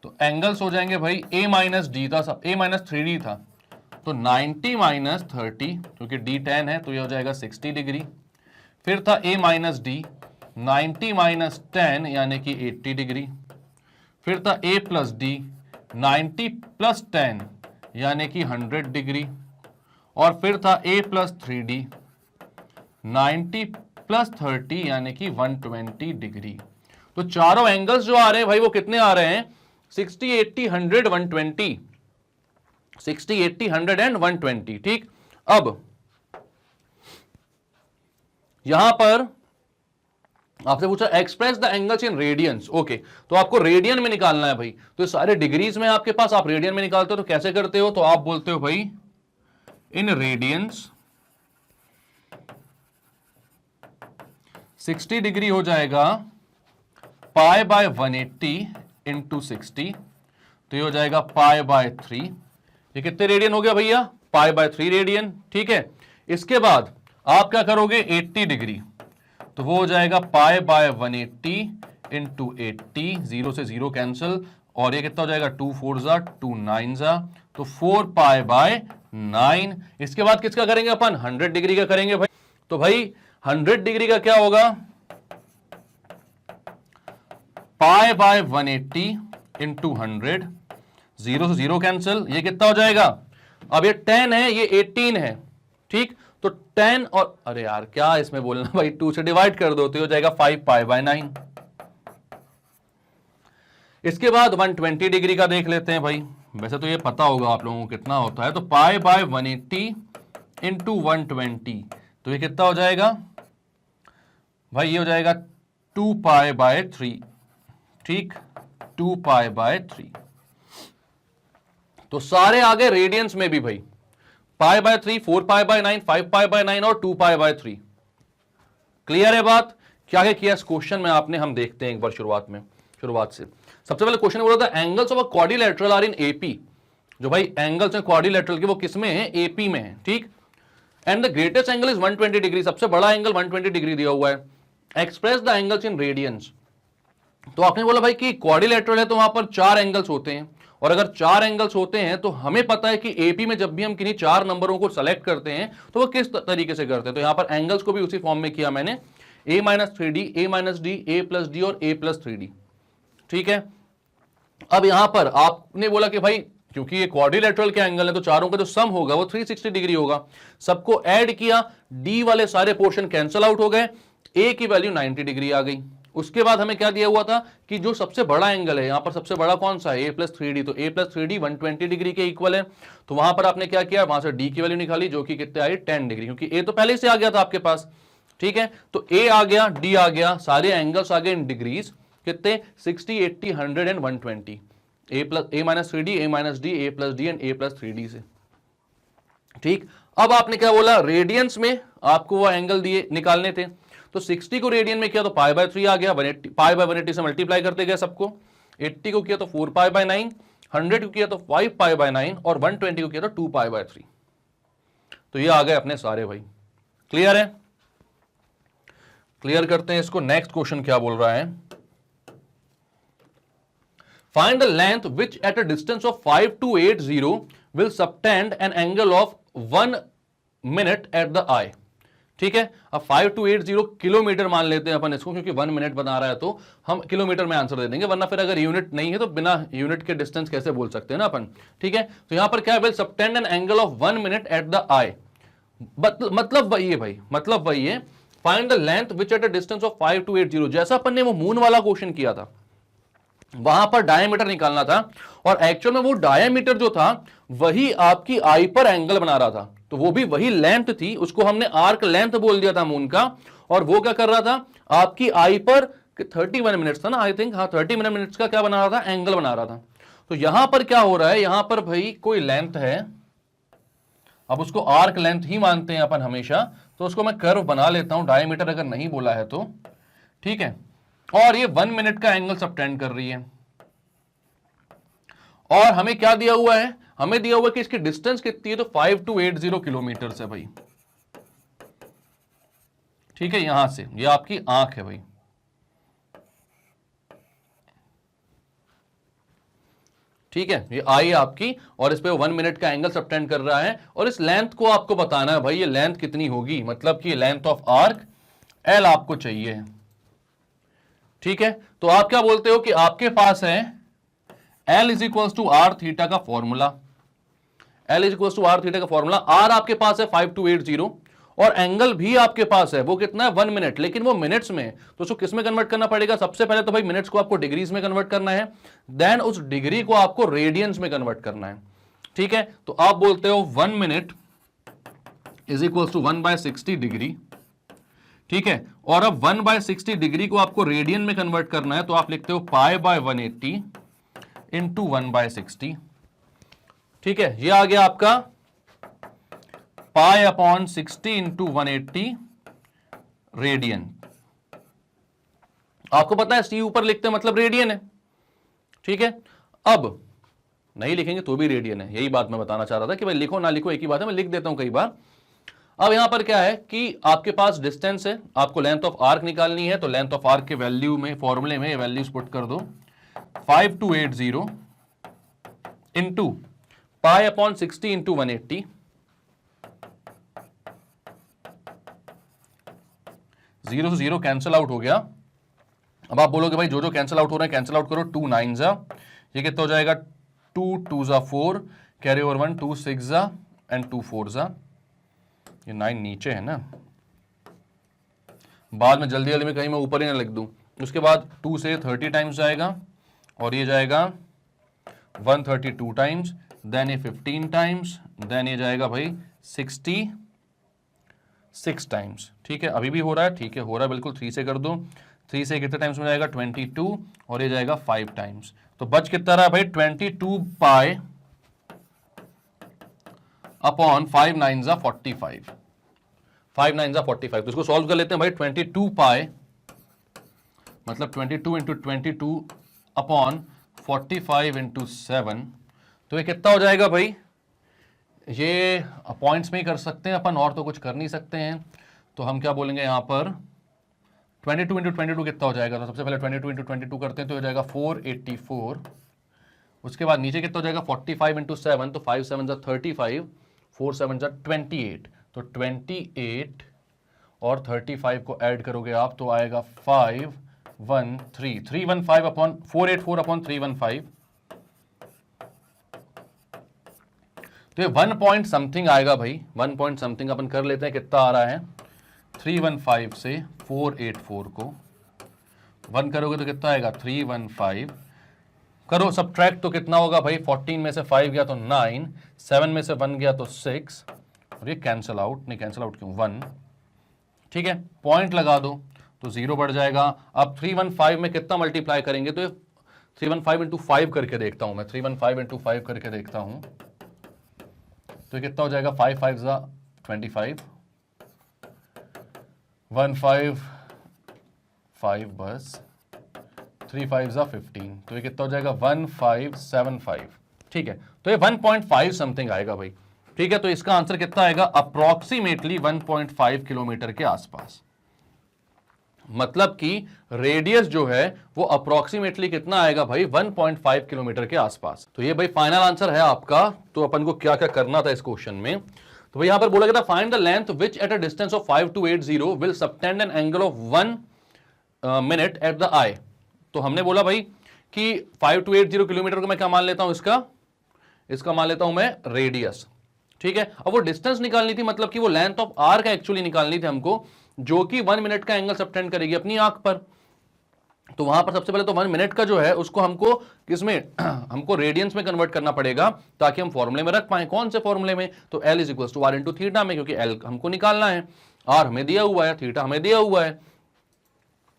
तो एंगल्स हो जाएंगे भाई A माइनस डी था, A माइनस 3D था, तो 90 माइनस 30, क्योंकि D 10 है तो ये हो जाएगा 60 डिग्री। फिर था A माइनस डी, 90 माइनस 10 यानी कि 80 डिग्री। फिर था A प्लस डी, 90 प्लस 10 यानी कि 100 डिग्री। और फिर था A प्लस 3D, 90 प्लस 30 यानी कि 120 डिग्री। तो चारों एंगल्स जो आ रहे हैं भाई वो कितने आ रहे हैं, 60, 80, 100, 120, 60, 80, 100 एंड 120। ठीक, अब यहां पर आपसे पूछा express the angles in radiance. Okay, तो आपको रेडियन में निकालना है भाई, तो सारे डिग्रीज में आपके पास, आप रेडियन में निकालते हो तो कैसे करते हो, तो आप बोलते हो भाई इन रेडियंस 60 डिग्री हो जाएगा पाई बाय 180 इंटू 60, तो ये हो जाएगा पाई बाय 3। ये कितने रेडियन हो गया भैया, पाई बाय 3 रेडियन। ठीक है, इसके बाद आप क्या करोगे 80 डिग्री, तो वो हो जाएगा पाई बाय 180 इंटू 80, 0 से 0 कैंसिल, और ये कितना हो जाएगा 2 4 जा 2 9 जा, तो 4 पाई बाय 9। इसके बाद किसका करेंगे अपन, 100 डिग्री का करेंगे भाई। तो भाई 100 डिग्री का क्या होगा, पाई बाय 180 इंटू 100, 0 से 0 कैंसिल, ये कितना हो जाएगा, अब ये 10 है ये 18 है। ठीक, तो 10 और अरे यार क्या इसमें बोलना भाई, 2 से डिवाइड कर दो तो हो जाएगा 5 पाई बाय 9। इसके बाद 120 डिग्री का देख लेते हैं भाई, वैसे तो ये पता होगा आप लोगों को कितना होता है, तो पाई बाय 180 इंटू 120, तो ये कितना हो जाएगा भाई, ये हो जाएगा 2 पाई बाय 3। ठीक, 2 पाई बाय 3। तो सारे आ गए रेडियंस में भी भाई, पाई by 3, 4 pi by 9, 5 pi by 9 और 2 पाई बाय 3। क्लियर है बात, क्या क्या किया इस क्वेश्चन में आपने, हम देखते हैं एक बार शुरुआत से। सबसे पहले क्वेश्चन बोला था angles of a quadrilateral are in AP. जो भाई एंगल्स हैं क्वाड्रिलेटरल के वो किसमें है, एपी में है। ठीक, and the greatest angle is 120 degree, सबसे बड़ा एंगल 120 डिग्री दिया हुआ है। Express the angles in radiance. तो आपने बोला भाई कि क्वाड्रिलेटरल है तो वहां पर 4 एंगल्स होते हैं, और अगर 4 एंगल्स होते हैं तो हमें पता है कि एपी में जब भी हम किन्हीं 4 नंबरों को सेलेक्ट करते हैं तो वो किस तरीके से करते हैं। तो यहां पर एंगल्स को भी उसी फॉर्म में किया मैंने, a minus 3d, a minus D, a plus D और a प्लस 3d। ठीक है, अब यहां पर आपने बोला कि भाई क्योंकि ये क्वाड्रिलेटरल के एंगल है तो चारों का जो सम होगा वो 360 डिग्री होगा। सबको ऐड किया, डी वाले सारे पोर्शन कैंसिल आउट हो गए, a की वैल्यू 90 डिग्री आ गई। उसके बाद हमें क्या दिया हुआ था कि जो सबसे बड़ा एंगल है, यहां पर सबसे बड़ा कौन सा है, a प्लस 3d, तो a प्लस 3d 120 डिग्री के इक्वल है। तो वहां पर आपने क्या किया, वहां से d की वैल्यू निकाली जो कि कितने आई 10 डिग्री, क्योंकि a तो पहले से आ गया था आपके पास। ठीक है, तो a आ गया, d आ गया, सारे एंगल्स आ गए इन डिग्रीज, कितने 60, 80, 100 and 120, a minus 3d, a minus D, a plus D and a plus 3d से। ठीक, अब आपने क्या बोला, रेडियंस में आपको वो एंगल दिए निकालने थे, तो 60 को रेडियन में किया तो पाई बाय 3 आ गया, 180 पाई बाय 180 से मल्टीप्लाई करते गए सबको, 80 को किया तो 4 पाई बाय 9, 100 को किया तो 5 पाई बाय 9 और 120 को किया तो 2 पाई बाय 3। तो ये आ गए अपने सारे भाई। क्लियर है, क्लियर करते हैं इसको। नेक्स्ट क्वेश्चन क्या बोल रहा है, find the length which at a distance of 5280 will subtend an angle of 1 minute at the eye. ठीक है, अब 5280 किलोमीटर मान लेते हैं अपन इसको, क्योंकि 1 मिनट बना रहा है तो हम किलोमीटर में आंसर दे देंगे, वरना फिर अगर यूनिट नहीं है तो बिना यूनिट के डिस्टेंस कैसे बोल सकते हैं ना अपन। ठीक है, तो यहां पर क्या will subtend an angle of 1 minute at the eye, मतलब वही है भाई, मतलब वही है find the length which at a distance of 5 to 8 0। जैसा अपन ने वो मून वाला क्वेश्चन किया था, वहां पर डायमीटर निकालना था, और एक्चुअल में वो डायमीटर जो था वही आपकी आई पर एंगल बना रहा था, तो वो भी वही लेंथ थी, उसको हमने आर्क लेंथ बोल दिया था मून का, और वो क्या कर रहा था आपकी आई पर 31 मिनट्स था ना, आई थिंक, हाँ 30 मिनट्स का क्या बना रहा था, एंगल बना रहा था। तो यहां पर क्या हो रहा है, यहां पर भाई कोई लेंथ है, अब उसको आर्क लेंथ ही मानते हैं अपन हमेशा, तो उसको मैं कर्व बना लेता हूं, डायमीटर अगर नहीं बोला है तो, ठीक है, और ये 1 मिनट का एंगल सबटेंड कर रही है, और हमें क्या दिया हुआ है, हमें दिया हुआ है कि इसकी डिस्टेंस कितनी है, तो 5 to 80 किलोमीटर है भाई, ठीक है, यहां से ये आपकी आंख है भाई, ठीक है, ये आई आपकी, और इस पे 1 मिनट का एंगल सबटेंड कर रहा है, और इस लेंथ को आपको बताना है भाई ये लेंथ कितनी होगी, मतलब कि लेंथ ऑफ आर्क एल आपको चाहिए, ठीक है। तो आप क्या बोलते हो कि आपके पास है L is equals to R theta का formula, L is equals to R theta का फॉर्मूला, R आपके पास है 5 to 8 0, और एंगल भी आपके पास है, वो कितना है 1 मिनट, लेकिन वो मिनट्स में, तो उसको किस में कन्वर्ट करना पड़ेगा, सबसे पहले तो भाई मिनट्स को आपको डिग्रीज में कन्वर्ट करना है, देन उस डिग्री को आपको रेडियंस में कन्वर्ट करना है, ठीक है। तो आप बोलते हो 1 minute is equals to 1/60 degree, ठीक है, और अब 1/60 डिग्री को आपको रेडियन में कन्वर्ट करना है, तो आप लिखते हो π/180 इंटू 1/60, ठीक है, ये आ गया आपका π/60 इंटू 180 रेडियन। आपको पता है सी ऊपर लिखते हैं मतलब रेडियन है, ठीक है। अब नहीं लिखेंगे तो भी रेडियन है, यही बात मैं बताना चाह रहा था कि भाई लिखो ना लिखो एक ही बात है, मैं लिख देता हूं कई बार। अब यहां पर क्या है कि आपके पास डिस्टेंस है, आपको लेंथ ऑफ आर्क निकालनी है, तो लेंथ ऑफ आर्क के वैल्यू में फॉर्मूले में वैल्यूज पुट कर दो, 5 to 80 इंटू π/60 इंटू 180, 0 से 0 कैंसिल आउट हो गया। अब आप बोलोगे भाई जो जो कैंसिल आउट हो रहे हैं कैंसिल आउट करो, 2 9 जा, ये कितना हो जाएगा, 2 2 जा 4, कैरी ओवर 1, 2 6 जा एंड 2 4 जा, ये 9 नीचे है ना, बाद में जल्दी जल्दी में कहीं मैं ऊपर ही ना लिख दूं। उसके बाद 2 से 30 टाइम्स जाएगा, और ये जाएगा 132 टाइम्स, देन ये 15 टाइम्स, देन ये जाएगा भाई 66 टाइम्स, ठीक है, अभी भी हो रहा है, ठीक है हो रहा है बिल्कुल, 3 से कर दो, 3 से कितने टाइम्स में जाएगा 22, और ये जाएगा 5 टाइम्स, तो बच कितना रहा भाई 22 पाई अपॉन 5 9 जा 45, 5 9 जा 45, तो इसको सॉल्व कर लेते हैं भाई, 22 पाई मतलब 22 इंटू 22 अपॉन 45 इंटू 7, तो ये कितना हो जाएगा भाई, ये पॉइंट्स में ही कर सकते हैं अपन, और तो कुछ कर नहीं सकते हैं, तो हम क्या बोलेंगे यहाँ पर 22 इंटू 22 कितना हो जाएगा, तो सबसे पहले 22 इंटू 22 करते हैं, तो हो जाएगा 484, उसके बाद नीचे कितना हो जाएगा 45 इंटू 7, तो 5 7 जा 35, 4 7 जा 28, तो 28 और 35 को ऐड करोगे आप तो आएगा 315 अपॉन 484 अपॉन 315, तो ये 1 पॉइंट समथिंग आएगा भाई, 1 पॉइंट समथिंग अपन कर लेते हैं, कितना आ रहा है 315 से 484 को 1 करोगे तो कितना आएगा 315, करो सब्ट्रैक्ट तो कितना होगा भाई, 14 में से 5 गया तो 9, 7 में से 1 गया तो 6, और ये कैंसिल आउट, नहीं कैंसिल आउट क्यों 1, ठीक है, पॉइंट लगा दो तो 0 बढ़ जाएगा। अब 315 में कितना मल्टीप्लाई करेंगे, तो 315 इंटू 5 करके देखता हूं मैं, 315 इंटू 5 करके देखता हूं, तो कितना हो जाएगा 5 5 जा 25, 1 5 5 बस, 3 5 जा 15, तो ये कितना हो जाएगा 1575, ठीक है, तो ये 1.5 समथिंग आएगा भाई, ठीक है, तो इसका आंसर कितना आएगा अप्रोक्सीमेटली 1.5 किलोमीटर के आसपास, मतलब कि रेडियस जो है वो अप्रोक्सीमेटली कितना आएगा भाई 1.5 किलोमीटर के आसपास। तो ये भाई फाइनल आंसर है आपका। तो अपन को क्या क्या करना था इस क्वेश्चन में, तो भाई यहां पर बोला गया था find the length which at a distance of 5 to 8 0 will subtend an angle of 1 minute at the eye. तो हमने बोला भाई कि 5 to 8 0 किलोमीटर को मैं क्या मान लेता हूं, इसका मान लेता हूं मैं रेडियस, ठीक है। अब वो डिस्टेंस निकालनी थी, मतलब कि वो लेंथ ऑफ आर्क एक्चुअली निकालनी थी हमको, जो कि 1 मिनट का एंगल सबटेंड करेगी अपनी आंख पर। तो वहां पर सबसे पहले तो 1 मिनट का जो है उसको हमको किसमें हमको रेडियंस में कन्वर्ट करना पड़ेगा ताकि हम फॉर्मूले में रख पाए। कौन से फॉर्मूले में? तो L is equal to R into theta में, क्योंकि L हमको निकालना है, R हमें दिया हुआ है, थीटा हमें दिया हुआ है।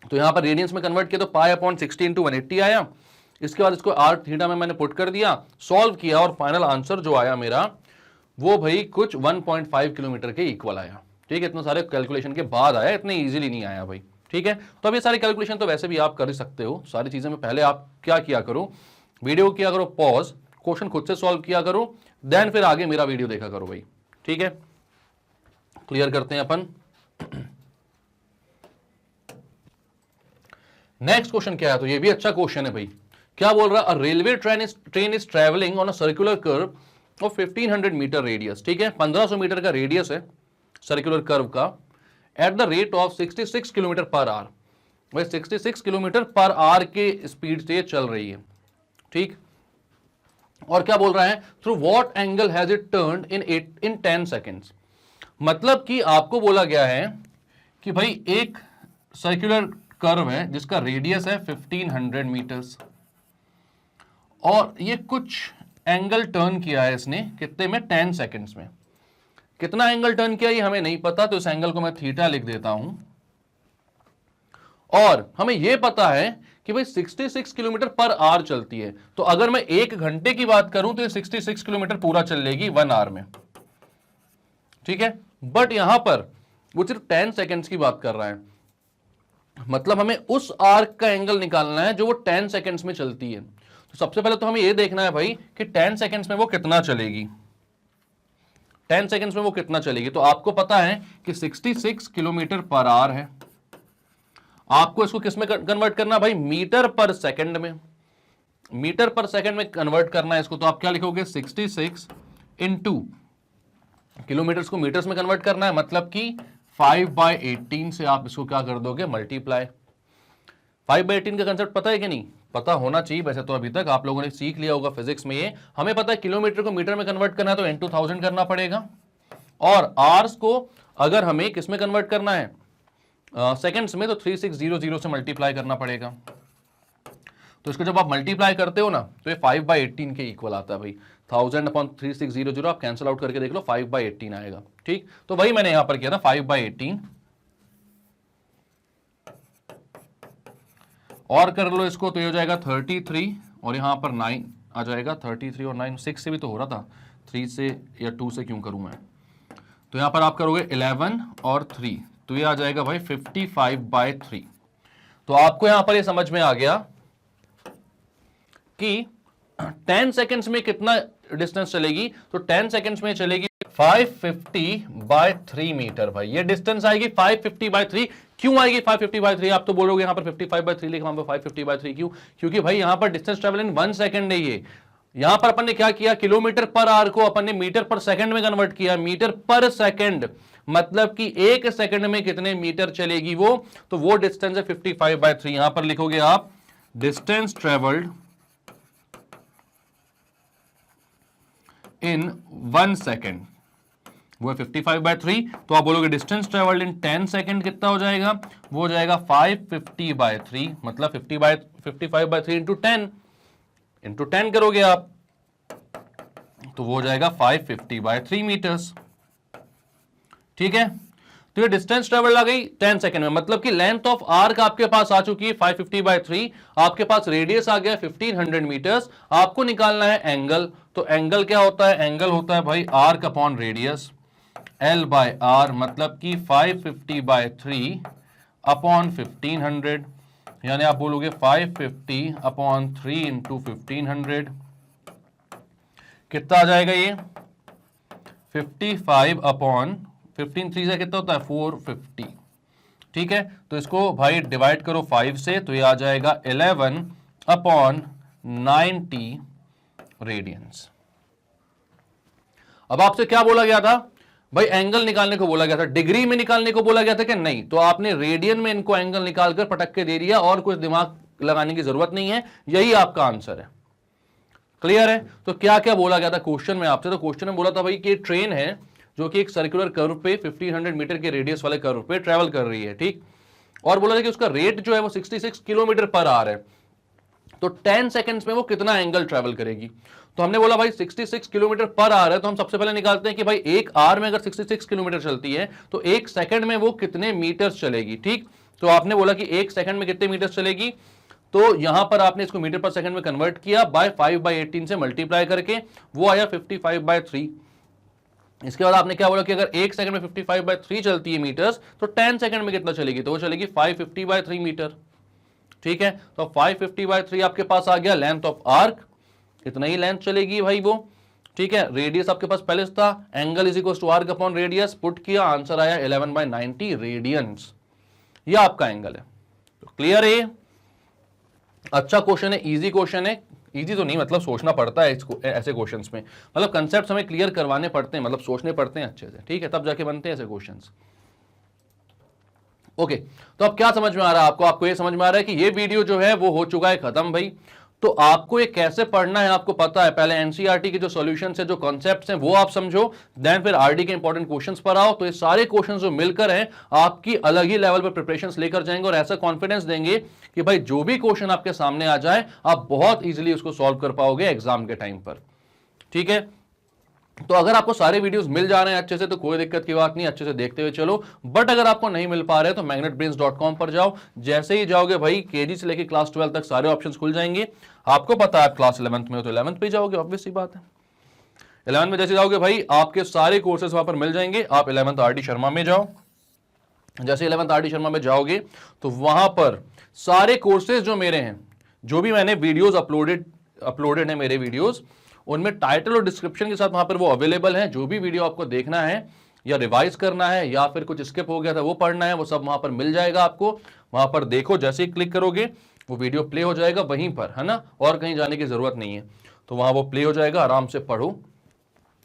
तो यहां पर रेडियंस में कन्वर्ट किया तो पाई अपॉन 60 इंटू 180 आया। इसके बाद इसको आर थीटा में मैंने पुट कर दिया, सॉल्व किया और फाइनल आंसर जो आया मेरा वो भाई कुछ 1.5 किलोमीटर के इक्वल आया। ठीक है, इतने सारे कैलकुलेशन के बाद आया, इतने इजीली नहीं आया भाई। ठीक है, तो अब ये सारे कैलकुलेशन तो वैसे भी आप कर ही सकते हो, सारी चीजें में पहले आप क्या किया करो, वीडियो किया करो पॉज, क्वेश्चन खुद से सॉल्व किया करो, देन फिर आगे मेरा वीडियो देखा करो भाई। ठीक है, क्लियर करते हैं अपन। नेक्स्ट क्वेश्चन क्या है? तो ये भी अच्छा क्वेश्चन है भाई। क्या बोल रहा है? Railway train is travelling on a circular curve of 1500 metre radius. ठीक है, 1500 मीटर का रेडियस है सर्कुलर कर्व का, at the rate of 66 kilometre per hour. भाई 66 किलोमीटर पर आवर के स्पीड से चल रही है। ठीक, और क्या बोल रहा है? Through what angle has it turned in 10 seconds. मतलब कि आपको बोला गया है कि भाई एक सर्कुलर कर्व है जिसका रेडियस है 1500 मीटर्स और ये कुछ एंगल टर्न किया है इसने, कितने में? 10 सेकेंड्स में। कितना एंगल टर्न किया ये हमें नहीं पता, तो इस एंगल को मैं थीटा लिख देता हूं। और हमें यह पता है कि भाई 66 किलोमीटर पर आवर चलती है, तो अगर मैं 1 घंटे की बात करूं तो ये 66 किलोमीटर पूरा चल लेगी 1 आवर में। ठीक है, बट यहां पर वो सिर्फ 10 सेकेंड्स की बात कर रहा है, मतलब हमें उस आर्क का एंगल निकालना है जो वो 10 सेकेंड्स में चलती है। तो सबसे पहले तो हमें यह देखना है भाई कि 10 सेकेंड्स में वो कितना चलेगी, 10 सेकेंड्स में वो कितना चलेगी। तो आपको पता है कि 66 किलोमीटर पर आवर है, आपको इसको किस में कन्वर्ट करना भाई? मीटर पर सेकंड में। मीटर पर सेकंड में कन्वर्ट करना है इसको, तो आप क्या लिखोगे? 66 इंटू किलोमीटर्स को मीटर्स में कन्वर्ट करना है, मतलब कि 5/18 से आप इसको क्या कर दोगे? मल्टीप्लाई। 5/18 का कंसेप्ट पता है कि नहीं? पता होना चाहिए वैसे तो, अभी तक आप लोगों ने सीख लिया होगा फिजिक्स में ये। हमें पता है किलोमीटर को मीटर में कन्वर्ट करना है तो इंटू 1000 करना पड़ेगा, और आवर्स को अगर हमें किस में कन्वर्ट करना है? सेकंड्स में, तो 3600 से मल्टीप्लाई करना पड़ेगा। तो इसको जब आप मल्टीप्लाई करते हो ना तो ये 5/18 के इक्वल आता है भाई। 1000 अपॉन 3600 आप कैंसिल आउट करके देख लो, 5/18 आएगा। ठीक, तो वही मैंने यहां पर किया था 5/18, और कर लो इसको तो ये हो जाएगा 33, और यहां पर 9 आ जाएगा। 33 और 9 6 से भी तो हो रहा था, 3 से या 2 से क्यों करूं मैं? तो यहां पर आप करोगे 11 और 3, तो ये आ जाएगा भाई 55/3। तो आपको यहां पर ये समझ में आ गया कि 10 सेकेंड्स में कितना डिस्टेंस चलेगी। तो 10 सेकेंड्स में चलेगी 550/3 मीटर। भाई ये डिस्टेंस आएगी 550/3। क्यों आएगी 550/3? आप तो बोलोगे यहां पर 55/3 लिखा, वहां पर 550/3 क्यों? क्योंकि भाई यहां पर डिस्टेंस ट्रेवल इन 1 सेकेंड है ये। यहां पर अपन ने क्या किया? किलोमीटर पर आवर को अपन ने मीटर पर सेकंड में कन्वर्ट किया। मीटर पर सेकंड मतलब कि 1 सेकंड में कितने मीटर चलेगी वो, तो वो डिस्टेंस है 55/3। यहां पर लिखोगे आप डिस्टेंस ट्रेवल्ड इन 1 सेकेंड, वो है 55/3। तो आप बोलोगे डिस्टेंस ट्रेवल्ड इन 10 सेकेंड कितना हो जाएगा? वो हो जाएगा 550/3, मतलब 55/3 इंटू 10 करोगे आप तो वो हो जाएगा 550/3 मीटर्स। ठीक है, तो ये डिस्टेंस ट्रेवल आ गई 10 सेकेंड में, मतलब कि लेंथ ऑफ आर्क आपके पास आ चुकी है 550/3, आपके पास रेडियस आ गया 1500 मीटर्स। आपको निकालना है एंगल। तो एंगल क्या होता है? एंगल होता है भाई आर्क अपॉन रेडियस, L/R, मतलब कि 550/3 अपॉन 1500, यानी आप बोलोगे 550/3 इंटू 1500 कितना आ जाएगा? ये 55/15 3 से कितना होता है? 450। ठीक है, तो इसको भाई डिवाइड करो 5 से, तो ये आ जाएगा 11/90 रेडियंस। अब आपसे क्या बोला गया था भाई? एंगल निकालने को बोला गया था, डिग्री में निकालने को बोला गया था कि नहीं? तो आपने रेडियन में इनको एंगल निकालकर पटक के दे दिया, और कुछ दिमाग लगाने की जरूरत नहीं है, यही आपका आंसर है। क्लियर है? तो क्या क्या बोला गया था क्वेश्चन में आपसे? तो क्वेश्चन में बोला था भाई कि ट्रेन है जो कि एक सर्कुलर कर्व पे 1500 मीटर के रेडियस वाले कर्व पे ट्रेवल कर रही है, ठीक। और बोला था कि उसका रेट जो है वो 66 किलोमीटर पर आवर है, तो 10 सेकंड्स में वो कितना एंगल ट्रेवल करेगी। तो हमने बोला भाई 66 किलोमीटर पर आवर है, तो हम सबसे पहले निकालते हैं कि भाई एक आवर में अगर 66 किलोमीटर चलती है तो एक सेकंड में वो कितने मीटर्स चलेगी, ठीक। तो आपने बोला कि एक सेकंड में कितने मीटर्स चलेगी, तो यहां पर आपने इसको मीटर पर सेकंड में कन्वर्ट किया बाय 5/18 से मल्टीप्लाई करके, वो आया 55/3। इसके बाद आपने क्या बोला कि अगर एक सेकंड में 55/3 चलती है मीटर्स, तो 10 सेकंड में कितना चलेगी, तो वो चलेगी 550/3 मीटर, ठीक है। तो 550/3 आपके पास आ गया लेंथ ऑफ आर्क, इतना ही लेंथ चलेगी भाई वो, ठीक है। रेडियस आपके पास पहले था, angle is equal to arc upon radius, put किया, आंसर आया 11/90 रेडियंस, ये आपका एंगल है। तो क्लियर है, अच्छा क्वेश्चन है, इजी क्वेश्चन है, इजी तो नहीं मतलब सोचना पड़ता है इसको, ऐसे क्वेश्चंस में मतलब कंसेप्ट हमें क्लियर करवाने पड़ते हैं, मतलब सोचने पड़ते हैं अच्छे से, ठीक है, तब जाके बनते हैं ऐसे क्वेश्चंस। ओके, तो अब क्या समझ में आ रहा है आपको, आपको ये समझ में आ रहा है कि ये वीडियो जो है वो हो चुका है खत्म भाई। तो आपको ये कैसे पढ़ना है आपको पता है, पहले एनसीईआरटी के जो सॉल्यूशंस है, जो कॉन्सेप्ट्स हैं वो आप समझो, देन फिर आरडी के इंपॉर्टेंट क्वेश्चंस पर आओ। तो ये सारे क्वेश्चंस जो मिलकर हैं आपकी अलग ही लेवल पर प्रिपरेशंस लेकर जाएंगे और ऐसा कॉन्फिडेंस देंगे कि भाई जो भी क्वेश्चन आपके सामने आ जाए आप बहुत ईजिली उसको सॉल्व कर पाओगे एग्जाम के टाइम पर, ठीक है। तो अगर आपको सारे वीडियोस मिल जा रहे हैं अच्छे से तो कोई दिक्कत की बात नहीं, अच्छे से देखते हुए चलो। बट अगर आपको नहीं मिल पा रहे तो magnetbrains.com पर जाओ, जैसे ही जाओगे भाई केजी से लेकर क्लास 12 तक सारे ऑप्शंस खुल जाएंगे। आपको पता है आप क्लास 11th में हो तो 11th पे जाओगे, ऑब्वियस सी बात है। 11th में जैसे जाओगे भाई आपके सारे कोर्सेज वहां पर मिल जाएंगे। आप 11th आर डी शर्मा में जाओ, जैसे 11th आर डी शर्मा में जाओगे तो वहां पर सारे कोर्सेज जो मेरे हैं, जो भी मैंने वीडियोज अपलोडेड है मेरे वीडियोज, उनमें टाइटल और डिस्क्रिप्शन के साथ वहां पर वो अवेलेबल है। जो भी वीडियो आपको देखना है या रिवाइज करना है या फिर कुछ स्किप हो गया था वो पढ़ना है, वो सब वहां पर मिल जाएगा आपको। वहां पर देखो, जैसे ही क्लिक करोगे वो वीडियो प्ले हो जाएगा वहीं पर, है ना, और कहीं जाने की जरूरत नहीं है। तो वहां वो प्ले हो जाएगा, आराम से पढ़ो।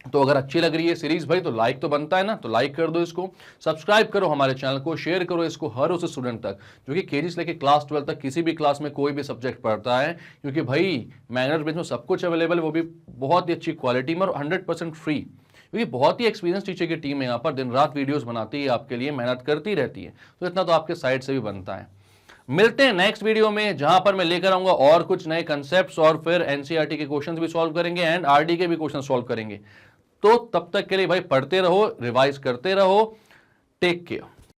तो अगर अच्छी लग रही है सीरीज भाई तो लाइक तो बनता है ना, तो लाइक कर दो इसको, सब्सक्राइब करो हमारे चैनल को, शेयर करो इसको हर उस स्टूडेंट तक जो कि केजी से लेकर क्लास 12 तक किसी भी क्लास में कोई भी सब्जेक्ट पढ़ता है। क्योंकि भाई मैग्नेटब्रेंस में सब कुछ अवेलेबल है, वो भी बहुत ही अच्छी क्वालिटी में और 100% फ्री। क्योंकि बहुत ही एक्सपीरियंस टीचर की टीम है यहाँ पर, दिन रात वीडियोस बनाती है आपके लिए, मेहनत करती रहती है, तो इतना तो आपके साइड से भी बनता है। मिलते हैं नेक्स्ट वीडियो में जहां पर मैं लेकर आऊंगा और कुछ नए कंसेप्ट्स और फिर एनसीईआरटी के क्वेश्चंस भी सॉल्व करेंगे एंड आरडी के भी क्वेश्चन सॉल्व करेंगे। तो तब तक के लिए भाई पढ़ते रहो, रिवाइज करते रहो, टेक केयर।